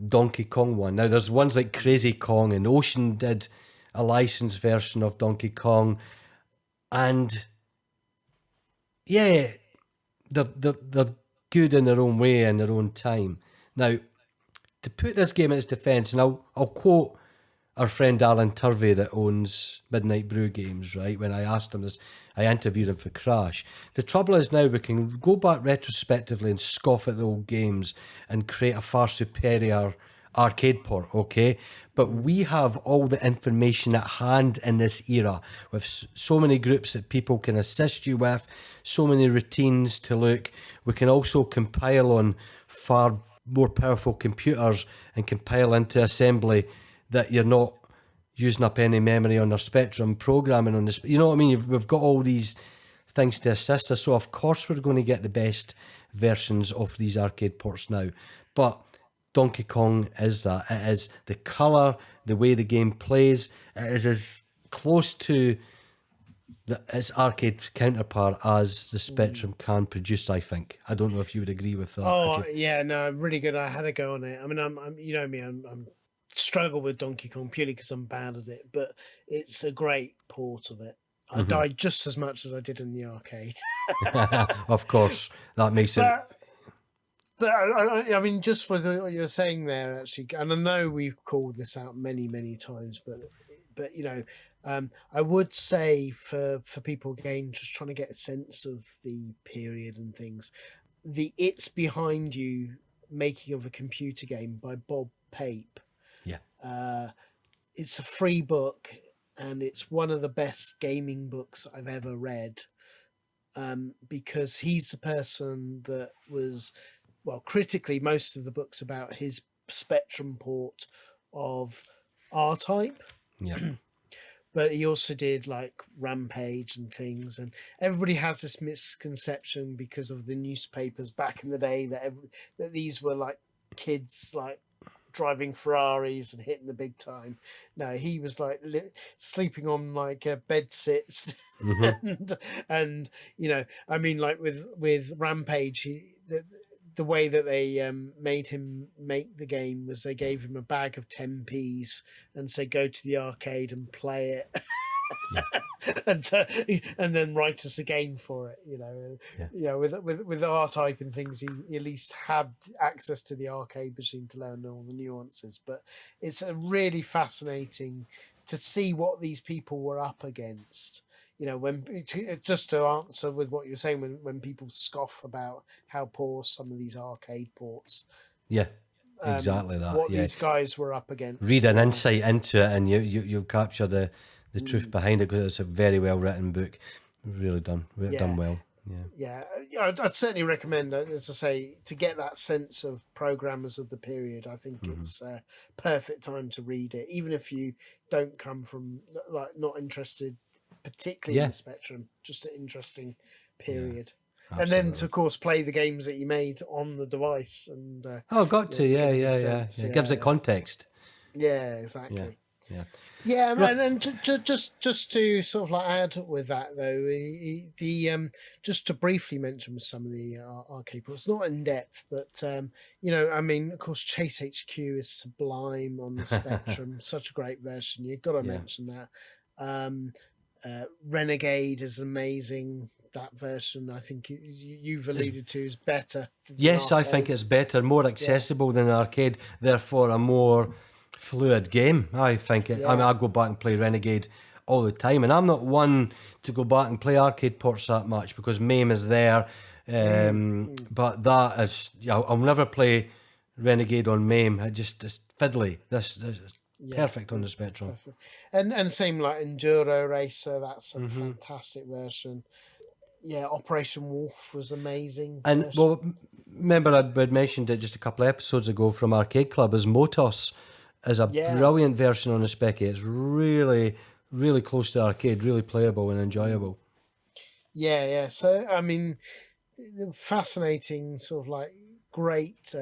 Donkey Kong one. Now, there's ones like Crazy Kong, and Ocean did a licensed version of Donkey Kong, and yeah, they're good in their own way, in their own time. Now, to put this game in its defence, and I'll quote our friend Alan Turvey that owns Midnight Brew Games, right? When I asked him this, I interviewed him for Crash. The trouble is now we can go back retrospectively and scoff at the old games and create a far superior arcade port, okay? But we have all the information at hand in this era with so many groups that people can assist you with, so many routines to look. We can also compile on far more powerful computers and compile into assembly that you're not using up any memory on their Spectrum programming on this. You know what I mean? We've got all these things to assist us. So of course we're going to get the best versions of these arcade ports now. But Donkey Kong is that. It is the colour, the way the game plays. It is as close to its arcade counterpart as the Spectrum can produce, I think. I don't know if you would agree with that. Oh yeah, no, really good. I had a go on it. I mean, I'm you know me, I'm struggle with Donkey Kong purely because I'm bad at it, but it's a great port of it. I died just as much as I did in the arcade. Of course, that makes it. But I mean, just with what you're saying there, actually, and I know we've called this out many, many times, but you know, I would say for people again, just trying to get a sense of the period and things, the It's Behind You Making of a Computer Game by Bob Pape. Yeah. It's a free book, and it's one of the best gaming books I've ever read. Because he's the person that was, well, critically, most of the books about his Spectrum port of R-Type. Yeah. But he also did like Rampage and things, and everybody has this misconception because of the newspapers back in the day that these were like kids like driving Ferraris and hitting the big time. No, he was like sleeping on like bed sits, and you know, I mean, like with Rampage, the way that they made him make the game was they gave him a bag of 10p's and said, go to the arcade and play it. and then write us a game for it, you know. You know, with R-Type and things, he at least had access to the arcade machine to learn all the nuances. But it's a really fascinating to see what these people were up against. You know, just to answer with what you're saying, when people scoff about how poor some of these arcade ports, exactly that. What these guys were up against. Read an insight into it, and you capture the truth behind it, because it's a very well written book, really done well. I'd certainly recommend, as I say, to get that sense of programmers of the period. I think it's a perfect time to read it, even if you don't come from like not interested particularly in the Spectrum, just an interesting period. And then to, of course, play the games that you made on the device. And gives it context. Yeah, exactly. And just to sort of like add with that though, just to briefly mention some of the arcade ports, not in depth, but you know, I mean, of course, Chase HQ is sublime on the Spectrum, such a great version. You've got to mention that. Renegade is amazing. That version, I think you've alluded to, is better. than Yes, I think arcade. it's better, more accessible than arcade, therefore a more fluid game. I think it. I mean, Yeah. I go back and play Renegade all the time, and I'm not one to go back and play arcade ports that much because MAME is there. But that is, I'll never play Renegade on MAME. It's fiddly. This is perfect on the Spectrum. And same like Enduro Racer, that's a fantastic version. Yeah, Operation Wolf was amazing. And well, remember I'd mentioned it just a couple of episodes ago from Arcade Club. Is Motos is a brilliant version on the Speccy. It's really, really close to arcade, really playable and enjoyable. Yeah. So I mean, fascinating, sort of like great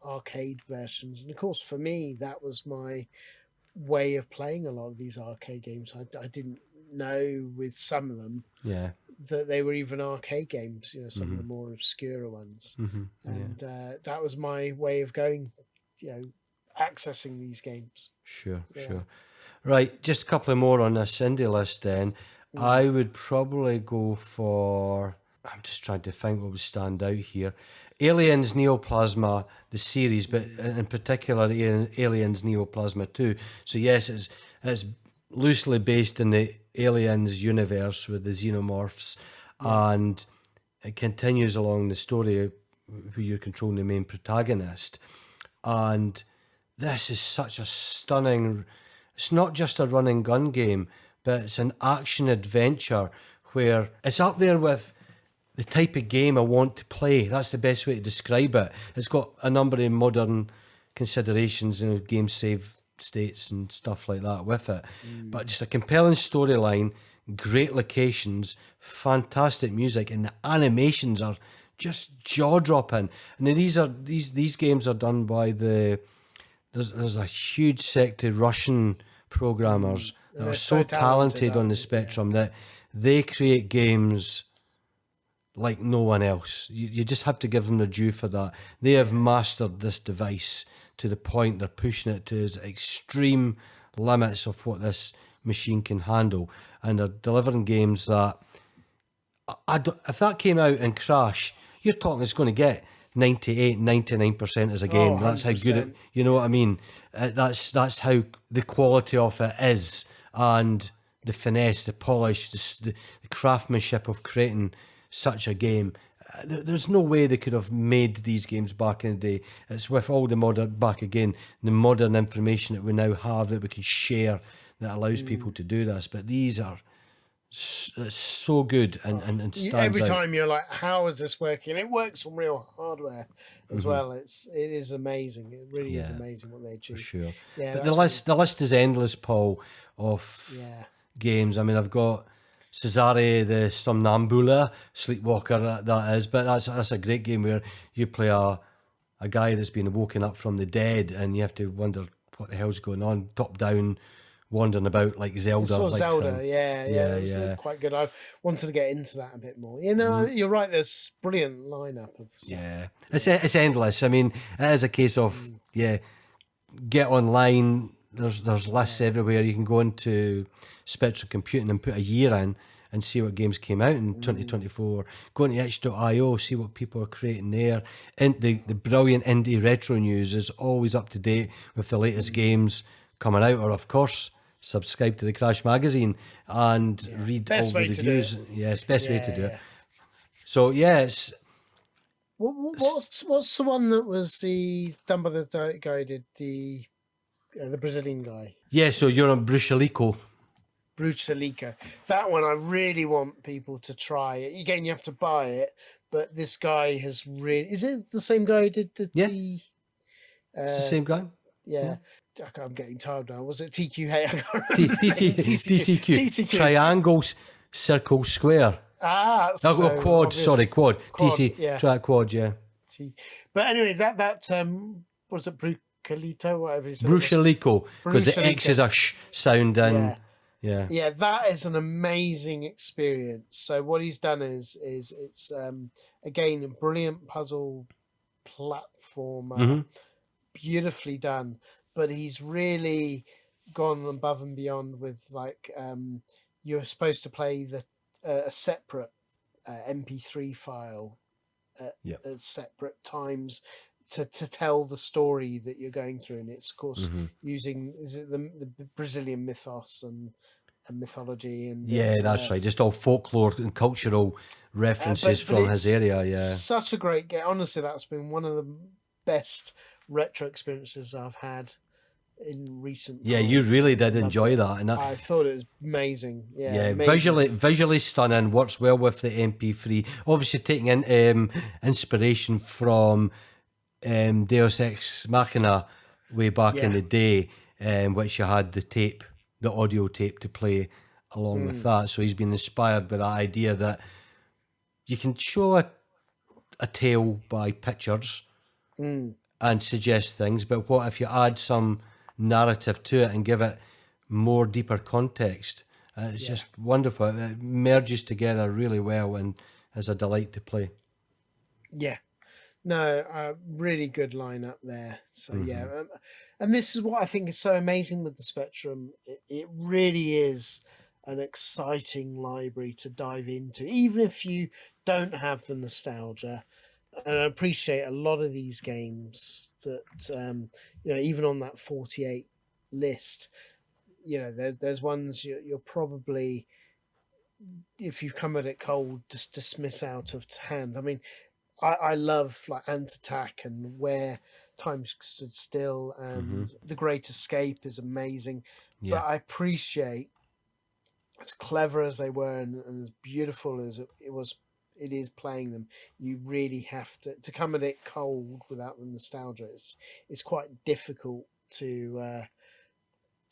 arcade versions, and of course for me that was my way of playing a lot of these arcade games. I didn't know with some of them. Yeah. That they were even arcade games, some of the more obscure ones. And that was my way of going, accessing these games. Sure. Right, just a couple of more on this indie list then. I would probably go for, I'm just trying to think what would stand out here. Aliens Neoplasma, the series, but in particular Aliens Neoplasma 2. So yes, it's loosely based in the Aliens universe with the xenomorphs, and it continues along the story where you're controlling the main protagonist. And this is such a stunning, it's not just a run and gun game, but it's an action adventure where it's up there with the type of game I want to play. That's the best way to describe it. It's got a number of modern considerations, game save states and stuff like that with it, but just a compelling storyline, great locations, fantastic music, and the animations are just jaw-dropping. And these games are done by there's a huge sect of Russian programmers that are so talented on the Spectrum that they create games like no one else. You just have to give them their due for that. They have mastered this device to the point they're pushing it to its extreme limits of what this machine can handle, and they're delivering games that if that came out in Crash, you're talking it's going to get 98-99% as a game. That's how good it, you know what I mean? That's how the quality of it is, and the finesse, the polish, the craftsmanship of creating such a game. There's no way they could have made these games back in the day. It's with all the the modern information that we now have that we can share that allows people to do this. But these are so good and stands every out. time you're like, how is this working? It works on real hardware as well. It is amazing. It really is amazing what they achieve. For sure. Yeah, but the list is endless, Paul, of games. I mean, I've got Cesare the Somnambula, Sleepwalker, that is, but that's a great game where you play a guy that's been woken up from the dead and you have to wonder what the hell's going on, top down, wandering about like Zelda. It's sort of Zelda, thing. It was quite good. I wanted to get into that a bit more. You're right, there's a brilliant lineup of stuff. Yeah, it's endless. I mean, it is a case of, get online, there's lists everywhere. You can go into Spectrum Computing and put a year in and see what games came out in 2024. Go into itch.io, see what people are creating there. And the brilliant indie retro news is always up to date with the latest games coming out. Or, of course, subscribe to the Crash magazine and read all the reviews. Yeah, it's the best way to do it. So, it's... What's the one that was done by the guy who did the Brazilian guy? Yeah, so you're on Bruxelico. That one I really want people to try. Again, you have to buy it, but this guy has really... Is it the same guy who did the It's the same guy? Yeah. I'm getting tired now. Was it TQ? TCQ. Triangle, circle, square. Quad. Sorry, quad. TC. Try quad. Yeah. But anyway, that was it Bruxelico? Whatever. Bruxelico, because the X is a sh sound and. Yeah, that is an amazing experience. So what he's done is it's again a brilliant puzzle platformer, beautifully done. But he's really gone above and beyond with you're supposed to play a separate MP3 file at separate times to tell the story that you're going through, and it's of course using the Brazilian mythos and mythology, and that's right, just all folklore and cultural references from his area. Such a great game. Honestly, that's been one of the best retro experiences I've had in recent times. You really did enjoy that, and I thought it was amazing. Amazing. Visually stunning, works well with the MP3, obviously taking in inspiration from Deus Ex Machina way back in the day, which you had the audio tape to play along with that. So he's been inspired by that idea that you can show a tale by pictures and suggest things, but what if you add some narrative to it and give it more deeper context? It's just wonderful. It merges together really well and is a delight to play. Really good lineup there. So and this is what I think is so amazing with the Spectrum. It really is an exciting library to dive into, even if you don't have the nostalgia. And I appreciate a lot of these games that even on that 48 list, there's ones you're probably, if you come at it cold, just dismiss out of hand. I mean, I love like Atic Atac and Where Time Stood Still, and The Great Escape is amazing. But I appreciate, as clever as they were and as beautiful as it is playing them, you really have to come at it cold without the nostalgia. It's quite difficult to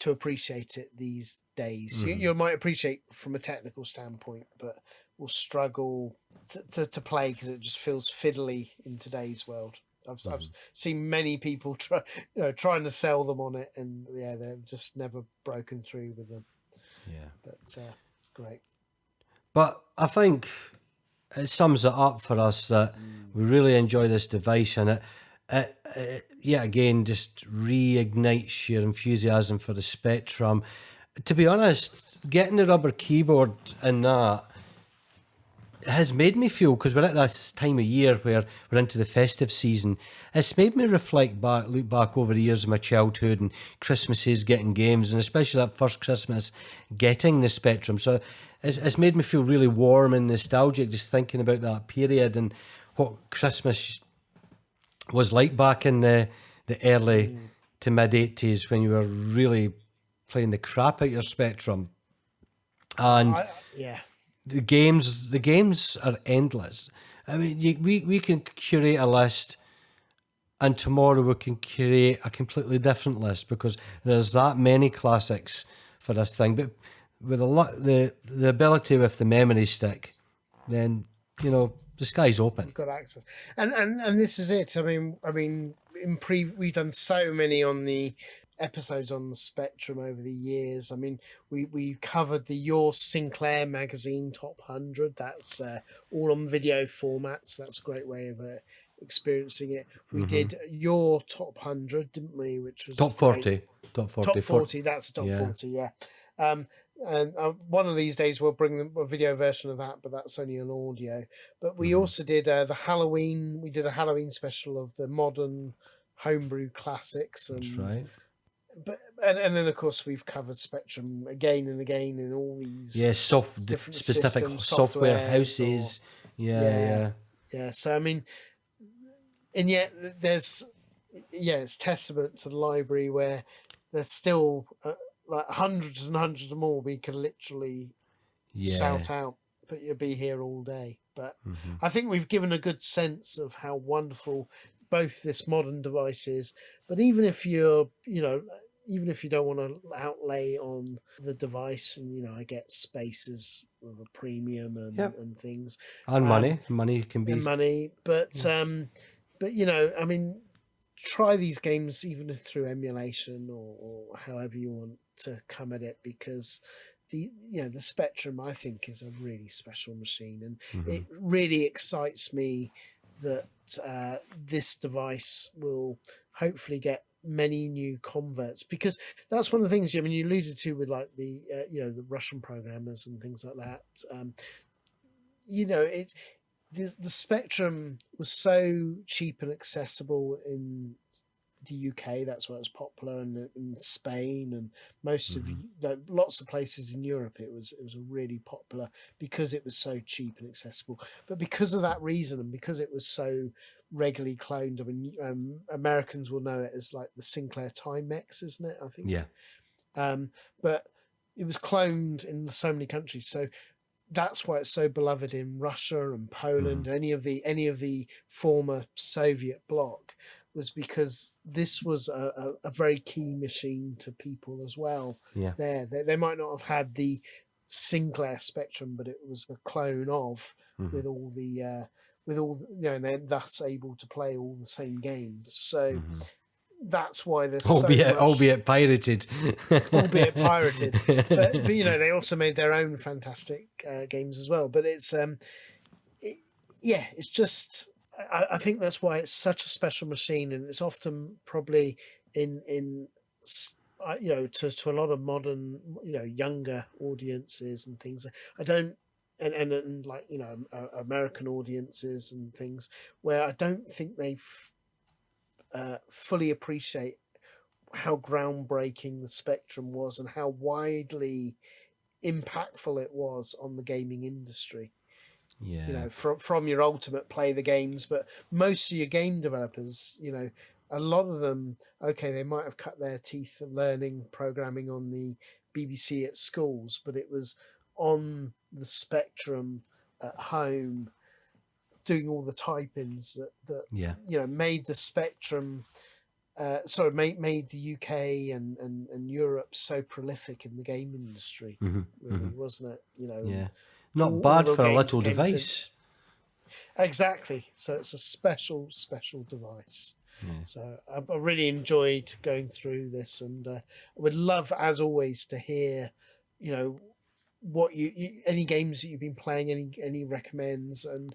appreciate it these days. You might appreciate from a technical standpoint, but will struggle to play because it just feels fiddly in today's world. I've seen many people trying to sell them on it, and they've just never broken through with them. But great. But I think it sums it up for us that we really enjoy this device, and it yet again just reignites your enthusiasm for the Spectrum. To be honest, getting the rubber keyboard and that has made me feel, because we're at this time of year where we're into the festive season, it's made me look back over the years of my childhood and Christmases getting games, and especially that first Christmas getting the Spectrum. So it's made me feel really warm and nostalgic just thinking about that period and what Christmas was like back in the early to mid 80s when you were really playing the crap out your Spectrum. And the games are endless. I mean, we can curate a list, and tomorrow we can curate a completely different list because there's that many classics for this thing. But with the ability with the memory stick, then the sky's open. You've got access, and this is it. I mean, we've done so many on the episodes on the Spectrum over the years. I mean, we covered your Sinclair magazine top 100. That's all on video formats. That's a great way of experiencing it. We did your top 100, didn't we? Which was top 40. Top 40. That's top 40. Yeah. And one of these days we'll bring a video version of that, but that's only an audio. But we also did the Halloween. We did a Halloween special of the modern homebrew classics. And, that's right. But and then of course we've covered Spectrum again and again in all these different specific systems, software houses. So I mean, and yet it's testament to the library where there's still like hundreds and hundreds more we can literally shout out, but you'll be here all day. But I think we've given a good sense of how wonderful both this modern device is, but even if you don't want to outlay on the device, and I get spaces with a premium and things, and money can be money, but I mean, try these games even through emulation or however you want to come at it, because the Spectrum I think is a really special machine, and it really excites me that this device will hopefully get many new converts, because that's one of the things, I mean, you alluded to with like the the Russian programmers and things like that. The Spectrum was so cheap and accessible in the UK. That's why it was popular, and in Spain and most of lots of places in Europe. It was really popular because it was so cheap and accessible. But because of that reason, and because it was so regularly cloned, I mean, Americans will know it as like the Sinclair Timex, isn't it? I think. Yeah. But it was cloned in so many countries, so that's why it's so beloved in Russia and Poland, any of the former Soviet bloc, was because this was a very key machine to people as well. Yeah. They might not have had the Sinclair Spectrum, but it was a clone of with all the and then thus able to play all the same games. So that's why there's albeit pirated. Albeit pirated. But they also made their own fantastic games as well. But it's it's just, I think that's why it's such a special machine, and it's often probably in to a lot of modern younger audiences and things. I don't. And like American audiences and things, where I don't think they fully appreciate how groundbreaking the Spectrum was and how widely impactful it was on the gaming industry. Yeah. From your ultimate play the games, but most of your game developers, a lot of them, okay, they might have cut their teeth learning programming on the BBC at schools, but it was on the Spectrum at home doing all the type-ins that made the Spectrum made the UK and Europe so prolific in the game industry, really, wasn't it? Not bad for a little device. Exactly. So it's a special device. Yeah. So I really enjoyed going through this, and I would love, as always, to hear what you any games that you've been playing, any recommends, and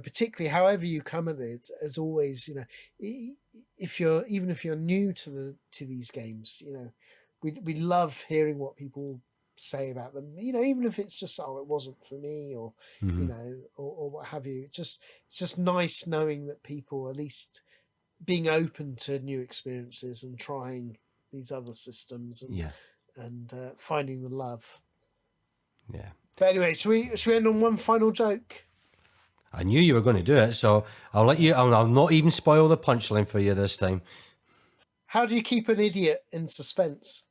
particularly however you come at it. As always, if you're new to these games, we love hearing what people say about them, even if it's just, it wasn't for me, or or what have you. It's just nice knowing that people at least being open to new experiences and trying these other systems and finding the love. Yeah. But anyway, should we end on one final joke? I knew you were going to do it, so I'll let you. I'll not even spoil the punchline for you this time. How do you keep an idiot in suspense?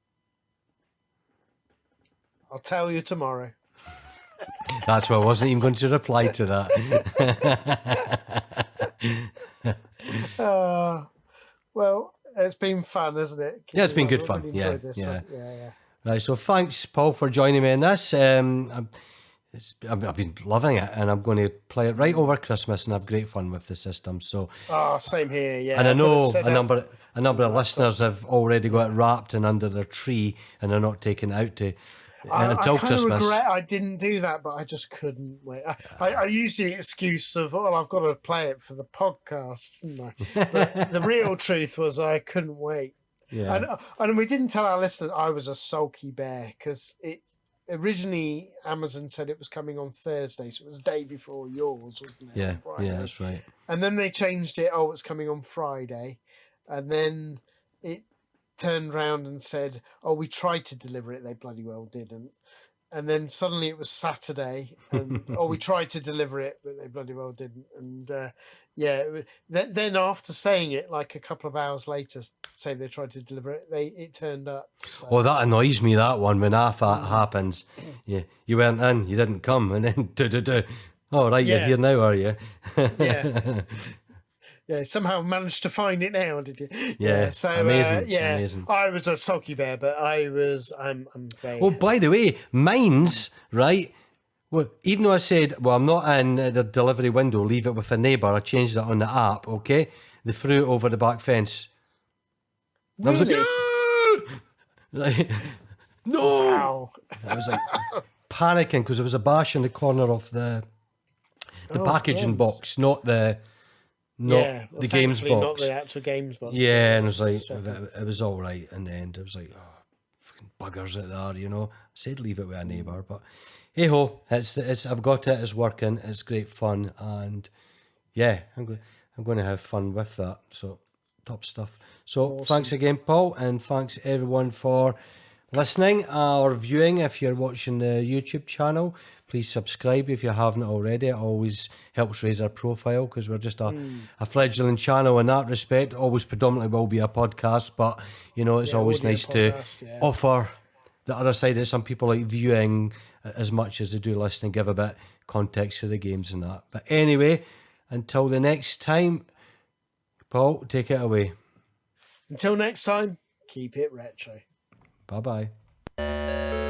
I'll tell you tomorrow. That's why I wasn't even going to reply to that. Well, it's been fun, hasn't it? Yeah, it's been good fun. Really enjoyed this one. Yeah. Right, so thanks, Paul, for joining me in this. I've been loving it, and I'm going to play it right over Christmas and have great fun with the system. So, same here, yeah. And I know a number of listeners have already got it wrapped and under their tree, and they're not taking it out to until Christmas. Regret I didn't do that, but I just couldn't wait. I used the excuse of, I've got to play it for the podcast, didn't I? But the real truth was I couldn't wait. Yeah. And we didn't tell our listeners I was a sulky bear, because it originally Amazon said it was coming on Thursday, so it was the day before yours, wasn't it? Yeah, that's right. And then they changed it. It's coming on Friday, and then it turned round and said, we tried to deliver it, they bloody well didn't. And then suddenly it was Saturday, and we tried to deliver it, but they bloody well didn't. And then after saying it, like a couple of hours later, say they tried to deliver it, it turned up. So. That annoys me, that one, when that happens. Yeah, you weren't in, you didn't come, and then oh right, you're here now, are you? Yeah. Yeah, somehow managed to find it now, did you? Yeah, so amazing. Amazing. I was a sulky bear, but I'm very. Oh, by the way, mine's right. Well, even though I said, I'm not in the delivery window, leave it with a neighbour, I changed it on the app. Okay, they threw it over the back fence. Really? I was like, no. Wow. I was like panicking because there was a bash in the corner of the packaging box, not the games thankfully box. not the actual games box. Yeah, and it was like, shocking. it was all right in the end. I was like, oh, fucking buggers it there, you know. I said leave it with a neighbour, but hey ho, it's I've got it, it's working, it's great fun, and yeah, I'm going to have fun with that. So top stuff. So thanks again, Paul, and thanks everyone for listening or viewing. If you're watching the YouTube channel, please subscribe if you haven't already. It always helps raise our profile because we're just a fledgling channel in that respect. Always predominantly will be a podcast, but you know, it's always nice to offer the other side. That some people like viewing as much as they do listening, give a bit context to the games and that. But anyway, until the next time, Paul, take it away. Until next time, keep it retro. Bye-bye.